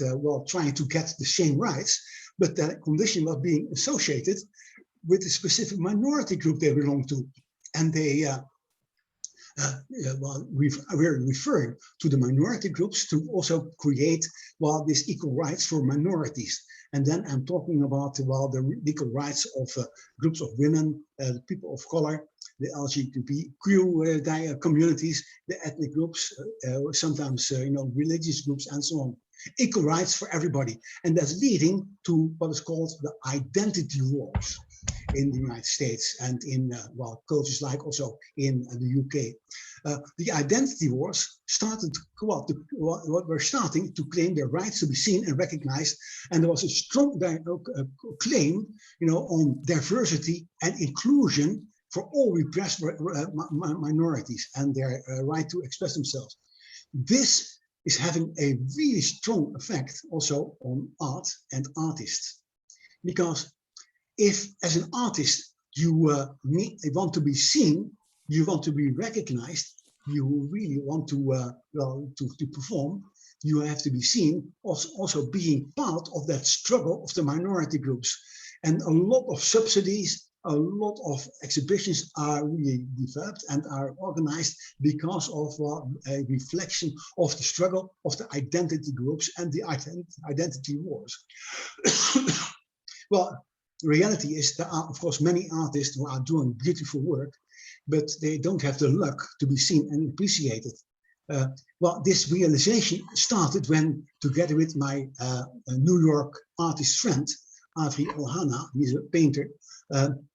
trying to get the same rights, but that condition was being associated with a specific minority group they belonged to. And they we're referring to the minority groups to also create these equal rights for minorities. And then I'm talking about the equal rights of groups of women, people of color, the LGBTQ communities, the ethnic groups, sometimes religious groups, and so on. Equal rights for everybody, and that's leading to what is called the identity wars in the United States and in cultures like also in the UK. The identity wars started were starting to claim their rights to be seen and recognized, and there was a strong claim, on diversity and inclusion for all repressed minorities and their right to express themselves. This is having a really strong effect also on art and artists. Because if, as an artist, you want to be seen, you want to be recognized, you really want to perform, you have to be seen also being part of that struggle of the minority groups. And a lot of subsidies, a lot of exhibitions are really developed and are organized because of a reflection of the struggle of the identity groups and the identity wars. Well, the reality is there are, of course, many artists who are doing beautiful work, but they don't have the luck to be seen and appreciated. Well, this realization started when, together with my New York artist friend, Avi Ohana, he's a painter,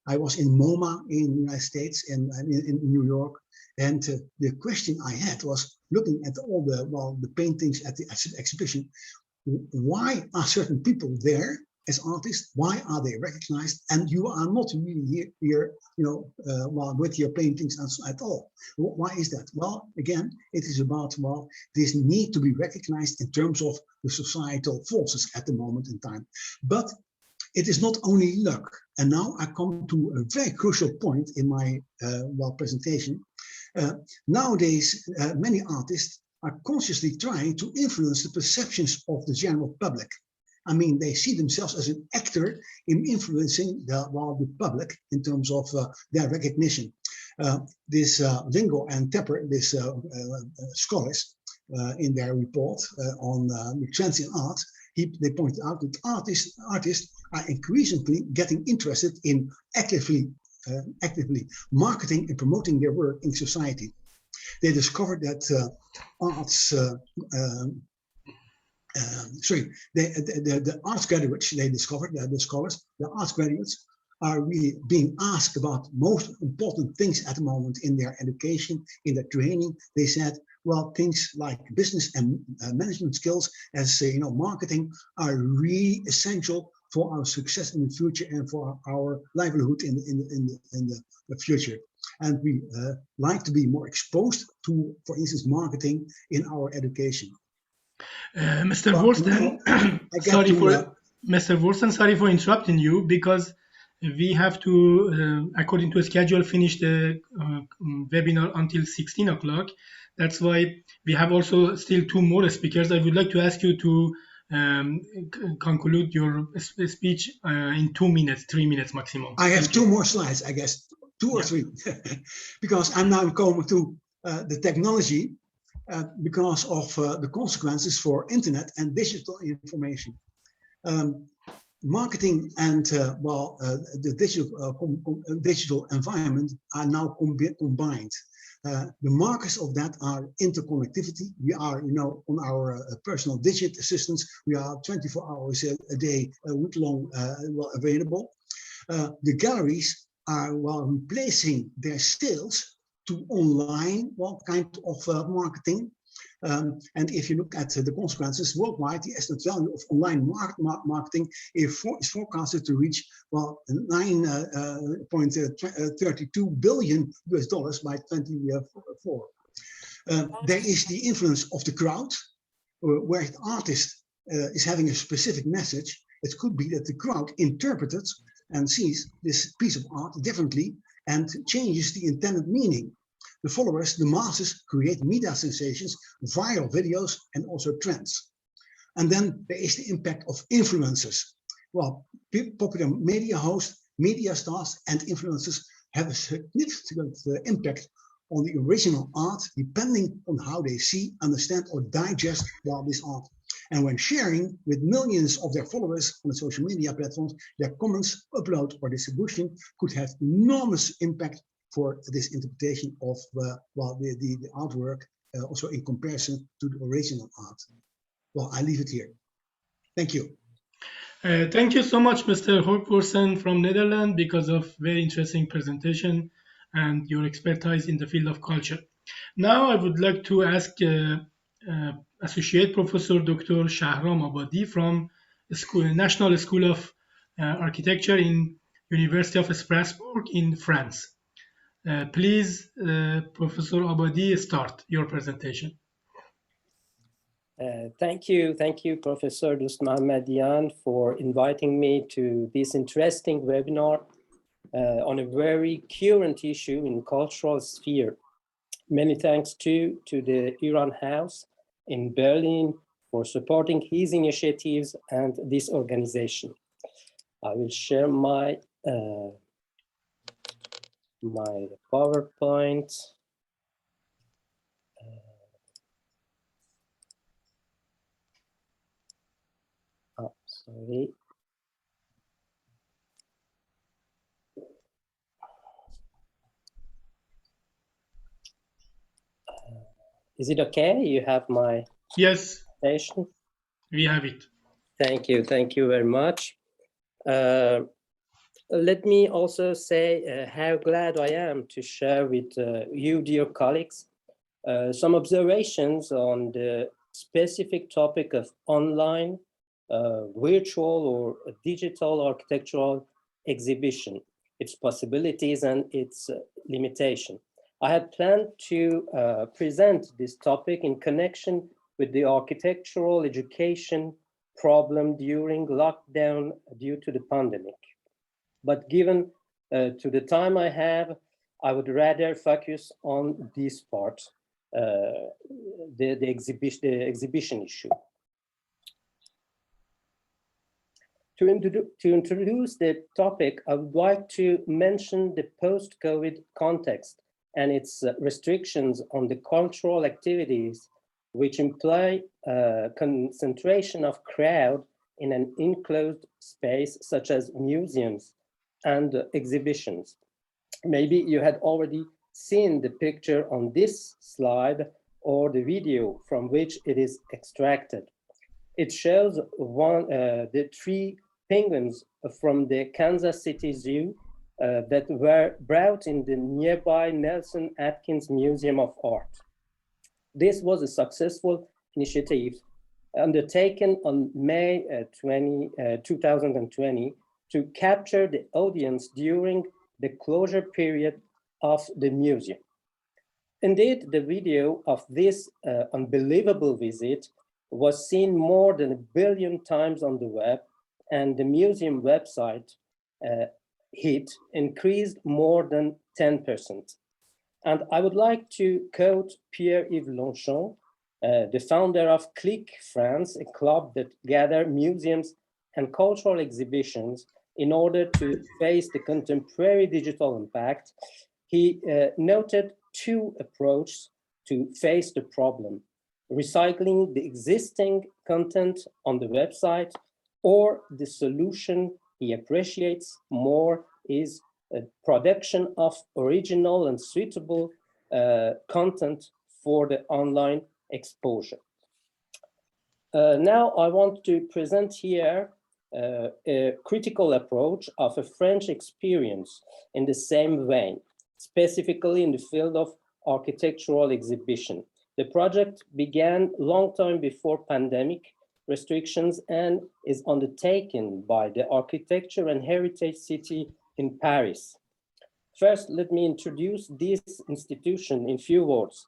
I was in MoMA in the United States and in New York. And the question I had was, looking at all the paintings at the exhibition, why are certain people there as artists? Why are they recognized? And you are not really here, with your paintings at all. Why is that? Well, again, it is about, this need to be recognized in terms of the societal forces at the moment in time. But it is not only luck. And now I come to a very crucial point in my presentation. Nowadays, many artists are consciously trying to influence the perceptions of the general public. I mean, they see themselves as an actor in influencing the public in terms of their recognition. This Lingo and Tepper, this scholars, in their report on the trends in art, they pointed out that artists are increasingly getting interested in actively marketing and promoting their work in society. They discovered that the arts graduates, they discovered that the scholars, the arts graduates are really being asked about most important things at the moment in their education, in their training. They said, well, things like business and management skills, as marketing, are really essential for our success in the future and for our livelihood in the future. And we like to be more exposed to, for instance, marketing in our education. Mr. Wursten, Mr. Wursten, sorry for interrupting you, because we have to, according to a schedule, finish the webinar until 16 o'clock. That's why we have also still 2 more speakers. I would like to ask you to conclude your speech in 2 minutes, 3 minutes maximum. I have 2 more slides, I guess, 2 or 3, because I'm now going to the technology because of the consequences for internet and digital information. Marketing and the digital environment are now combined. The markers of that are interconnectivity. We are, on our personal digit assistants, we are 24 hours a day, a week long, available. The galleries are replacing their sales to online kind of marketing. And if you look at the consequences worldwide, the estimate value of online marketing is forecasted to reach $9.32 billion by 2024. There is the influence of the crowd, where the artist is having a specific message. It could be that the crowd interprets and sees this piece of art differently and changes the intended meaning. The followers, the masses, create media sensations, viral videos, and also trends. And then there is the impact of influencers. Well, popular media hosts, media stars, and influencers have a significant impact on the original art, depending on how they see, understand, or digest this art. And when sharing with millions of their followers on the social media platforms, their comments, upload, or distribution could have enormous impact for this interpretation of the artwork, also in comparison to the original art. Well, I leave it here. Thank you. Thank you so much, Mr. Huib Wursten from Netherlands, because of very interesting presentation and your expertise in the field of culture. Now I would like to ask Associate Professor Dr. Shahram Abadie from National School of Architecture in University of Strasbourg in France. Please, Professor Abadie, start your presentation. Thank you, Professor Doost Mohammadian, for inviting me to this interesting webinar on a very current issue in cultural sphere. Many thanks to the Iran House in Berlin for supporting his initiatives and this organization. I will share my my PowerPoint. Sorry. Is it okay? You have my Yes, presentation? we have it. Thank you very much. Let me also say how glad I am to share with you, dear colleagues, some observations on the specific topic of online, virtual or digital architectural exhibition, its possibilities and its limitation. I had planned to present this topic in connection with the architectural education problem during lockdown due to the pandemic. But given to the time I have, I would rather focus on this part, the exhibition issue. To introduce the topic, I would like to mention the post-COVID context and its restrictions on the cultural activities, which imply concentration of crowd in an enclosed space, such as museums and exhibitions. Maybe you had already seen the picture on this slide or the video from which it is extracted. It shows the 3 penguins from the Kansas City Zoo that were brought in the nearby Nelson Atkins Museum of Art. This was a successful initiative undertaken on May 2020 to capture the audience during the closure period of the museum. Indeed, the video of this unbelievable visit was seen more than 1 billion times on the web, and the museum website hit increased more than 10%. And I would like to quote Pierre-Yves Longchamp, the founder of Click France, a club that gathers museums and cultural exhibitions in order to face the contemporary digital impact. He noted 2 approaches to face the problem: recycling the existing content on the website, or the solution he appreciates more is a production of original and suitable content for the online exposure. Now I want to present here a critical approach of a French experience in the same vein, specifically in the field of architectural exhibition. The project began long time before pandemic restrictions and is undertaken by the Architecture and Heritage City in Paris. First, let me introduce this institution in few words.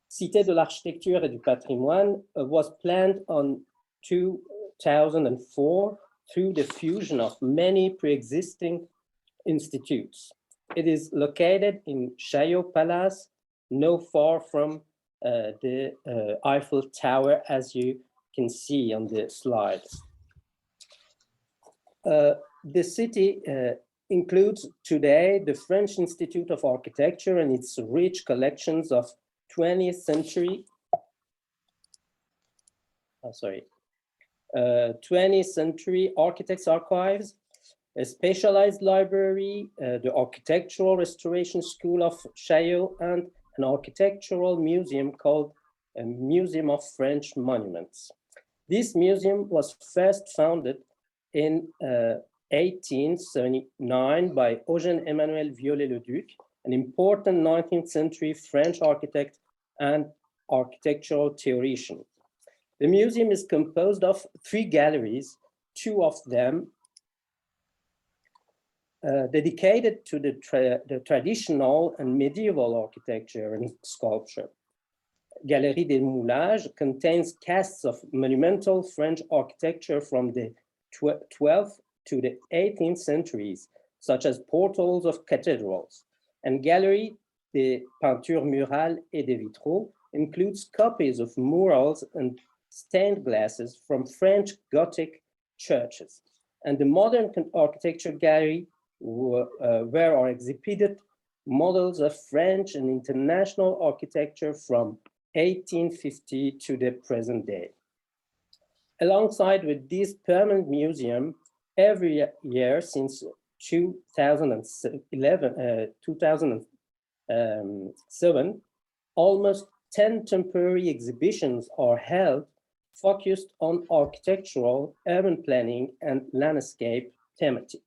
Cité de l'Architecture et du Patrimoine was planned on 2004 through the fusion of many pre-existing institutes. It is located in Chaillot Palace, not far from the Eiffel Tower, as you can see on the slide. The city includes today the French Institute of Architecture and its rich collections of 20th century, 20th century architects' archives, a specialized library, the Architectural Restoration School of Chaillot, and an architectural museum called a Museum of French Monuments. This museum was first founded in 1879 by Eugène-Emmanuel Viollet-le-Duc, an important 19th century French architect and architectural theoretician. The museum is composed of 3 galleries, 2 of them dedicated to the traditional and medieval architecture and sculpture. Galerie des Moulages contains casts of monumental French architecture from the 12th to the 18th centuries, such as portals of cathedrals. And Galerie des Peintures Murales et des Vitraux includes copies of murals and stained glasses from French Gothic churches. And the Modern Architecture Gallery, where are exhibited models of French and international architecture from 1850 to the present day. Alongside with this permanent museum, every year since 2007, almost 10 temporary exhibitions are held focused on architectural, urban planning, and landscape thematic.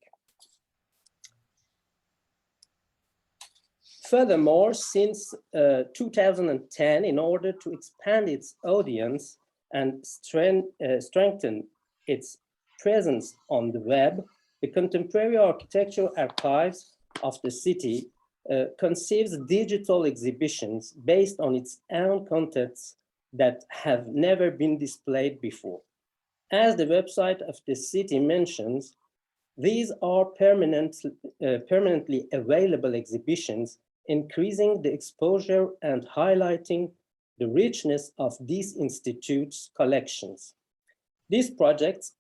Furthermore, since 2010, in order to expand its audience and strengthen its presence on the web, the Contemporary Architectural Archives of the city conceives digital exhibitions based on its own contents that have never been displayed before. As the website of the city mentions, these are permanently available exhibitions, increasing the exposure and highlighting the richness of these institutes' collections. This project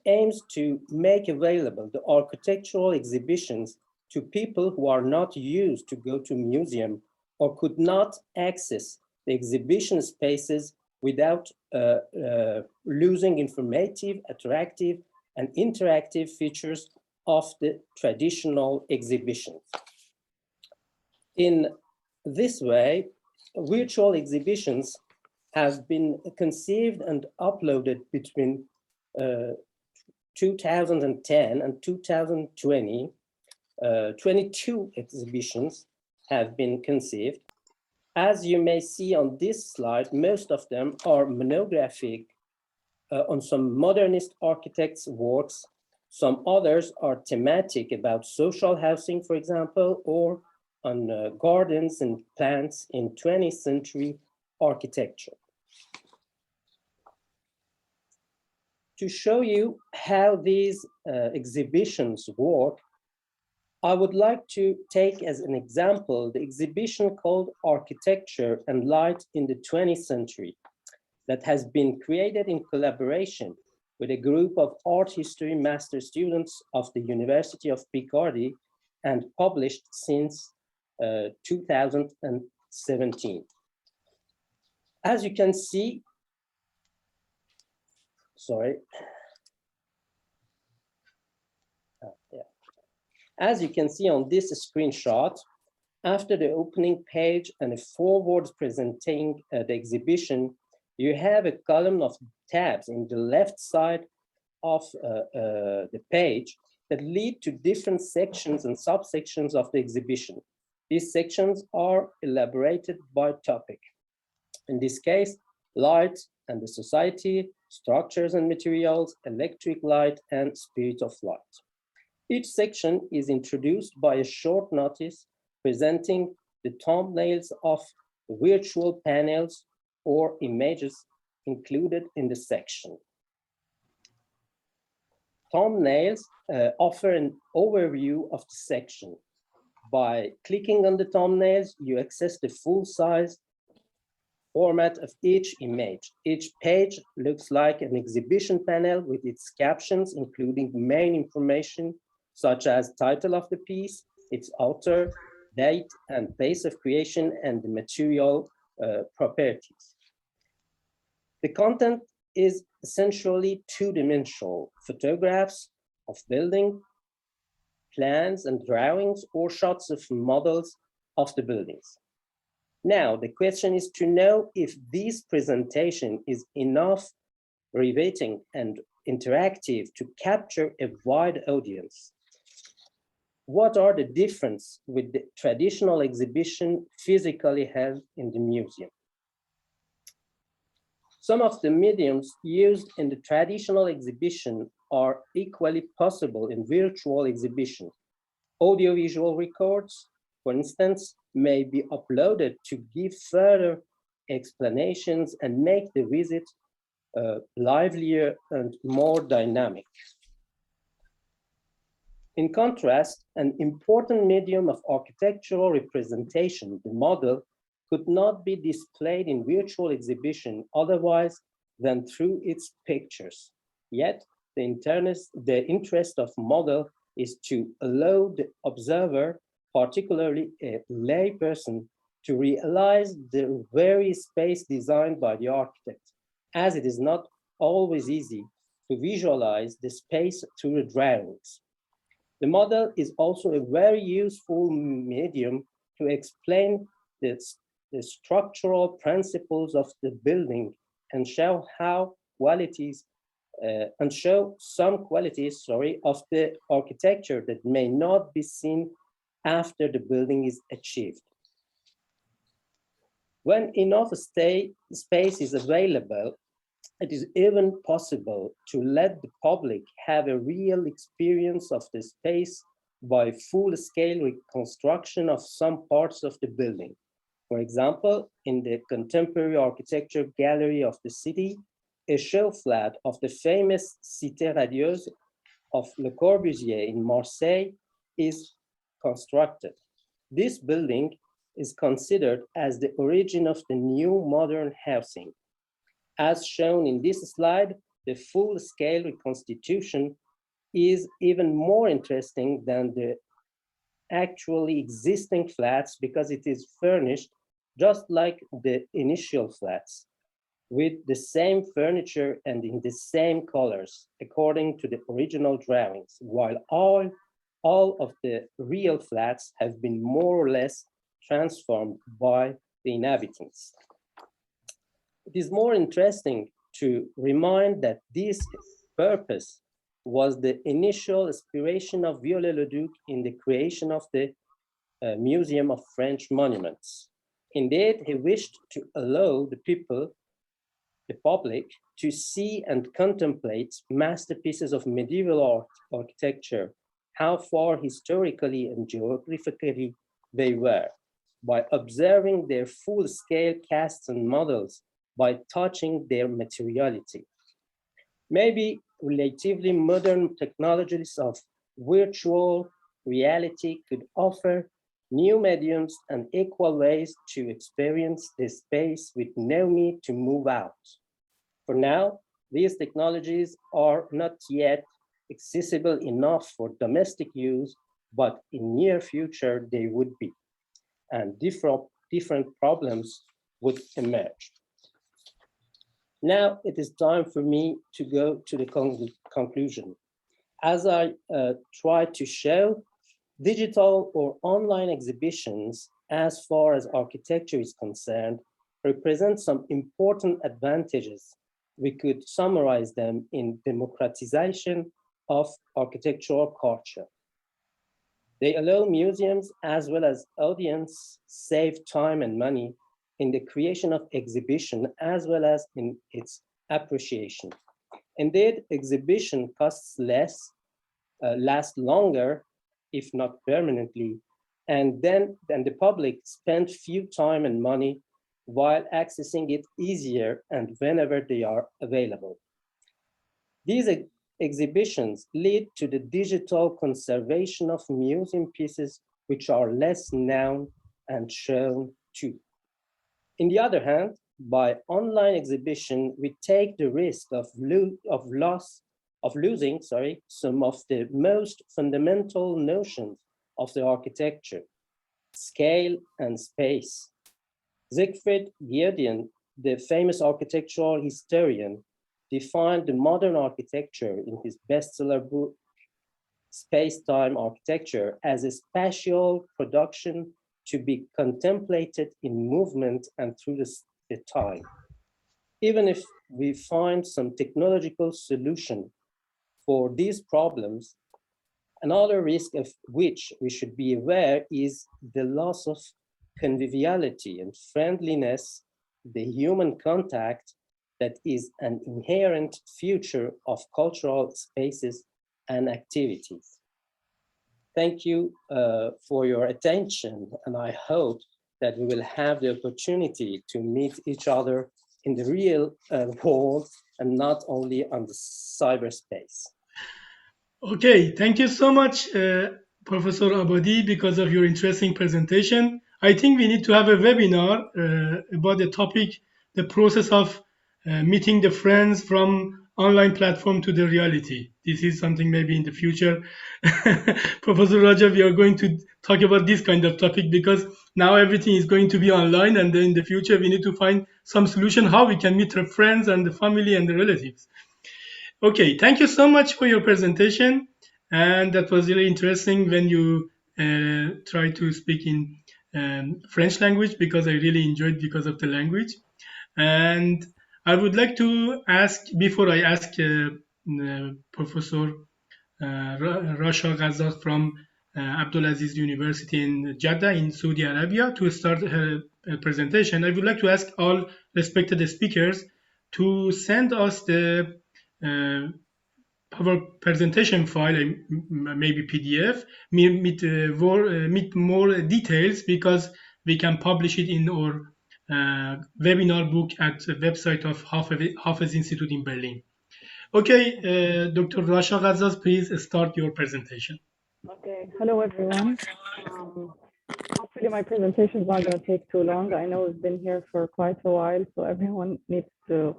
aims to make available the architectural exhibitions to people who are not used to go to museum or could not access the exhibition spaces without losing informative, attractive, and interactive features of the traditional exhibitions. In this way, virtual exhibitions have been conceived and uploaded between 2010 and 2020. 22 exhibitions have been conceived. As you may see on this slide, most of them are monographic on some modernist architects' works. Some others are thematic about social housing, for example, or on gardens and plants in 20th century architecture. To show you how these exhibitions work, I would like to take as an example the exhibition called Architecture and Light in the 20th Century that has been created in collaboration with a group of art history master students of the University of Picardy and published since 2017. As you can see, As you can see on this screenshot, after the opening page and a foreword presenting the exhibition, you have a column of tabs in the left side of the page that lead to different sections and subsections of the exhibition. These sections are elaborated by topic. In this case, light and the society, structures and materials, electric light, and spirit of light. Each section is introduced by a short notice presenting the thumbnails of virtual panels or images included in the section. Thumbnails offer an overview of the section. By clicking on the thumbnails, you access the full-size format of each image. Each page looks like an exhibition panel with its captions, including main information such as title of the piece, its author, date and place of creation, and the material properties. The content is essentially two-dimensional: photographs of building, plans and drawings, or shots of models of the buildings. Now, the question is to know if this presentation is enough riveting and interactive to capture a wide audience. What are the differences with the traditional exhibition physically held in the museum? Some of the mediums used in the traditional exhibition are equally possible in virtual exhibition. Audiovisual records, for instance, may be uploaded to give further explanations and make the visit livelier and more dynamic. In contrast, an important medium of architectural representation, the model, could not be displayed in virtual exhibition otherwise than through its pictures. Yet, the interest of model is to allow the observer, particularly a lay person, to realize the very space designed by the architect, as it is not always easy to visualize the space through the drawings. The model is also a very useful medium to explain the the structural principles of the building and show some qualities, of the architecture that may not be seen after the building is achieved. When enough space is available, it is even possible to let the public have a real experience of the space by full-scale reconstruction of some parts of the building. For example, in the Contemporary Architecture Gallery of the city, a show flat of the famous Cité radieuse of Le Corbusier in Marseille is constructed. This building is considered as the origin of the new modern housing. As shown in this slide, the full-scale reconstitution is even more interesting than the actually existing flats because it is furnished just like the initial flats, with the same furniture and in the same colors, according to the original drawings, while all of the real flats have been more or less transformed by the inhabitants. It is more interesting to remind that this purpose was the initial aspiration of Viollet-le-Duc in the creation of the Museum of French Monuments. Indeed, he wished to allow the public, to see and contemplate masterpieces of medieval architecture, how far historically and geographically they were, by observing their full-scale casts and models, by touching their materiality. Maybe relatively modern technologies of virtual reality could offer new mediums and equal ways to experience this space with no need to move out. For now, these technologies are not yet accessible enough for domestic use, but in near future they would be, and different problems would emerge. Now it is time for me to go to the conclusion. As I try to show, digital or online exhibitions, as far as architecture is concerned, represent some important advantages. We could summarize them in democratization of architectural culture. They allow museums as well as audience save time and money in the creation of exhibition as well as in its appreciation. Indeed, exhibition costs less, last longer, if not permanently, and then the public spend few time and money while accessing it easier and whenever they are available. These exhibitions lead to the digital conservation of museum pieces which are less known and shown too. On the other hand, by online exhibition, we take the risk of losing some of the most fundamental notions of the architecture, scale and space. Siegfried Giedion, the famous architectural historian, defined the modern architecture in his bestseller book, Space-Time Architecture, as a spatial production to be contemplated in movement and through the time. Even if we find some technological solution for these problems, another risk of which we should be aware is the loss of conviviality and friendliness, the human contact that is an inherent feature of cultural spaces and activities. Thank you for your attention, and I hope that we will have the opportunity to meet each other in the real world and not only on the cyberspace. Okay, thank you so much, Professor Abadie, because of your interesting presentation. I think we need to have a webinar about the topic, the process of meeting the friends from online platform to the reality. This is something maybe in the future. Professor Rajah, we are going to talk about this kind of topic because now everything is going to be online, and then in the future we need to find some solution how we can meet our friends and the family and the relatives. Okay, thank you so much for your presentation, and that was really interesting when you try to speak in French language because I really enjoyed because of the language. And I would like to ask, before I ask Professor Rasha Gazzaz from Abdulaziz University in Jeddah in Saudi Arabia to start her presentation, I would like to ask all respected speakers to send us the our presentation file, maybe PDF, with more details, because we can publish it in our webinar book at the website of Hafiz Institute in Berlin. Okay, Dr. Rasha Gazzaz, please start your presentation. Okay, hello everyone. Hopefully my presentation is not going to take too long. I know it's been here for quite a while, so everyone needs to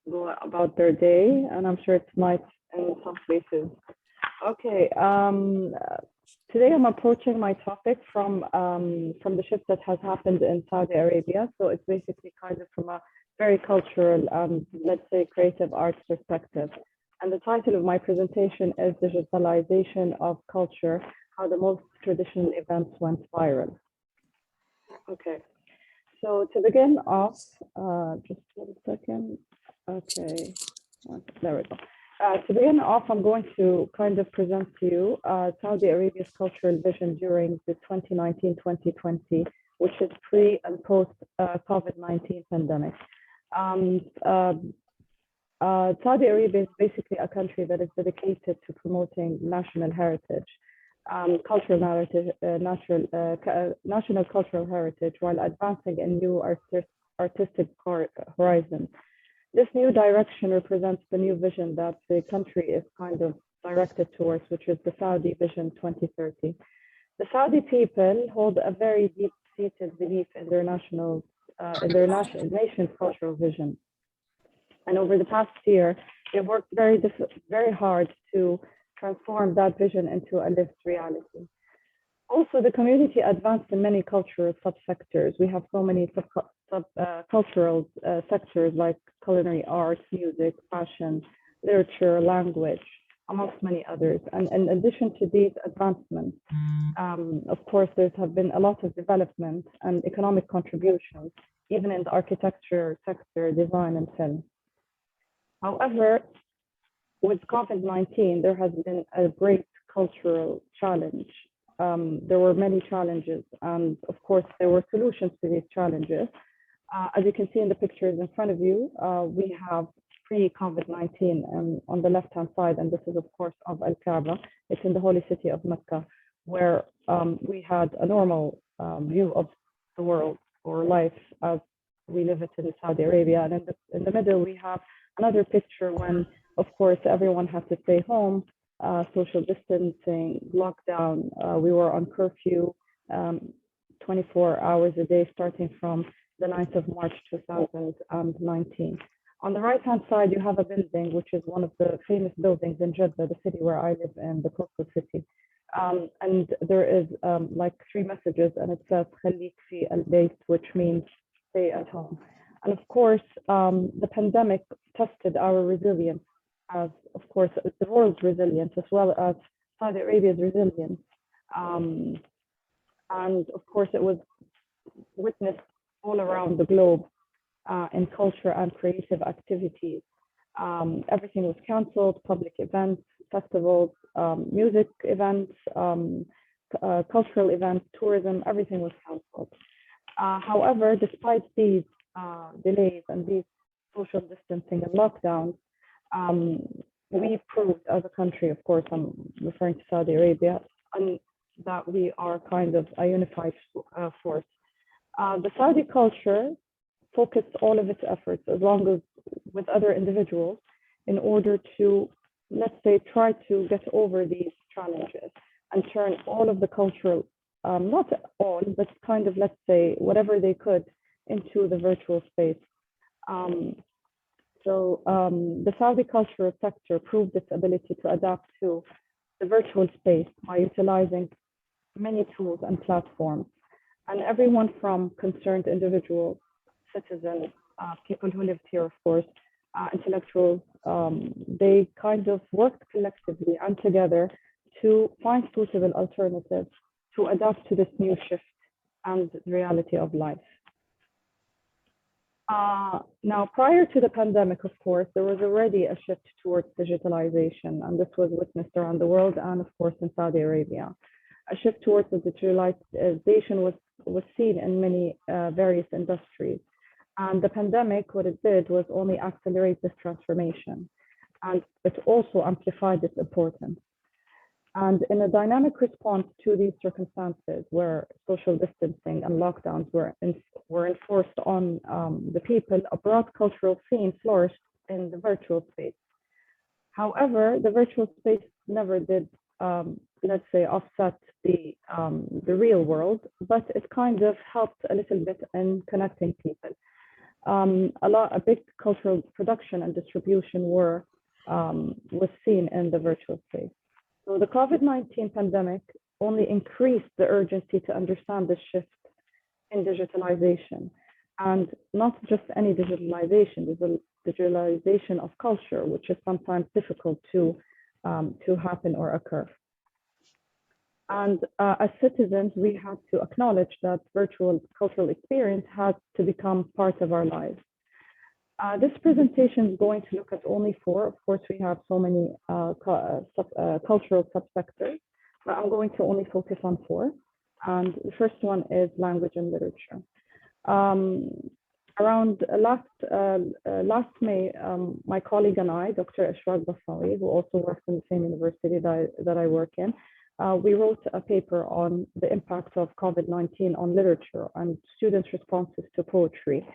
go about their day, and I'm sure it's night in some places. Okay, today I'm approaching my topic from the shift that has happened in Saudi Arabia. So it's basically kind of from a very cultural, let's say creative arts perspective. And the title of my presentation is Digitalization of Culture, How the Most Traditional Events Went Viral. Okay, so to begin off, just 1 second. Okay, there we go. To begin off, I'm going to kind of present to you Saudi Arabia's cultural vision during the 2019-2020, which is pre and post COVID-19 pandemic. Saudi Arabia is basically a country that is dedicated to promoting national heritage, cultural narrative, national cultural heritage, while advancing a new artistic horizon. This new direction represents the new vision that the country is kind of directed towards, which is the Saudi Vision 2030. The Saudi people hold a very deep-seated belief in their nation's cultural vision. And over the past year, they've worked very hard to transform that vision into a lived reality. Also, the community advanced in many cultural subsectors. We have so many cultural sectors like culinary arts, music, fashion, literature, language, amongst many others. And in addition to these advancements, of course, there have been a lot of development and economic contributions, even in the architecture sector, design, and film. However, with COVID-19, there has been a great cultural challenge. There were many challenges, and of course, there were solutions to these challenges. As you can see in the pictures in front of you, we have pre-COVID-19 on the left-hand side, and this is, of course, of Al-Kaaba. It's in the holy city of Mecca, where we had a normal view of the world or life as we live it in Saudi Arabia. And in the middle, we have another picture when, of course, everyone had to stay home, social distancing, lockdown. We were on curfew 24 hours a day, starting from the 9th of March 2019. On the right-hand side, you have a building, which is one of the famous buildings in Jeddah, the city where I live in, the coastal city. And there is like 3 messages, and it says, "Khalik fi al-bayt," which means stay at home. And of course, the pandemic tested our resilience, as of course, the world's resilience, as well as Saudi Arabia's resilience. And of course, it was witnessed all around the globe in culture and creative activities. Everything was canceled: public events, festivals, music events, cultural events, tourism, everything was canceled. However, despite these delays and these social distancing and lockdowns, we proved as a country, of course, I'm referring to Saudi Arabia, and that we are kind of a unified force. The Saudi culture focused all of its efforts, as long as with other individuals, in order to, let's say, try to get over these challenges and turn all of the cultural, not all, but kind of, let's say, whatever they could into the virtual space. The Saudi cultural sector proved its ability to adapt to the virtual space by utilizing many tools and platforms. And everyone from concerned individuals, citizens, people who lived here, of course, intellectuals, they kind of worked collectively and together to find suitable alternatives to adapt to this new shift and the reality of life. Now, prior to the pandemic, of course, there was already a shift towards digitalization, and this was witnessed around the world and, of course, in Saudi Arabia. A shift towards the digitalization was seen in many various industries. And the pandemic, what it did was only accelerate this transformation. And it also amplified its importance. And in a dynamic response to these circumstances where social distancing and lockdowns were enforced on the people, a broad cultural scene flourished in the virtual space. However, the virtual space never did, let's say, offset the real world, but it kind of helped a little bit in connecting people. A big cultural production and distribution was seen in the virtual space. So the COVID-19 pandemic only increased the urgency to understand the shift in digitalization, and not just any digitalization, the digitalization of culture, which is sometimes difficult to happen or occur. And as citizens, we have to acknowledge that virtual cultural experience has to become part of our lives. This presentation is going to look at only 4. Of course, we have so many cultural subsectors, but I'm going to only focus on 4. And the first one is language and literature. Around last May, my colleague and I, Dr. Rasha Gazzaz, who also works in the same university that I work in, we wrote a paper on the impact of COVID-19 on literature and students' responses to poetry.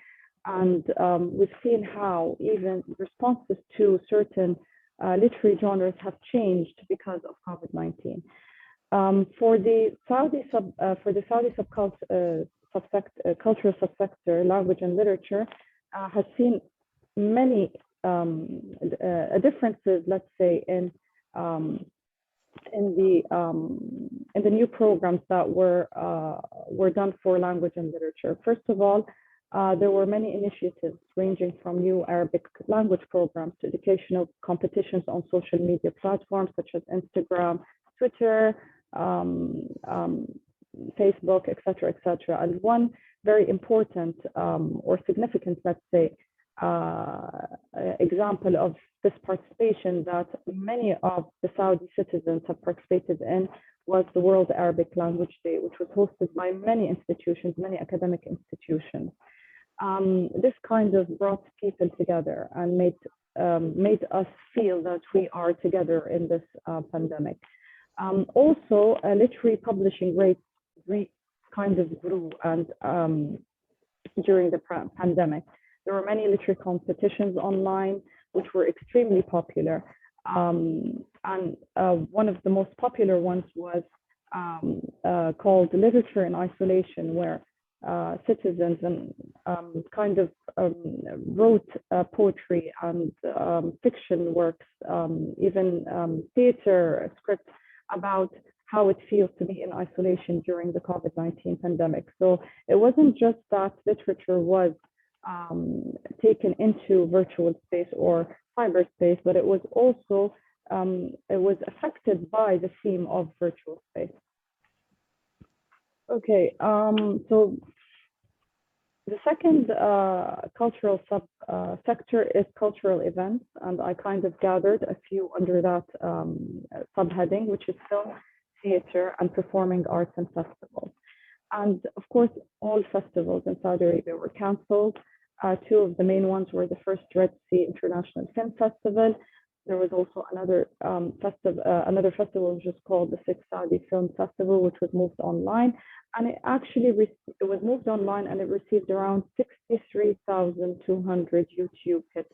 And we've seen how even responses to certain literary genres have changed because of COVID-19. For the Saudi cultural subsector, language and literature has seen many differences, let's say, in the new programs that were done for language and literature. First of all, there were many initiatives ranging from new Arabic language programs to educational competitions on social media platforms such as Instagram, Twitter, Facebook, etc., etc. And one very important or significant, let's say, example of this participation that many of the Saudi citizens have participated in was the World Arabic Language Day, which was hosted by many institutions, many academic institutions. This kind of brought people together and made us feel that we are together in this pandemic. Also, literary publishing rates kind of grew, and during the pandemic, there were many literary competitions online, which were extremely popular. And one of the most popular ones was called Literature in Isolation, where citizens kind of wrote poetry and fiction works, even theater scripts about how it feels to be in isolation during the COVID-19 pandemic. So it wasn't just that literature was taken into virtual space or cyberspace, but it was also it was affected by the theme of virtual space. Okay, so the second cultural sector is cultural events, and I kind of gathered a few under that subheading, which is film, theater, and performing arts and festivals. And of course, all festivals in Saudi Arabia were cancelled. 2 of the main ones were the first Red Sea International Film Festival. There was also another festival which is called the 6th Saudi Film Festival, which was moved online. And it actually it was moved online, and it received around 63,200 YouTube hits.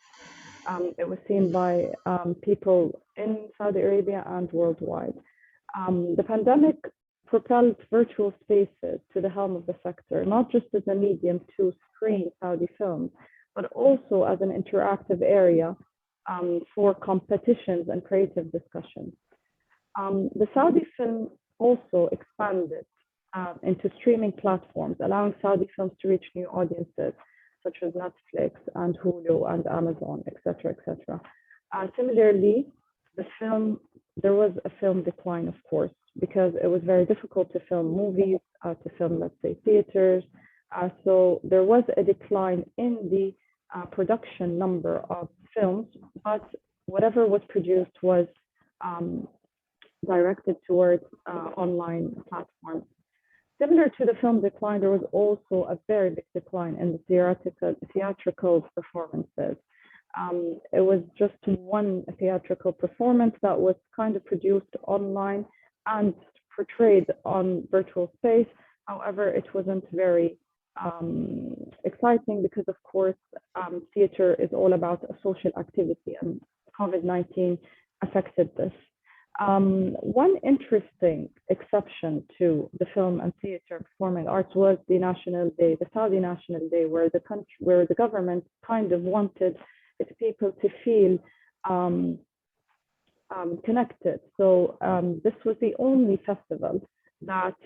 It was seen by people in Saudi Arabia and worldwide. The pandemic propelled virtual spaces to the helm of the sector, not just as a medium to screen Saudi films, but also as an interactive area for competitions and creative discussions. The Saudi film also expanded into streaming platforms, allowing Saudi films to reach new audiences, such as Netflix and Hulu and Amazon, etc., etc. Similarly, the film there was a film decline, of course, because it was very difficult to film movies, to film, let's say, theaters. So there was a decline in the production number of films, but whatever was produced was directed towards online platforms. Similar to the film decline, there was also a very big decline in the theatrical performances. It was just one theatrical performance that was kind of produced online and portrayed on virtual space. However, it wasn't very exciting because, of course, theater is all about a social activity, and COVID-19 affected this. One interesting exception to the film and theater performing arts was the National Day, the Saudi National Day, where the government kind of wanted its people to feel connected. So this was the only festival that,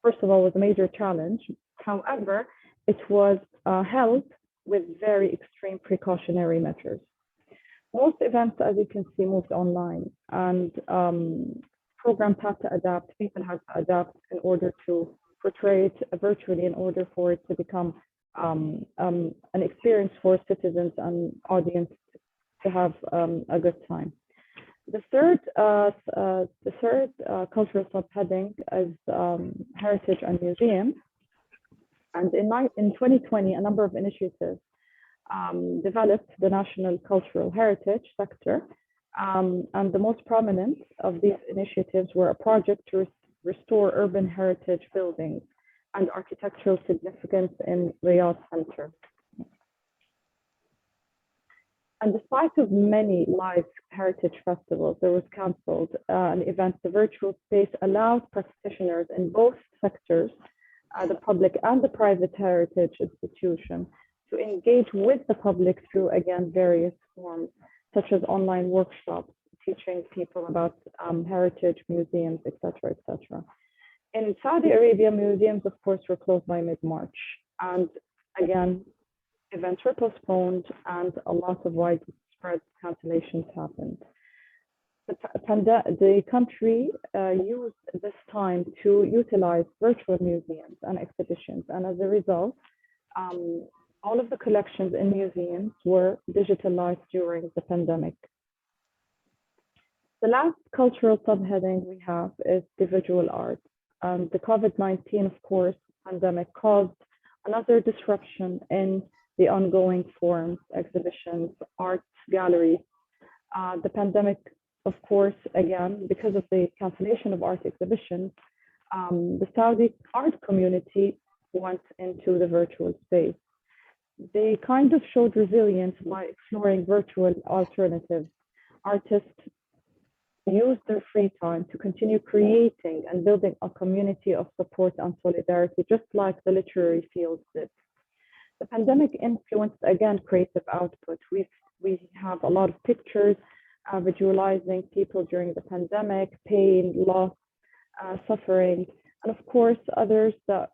first of all, was a major challenge. However, it was held with very extreme precautionary measures. Most events, as you can see, moved online, and programs had to adapt, people had to adapt in order to portray it virtually in order for it to become an experience for citizens and audience to have a good time. The third cultural subheading is heritage and museums. And in 2020, a number of initiatives developed the national cultural heritage sector. And the most prominent of these initiatives were a project to restore urban heritage buildings and architectural significance in Riyadh Center. And despite of many live heritage festivals, there was canceled an event. The virtual space allowed practitioners in both sectors, the public and the private heritage institution, to engage with the public through, again, various forms, such as online workshops, teaching people about heritage, museums, etc., etc. In Saudi Arabia, museums, of course, were closed by mid-March. And again, events were postponed and a lot of widespread cancellations happened. The country used this time to utilize virtual museums and exhibitions. And as a result, all of the collections in museums were digitalized during the pandemic. The last cultural subheading we have is the visual arts. The COVID-19, of course, pandemic caused another disruption in the ongoing forums, exhibitions, art galleries. The pandemic, of course, again, because of the cancellation of art exhibitions, the Saudi art community went into the virtual space. They kind of showed resilience by exploring virtual alternatives. Artists used their free time to continue creating and building a community of support and solidarity, just like the literary field did. The pandemic influenced, again, creative output. We have a lot of pictures visualizing people during the pandemic, pain, loss, suffering, and of course, others that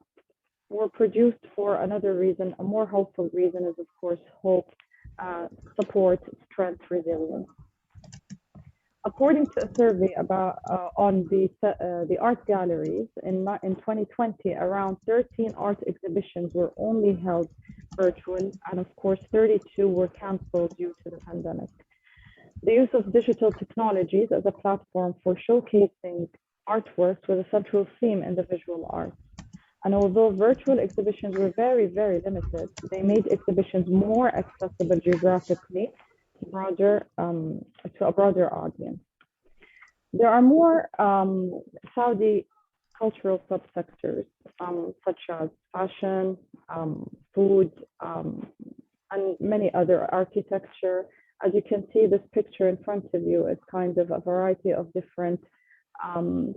were produced for another reason. A more hopeful reason is, of course, hope, support, strength, resilience. According to a survey about on the art galleries in 2020, around 13 art exhibitions were only held virtual, and of course 32 were canceled due to the pandemic. The use of digital technologies as a platform for showcasing artworks was a central theme in the visual arts. And although virtual exhibitions were very, very limited, they made exhibitions more accessible geographically to a broader audience. There are more Saudi cultural subsectors, such as fashion, food, and many other, architecture. As you can see, this picture in front of you is kind of a variety of different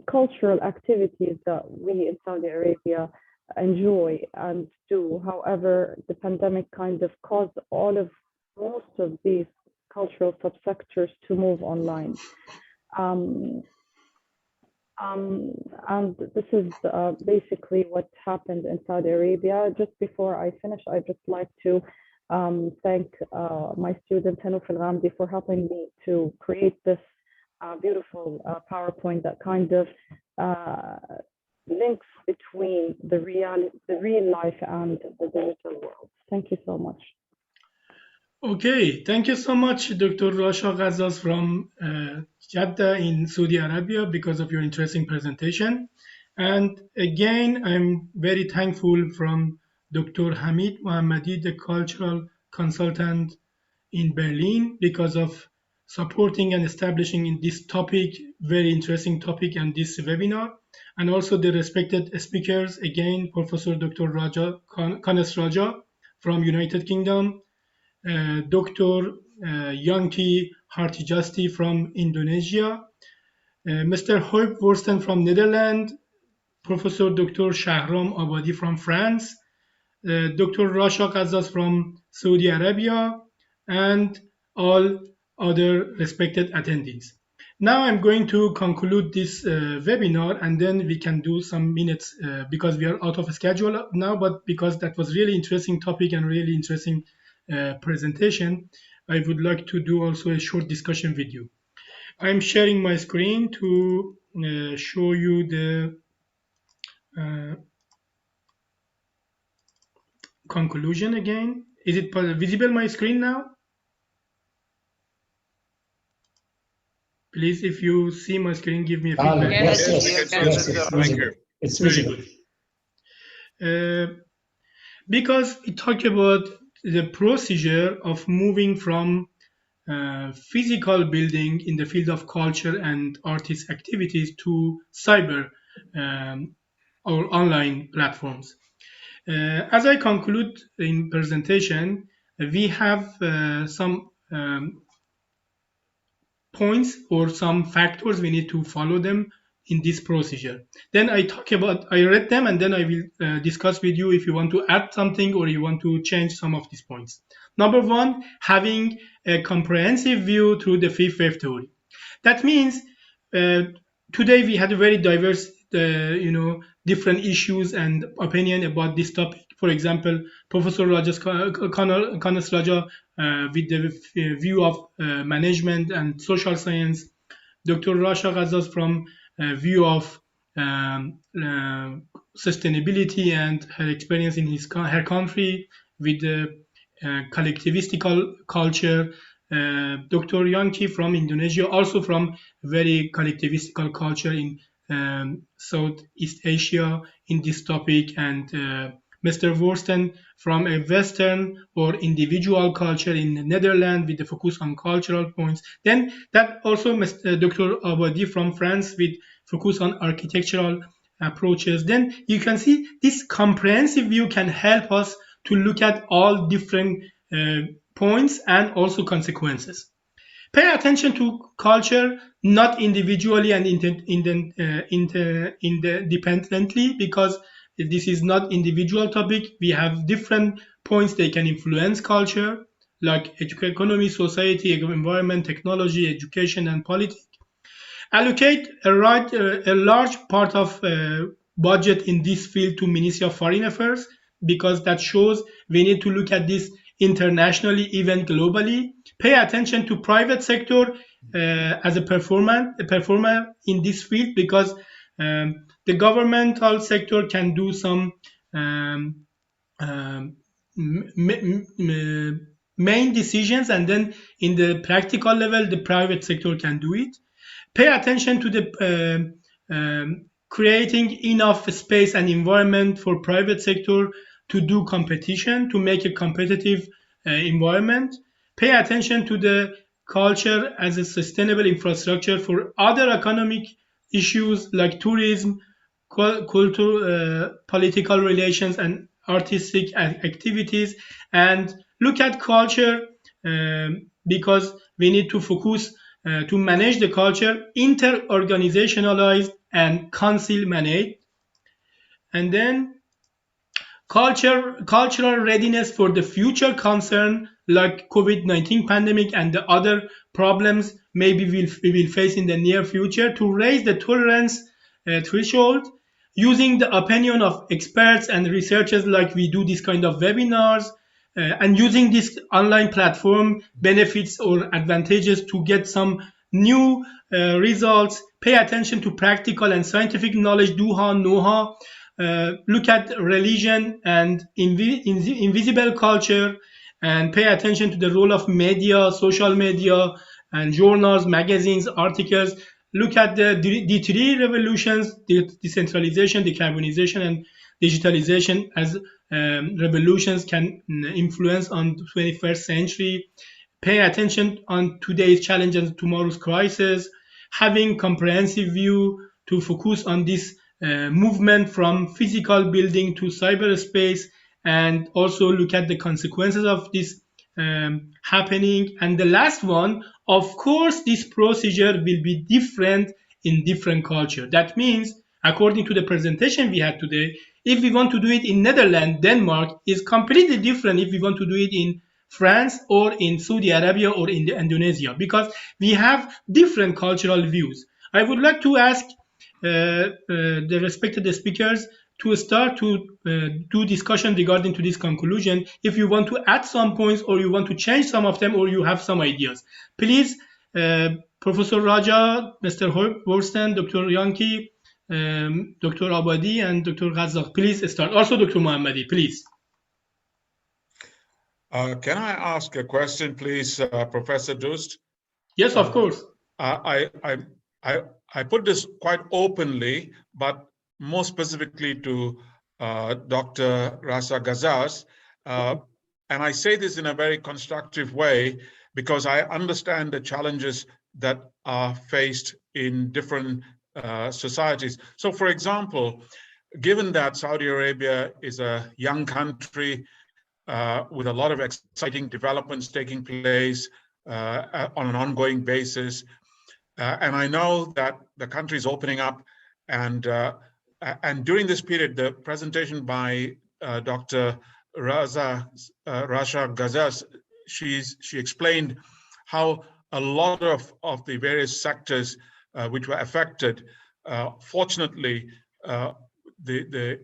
cultural activities that we in Saudi Arabia enjoy and do. However, the pandemic kind of caused most of these cultural subsectors to move online. And this is basically what happened in Saudi Arabia. Just before I finish, I'd just like to thank my student Hanuf Al-Ghamdi for helping me to create this beautiful PowerPoint that kind of links between the real life and the digital world. Thank you so much. Okay, thank you so much, Dr. Rasha Gazzaz from Jeddah in Saudi Arabia, because of your interesting presentation. And again, I'm very thankful from Dr. Hamid Mohammadi, the cultural consultant in Berlin, because of supporting and establishing in this topic, very interesting topic, and this webinar. And also the respected speakers, again, Professor Dr. Rajah from United Kingdom, Dr. Yanki Hartijasti from Indonesia, Mr. Huib Wursten from Netherlands, Professor Dr. Shahram Abadie from France, Dr. Rasha Gazzaz from Saudi Arabia, and all other respected attendees. Now I'm going to conclude this webinar, and then we can do some minutes because we are out of schedule now, but because that was really interesting topic and really interesting presentation, I would like to do also a short discussion with you. I'm sharing my screen to show you the conclusion again. Is it visible my screen now? Please, if you see my screen, give me a feedback. Yes, It's very visible. good. Because it talked about the procedure of moving from physical building in the field of culture and artist activities to cyber or online platforms. As I conclude in presentation, we have some points or some factors we need to follow them in this procedure. Then I read them, and then I will discuss with you if you want to add something or you want to change some of these points. Number one, having a comprehensive view through the fifth wave theory. That means today we had a very diverse, different issues and opinion about this topic. For example, Professor Rajah with the view of management and social science, Dr. Rasha Gazzaz from view of sustainability and her experience in her country with the collectivistical culture, Dr. Yanki from Indonesia, also from very collectivistical culture in Southeast Asia in this topic, and Mr. Wursten from a Western or individual culture in the Netherlands with the focus on cultural points. Then that also Dr. Abadie from France with focus on architectural approaches. Then you can see this comprehensive view can help us to look at all different points and also consequences. Pay attention to culture, not individually and independently, because this is not individual topic. We have different points they can influence culture, like economy, society, environment, technology, education, and politics. Allocate a large part of budget in this field to Ministry of Foreign Affairs, because that shows we need to look at this internationally, even globally. Pay attention to private sector as a performer in this field, because the governmental sector can do some main decisions, and then in the practical level, the private sector can do it. Pay attention to the creating enough space and environment for private sector to do competition, to make a competitive environment. Pay attention to the culture as a sustainable infrastructure for other economic issues like tourism, culture, political relations, and artistic activities. And look at culture because we need to focus to manage the culture, inter-organizationalized and council managed. And then cultural readiness for the future concern like COVID-19 pandemic and the other problems maybe we will face in the near future, to raise the tolerance threshold using the opinion of experts and researchers, like we do this kind of webinars, and using this online platform benefits or advantages to get some new results, pay attention to practical and scientific knowledge, duha, noha, look at religion and invisible culture, and pay attention to the role of media, social media, and journals, magazines, articles. Look at the three revolutions, the decentralization, decarbonization, and digitalization as revolutions can influence on the 21st century. Pay attention on today's challenges and tomorrow's crisis. Having comprehensive view to focus on this movement from physical building to cyberspace, and also look at the consequences of this happening. And the last one, of course, this procedure will be different in different culture. That means, according to the presentation we had today, if we want to do it in Netherlands, Denmark is completely different if we want to do it in France or in Saudi Arabia or in Indonesia, because we have different cultural views. I would like to ask the respected speakers to start to do discussion regarding to this conclusion. If you want to add some points, or you want to change some of them, or you have some ideas, please, Professor Rajah, Mr. Huib Wursten, Dr. Yanki, Dr. Abadie, and Dr. Gazzaz, please start. Also, Dr. Mohammadi, please. Can I ask a question, please, Professor Doost? Yes, of course. I put this quite openly, but more specifically to Dr. Rasha Gazzaz. And I say this in a very constructive way because I understand the challenges that are faced in different societies. So, for example, given that Saudi Arabia is a young country with a lot of exciting developments taking place on an ongoing basis, and I know that the country is opening up, and during this period, the presentation by Dr. Rasha Gazzaz, she explained how a lot of the various sectors which were affected, fortunately, the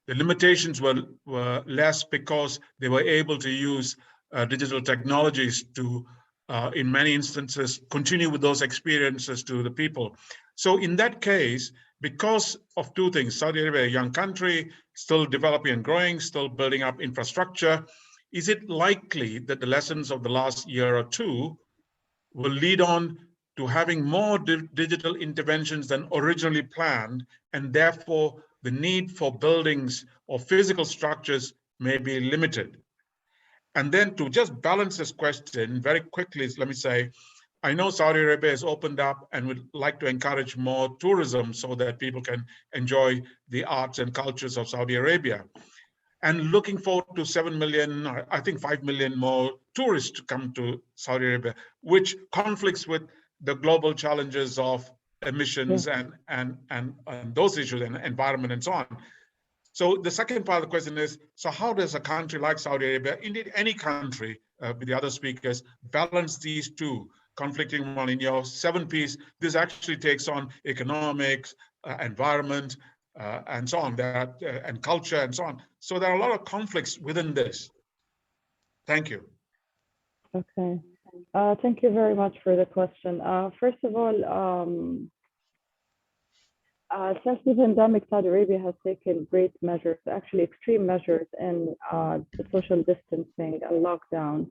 limitations were less because they were able to use digital technologies to, in many instances, continue with those experiences to the people. So in that case, because of two things, Saudi Arabia, a young country, still developing and growing, still building up infrastructure, is it likely that the lessons of the last year or two will lead on to having more digital interventions than originally planned, and therefore the need for buildings or physical structures may be limited? And then to just balance this question very quickly, let me say, I know Saudi Arabia has opened up and would like to encourage more tourism so that people can enjoy the arts and cultures of Saudi Arabia. And looking forward to 7 million, I think 5 million more tourists to come to Saudi Arabia, which conflicts with the global challenges of emissions and those issues and environment and so on. So the second part of the question is, so how does a country like Saudi Arabia, indeed any country with the other speakers, balance these two conflicting one? In your 7 Ps, this actually takes on economics, environment, and so on, and culture and so on. So there are a lot of conflicts within this. Thank you. Okay. Thank you very much for the question. First of all, since the pandemic, Saudi Arabia has taken great measures, actually extreme measures in the social distancing and lockdown.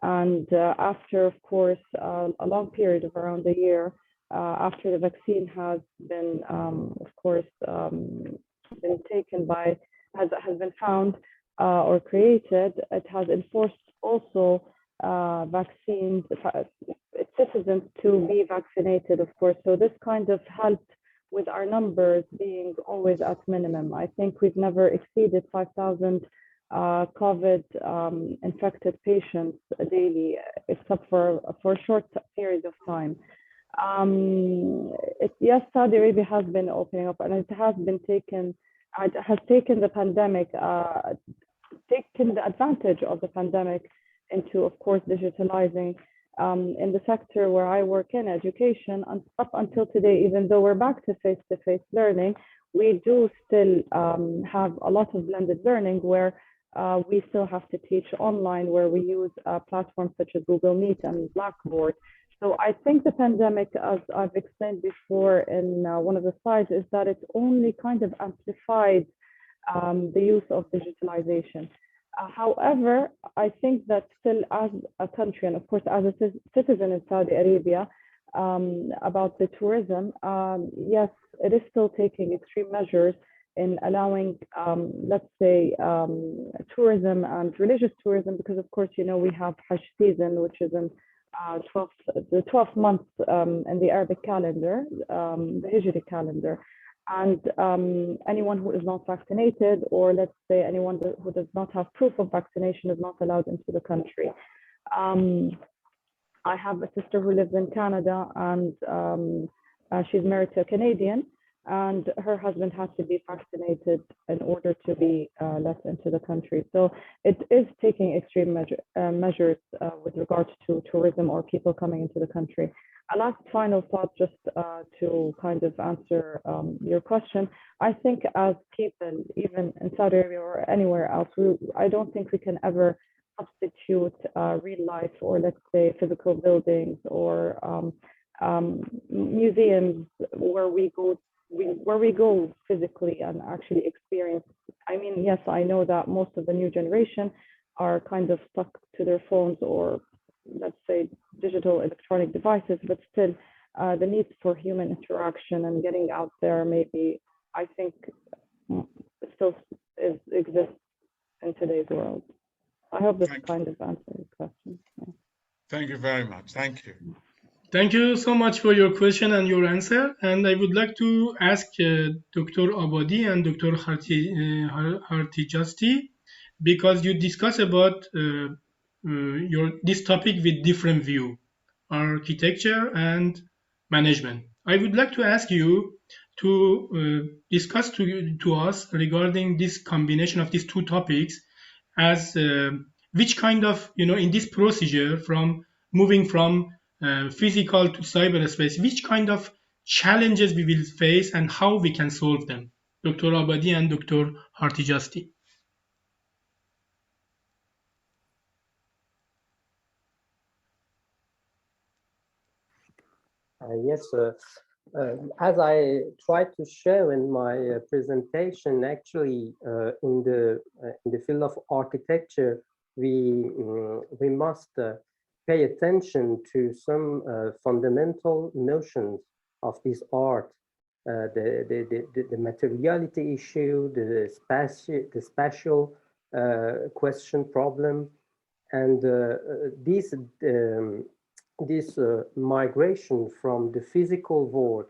And after, of course, a long period of around a year, after the vaccine has been, of course, been taken by, has been found or created, it has enforced also vaccines, citizens to be vaccinated, of course. So this kind of helped with our numbers being always at minimum. I think we've never exceeded 5,000 COVID infected patients daily, except for a short period of time. Yes, Saudi Arabia has been opening up, and it has taken the pandemic, taken the advantage of the pandemic into, of course, digitalizing. In the sector where I work in, education, and up until today, even though we're back to face-to-face learning, we do still have a lot of blended learning where we still have to teach online, where we use platforms such as Google Meet and Blackboard. So I think the pandemic, as I've explained before in one of the slides, is that it's only kind of amplified the use of digitalization. However, I think that still as a country, and of course as a citizen in Saudi Arabia, about the tourism, yes, it is still taking extreme measures in allowing, let's say, tourism and religious tourism, because of course, you know, we have Hajj season, which is in the 12th month in the Arabic calendar, the Hijri calendar. And anyone who is not vaccinated, or let's say anyone who does not have proof of vaccination, is not allowed into the country. I have a sister who lives in Canada, and she's married to a Canadian, and her husband has to be vaccinated in order to be let into the country. So it is taking extreme measures with regards to tourism or people coming into the country. A last final thought, just to kind of answer your question. I think as people, even in Saudi Arabia or anywhere else, I don't think we can ever substitute real life, or let's say physical buildings or museums where we go physically and actually experience. I mean, yes, I know that most of the new generation are kind of stuck to their phones or, let's say, digital electronic devices, but still the need for human interaction and getting out there, maybe, I think still exists in today's world. I hope this kind of answers the question. Yeah. Thank you very much. Thank you. Thank you so much for your question and your answer. And I would like to ask Dr. Abadie and Dr. Hartijasti, because you discuss about this topic with different view, architecture and management. I would like to ask you to discuss to us regarding this combination of these two topics, as which kind of, in this procedure from moving from physical to cyberspace, which kind of challenges we will face and how we can solve them. Dr. Abadie and Dr. Hartijasti. Yes, as I tried to show in my presentation, actually, in the field of architecture, we must pay attention to some fundamental notions of this art, the materiality issue, the spatial question problem, and this migration from the physical world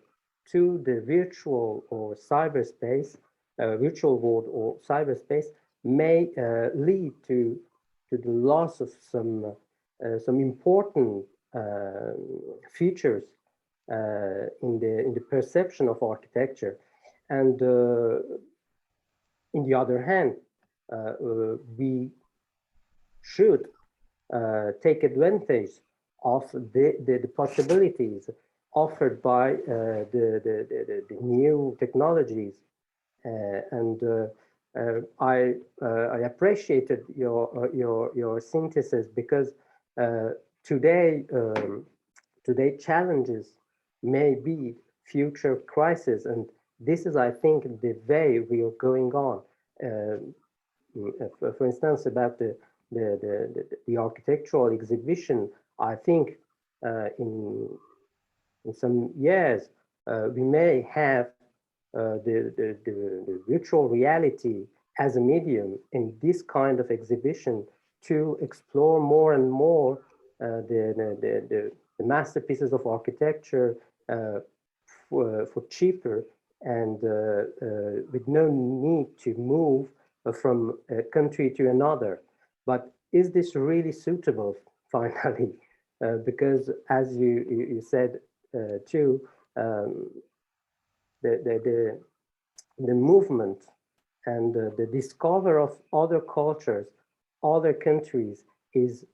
to the virtual or cyberspace, virtual world or cyberspace, may lead to the loss of some important features in the perception of architecture. And in the other hand, we should take advantage of the possibilities offered by the new technologies, and I appreciated your synthesis, because today challenges may be future crises, and this is, I think, the way we are going on. For instance, about the architectural exhibition, I think in some years we may have the virtual reality as a medium in this kind of exhibition to explore more and more the masterpieces of architecture for cheaper and with no need to move from a country to another. But is this really suitable, finally? Because as you said too, the movement and the discovery of other cultures, other countries is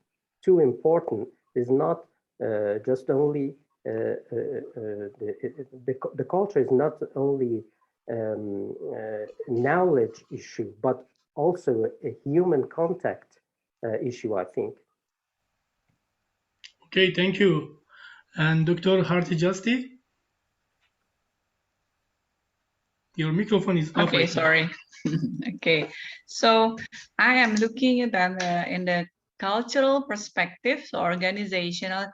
too important. Is not just only the culture is not only knowledge issue, but also a human contact issue, I think. Okay, thank you. And Dr. Hartijasti, your microphone is off. Okay, sorry. Okay, so I am looking at in the cultural perspective, so organizational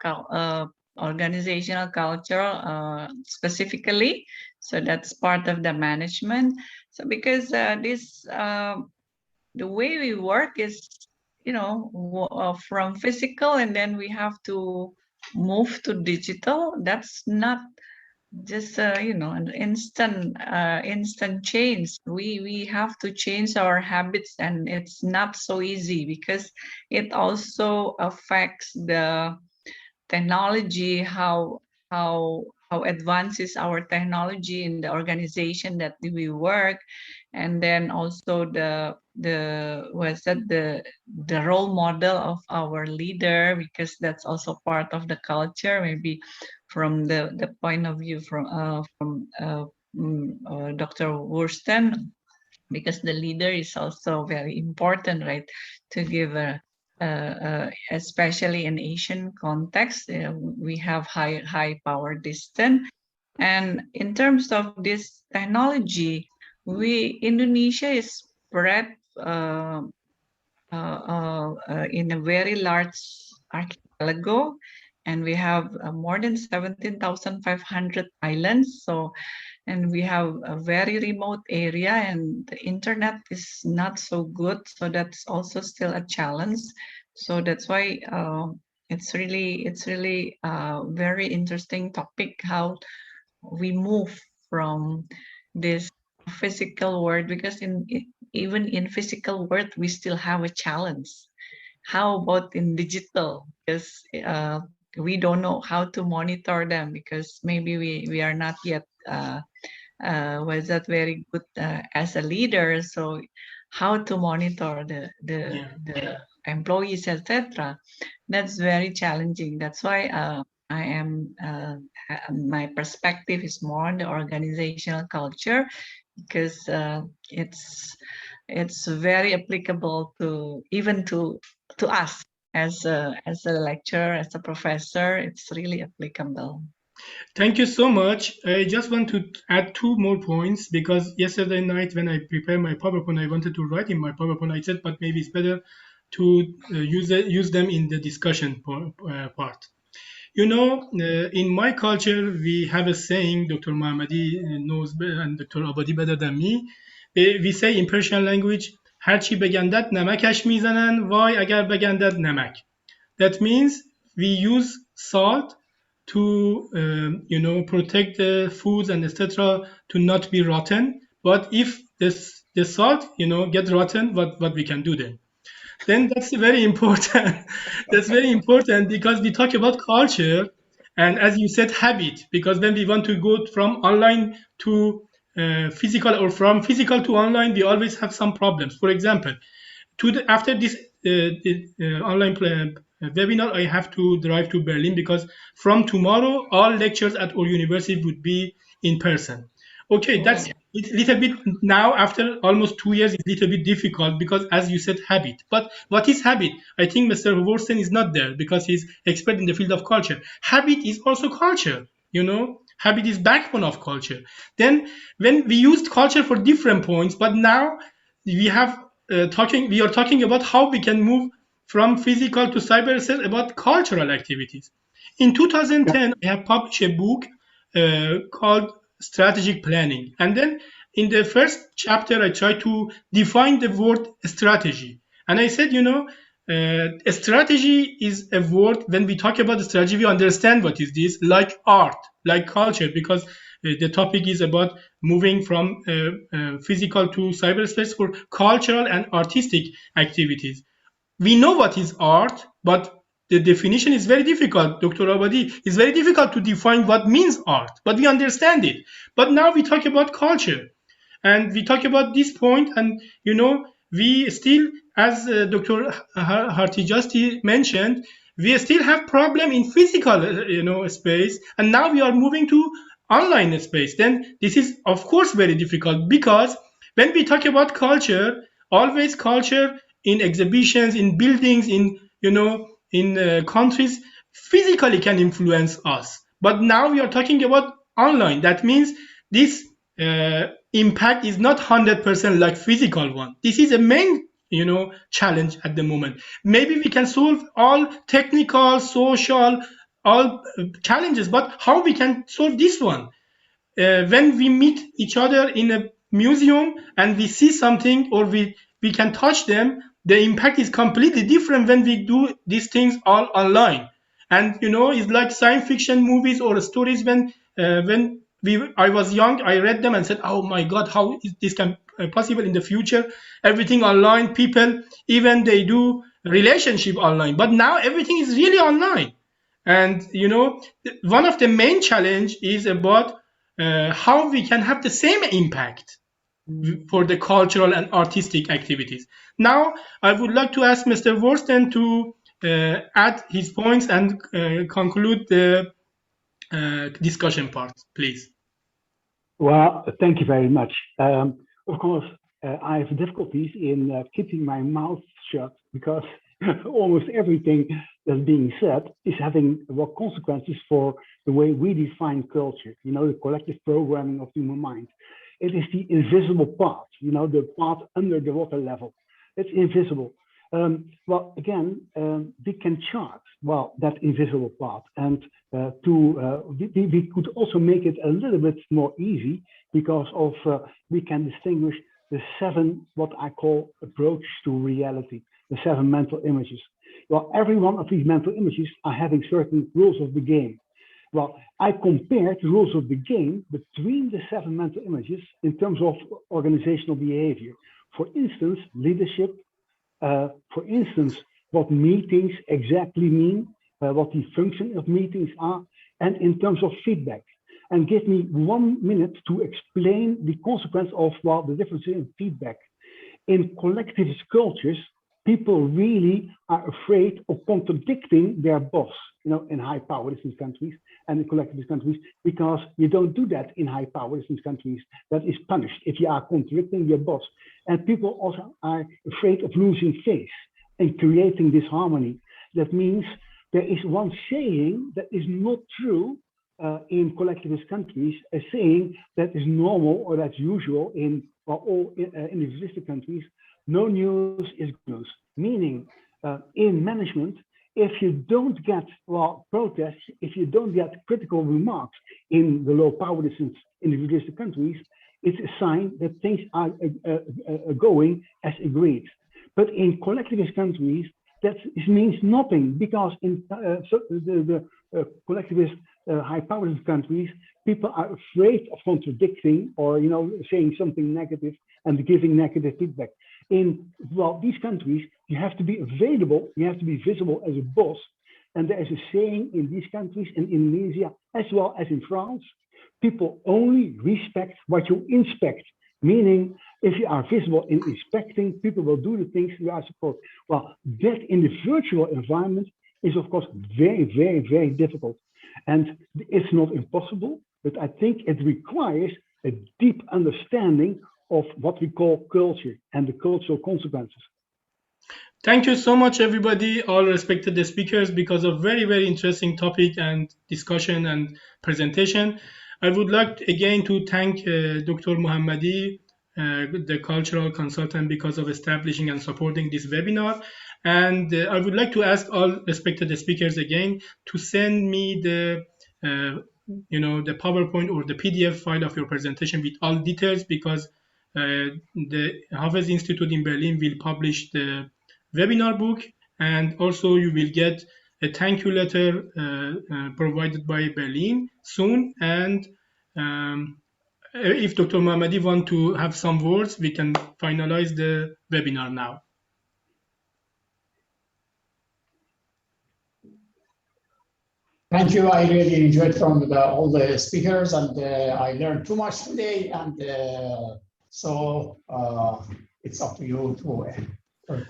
culture specifically. So that's part of the management. So because the way we work is, you know, from physical, and then we have to move to digital. That's not just you know, an instant change. We have to change our habits, and it's not so easy because it also affects the technology, how advanced is our technology in the organization that we work, and then also the role model of our leader, because that's also part of the culture, maybe from the point of view from Dr. Wursten, because the leader is also very important, right? To give especially in Asian context, we have high power distance. And in terms of this technology, Indonesia is spread in a very large archipelago, and we have more than 17,500 islands. So, and we have a very remote area, and the internet is not so good. So that's also still a challenge. So that's why it's really a very interesting topic, how we move from this physical world, because even in physical world we still have a challenge. How about in digital? Because we don't know how to monitor them, because maybe we are not yet was that very good as a leader. So how to monitor the employees, etc. That's very challenging. That's why I am my perspective is more on the organizational culture, because it's very applicable to even to us as a lecturer, as a professor. It's really applicable. Thank you so much. I just want to add 2 more points, because yesterday night when I prepared my PowerPoint, I wanted to write in my PowerPoint. I said, but maybe it's better to use them in the discussion part. You know, in my culture, we have a saying, Dr. Mohammadi knows better, and Dr. Abadie better than me. We say in Persian language, هرچی بگندد نمکش میزنن وای اگر بگندد نمک. That means we use salt to you know, protect the foods and etc. to not be rotten. But if the salt, you know, get rotten, what we can do then? Then that's very important. That's very important, because we talk about culture, and as you said, habit. Because when we want to go from online to physical, or from physical to online, we always have some problems. For example, after this online webinar, I have to drive to Berlin, because from tomorrow all lectures at our university would be in person. Okay, that's it's a little bit now, after almost 2 years, it's a little bit difficult, because as you said, habit. But what is habit? I think Mr. Wursten is not there, because he's expert in the field of culture. Habit is also culture, you know. Habit is backbone of culture. Then when we used culture for different points, but now we have we are talking about how we can move from physical to cyberspace about cultural activities. In 2010, I have published a book called Strategic Planning. And then in the first chapter, I tried to define the word strategy. And I said, you know, a strategy is a word. When we talk about the strategy, we understand what is this, like art, like culture, because the topic is about moving from physical to cyberspace for cultural and artistic activities. We know what is art, but the definition is very difficult. Dr. Abadie, it's very difficult to define what means art, but we understand it. But now we talk about culture, and we talk about this point, and you know, we still, as Dr. Hartijasti mentioned, we still have problem in physical, you know, space, and now we are moving to online space. Then this is of course very difficult, because when we talk about culture, always culture in exhibitions, in buildings, in, you know, in countries physically can influence us. But now we are talking about online. That means this impact is not 100% like physical one. This is a main, challenge at the moment. Maybe we can solve all technical, social, all challenges, but how we can solve this one? When we meet each other in a museum and we see something or we can touch them, the impact is completely different when we do these things all online. And it's like science fiction movies or stories. When I was young, I read them and said, oh my God, how is this possible in the future? Everything online, people, even they do relationship online. But now everything is really online. And, one of the main challenge is about how we can have the same impact for the cultural and artistic activities. Now, I would like to ask Mr. Wursten to add his points and conclude the discussion part, please. Well, thank you very much. Of course, I have difficulties in keeping my mouth shut because almost everything that's being said is having consequences for the way we define culture, the collective programming of the human mind. It is the invisible part, the part under the water level. It's invisible. Well, again, we can chart, that invisible part. And we could also make it a little bit more easy because of we can distinguish the 7, what I call approach to reality, the 7 mental images. Well, every one of these mental images are having certain rules of the game. Well, I compared the rules of the game between the 7 mental images in terms of organizational behavior. For instance, leadership, for instance, what meetings exactly mean, what the function of meetings are, and in terms of feedback. And give me 1 minute to explain the consequence of the difference in feedback. In collectivist cultures, people really are afraid of contradicting their boss, in high powerlessness countries and in collectivist countries, because you don't do that in high powerlessness countries. That is punished if you are contradicting your boss. And people also are afraid of losing face and creating disharmony. That means there is one saying that is not true in collectivist countries, a saying that is normal or that's usual in all individualistic countries. No news is good news, meaning in management, if you don't get protests, if you don't get critical remarks in the low powerlessness individualistic countries, it's a sign that things are going as agreed. But in collectivist countries, that means nothing, because in the collectivist high powerless countries, people are afraid of contradicting or saying something negative and giving negative feedback. In these countries, you have to be available, you have to be visible as a boss. And there is a saying in these countries, in Indonesia as well as in France, people only respect what you inspect. Meaning, if you are visible in inspecting, people will do the things you are supposed. Well, that in the virtual environment is, of course, very, very, very difficult. And it's not impossible, but I think it requires a deep understanding of what we call culture and the cultural consequences. Thank you so much, everybody, all respected speakers, because of very, very interesting topic and discussion and presentation. I would like again to thank Dr. Mohammadi, the cultural consultant, because of establishing and supporting this webinar. And I would like to ask all respected speakers again to send me the the PowerPoint or the PDF file of your presentation with all details, because the Hafiz Institute in Berlin will publish the webinar book, and also you will get a thank you letter provided by Berlin soon. And if Dr. Mohammadi want to have some words, we can finalize the webinar now. Thank you. I really enjoyed from all the speakers, and I learned too much today. And so it's up to you to.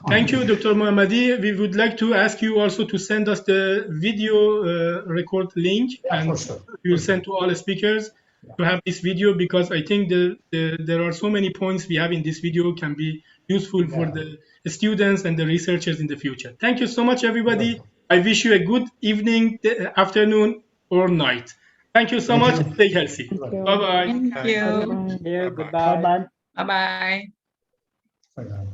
Thank you, Dr. Mohammadi. We would like to ask you also to send us the video record link, and sure. we will send to all the speakers to have this video, because I think there are so many points we have in this video can be useful for the students and the researchers in the future. Thank you so much, everybody. I wish you a good evening, afternoon, or night. Thank you so much. Stay healthy. Thank you. Bye-bye. Thank you. Bye-bye. Goodbye. Bye-bye. Bye.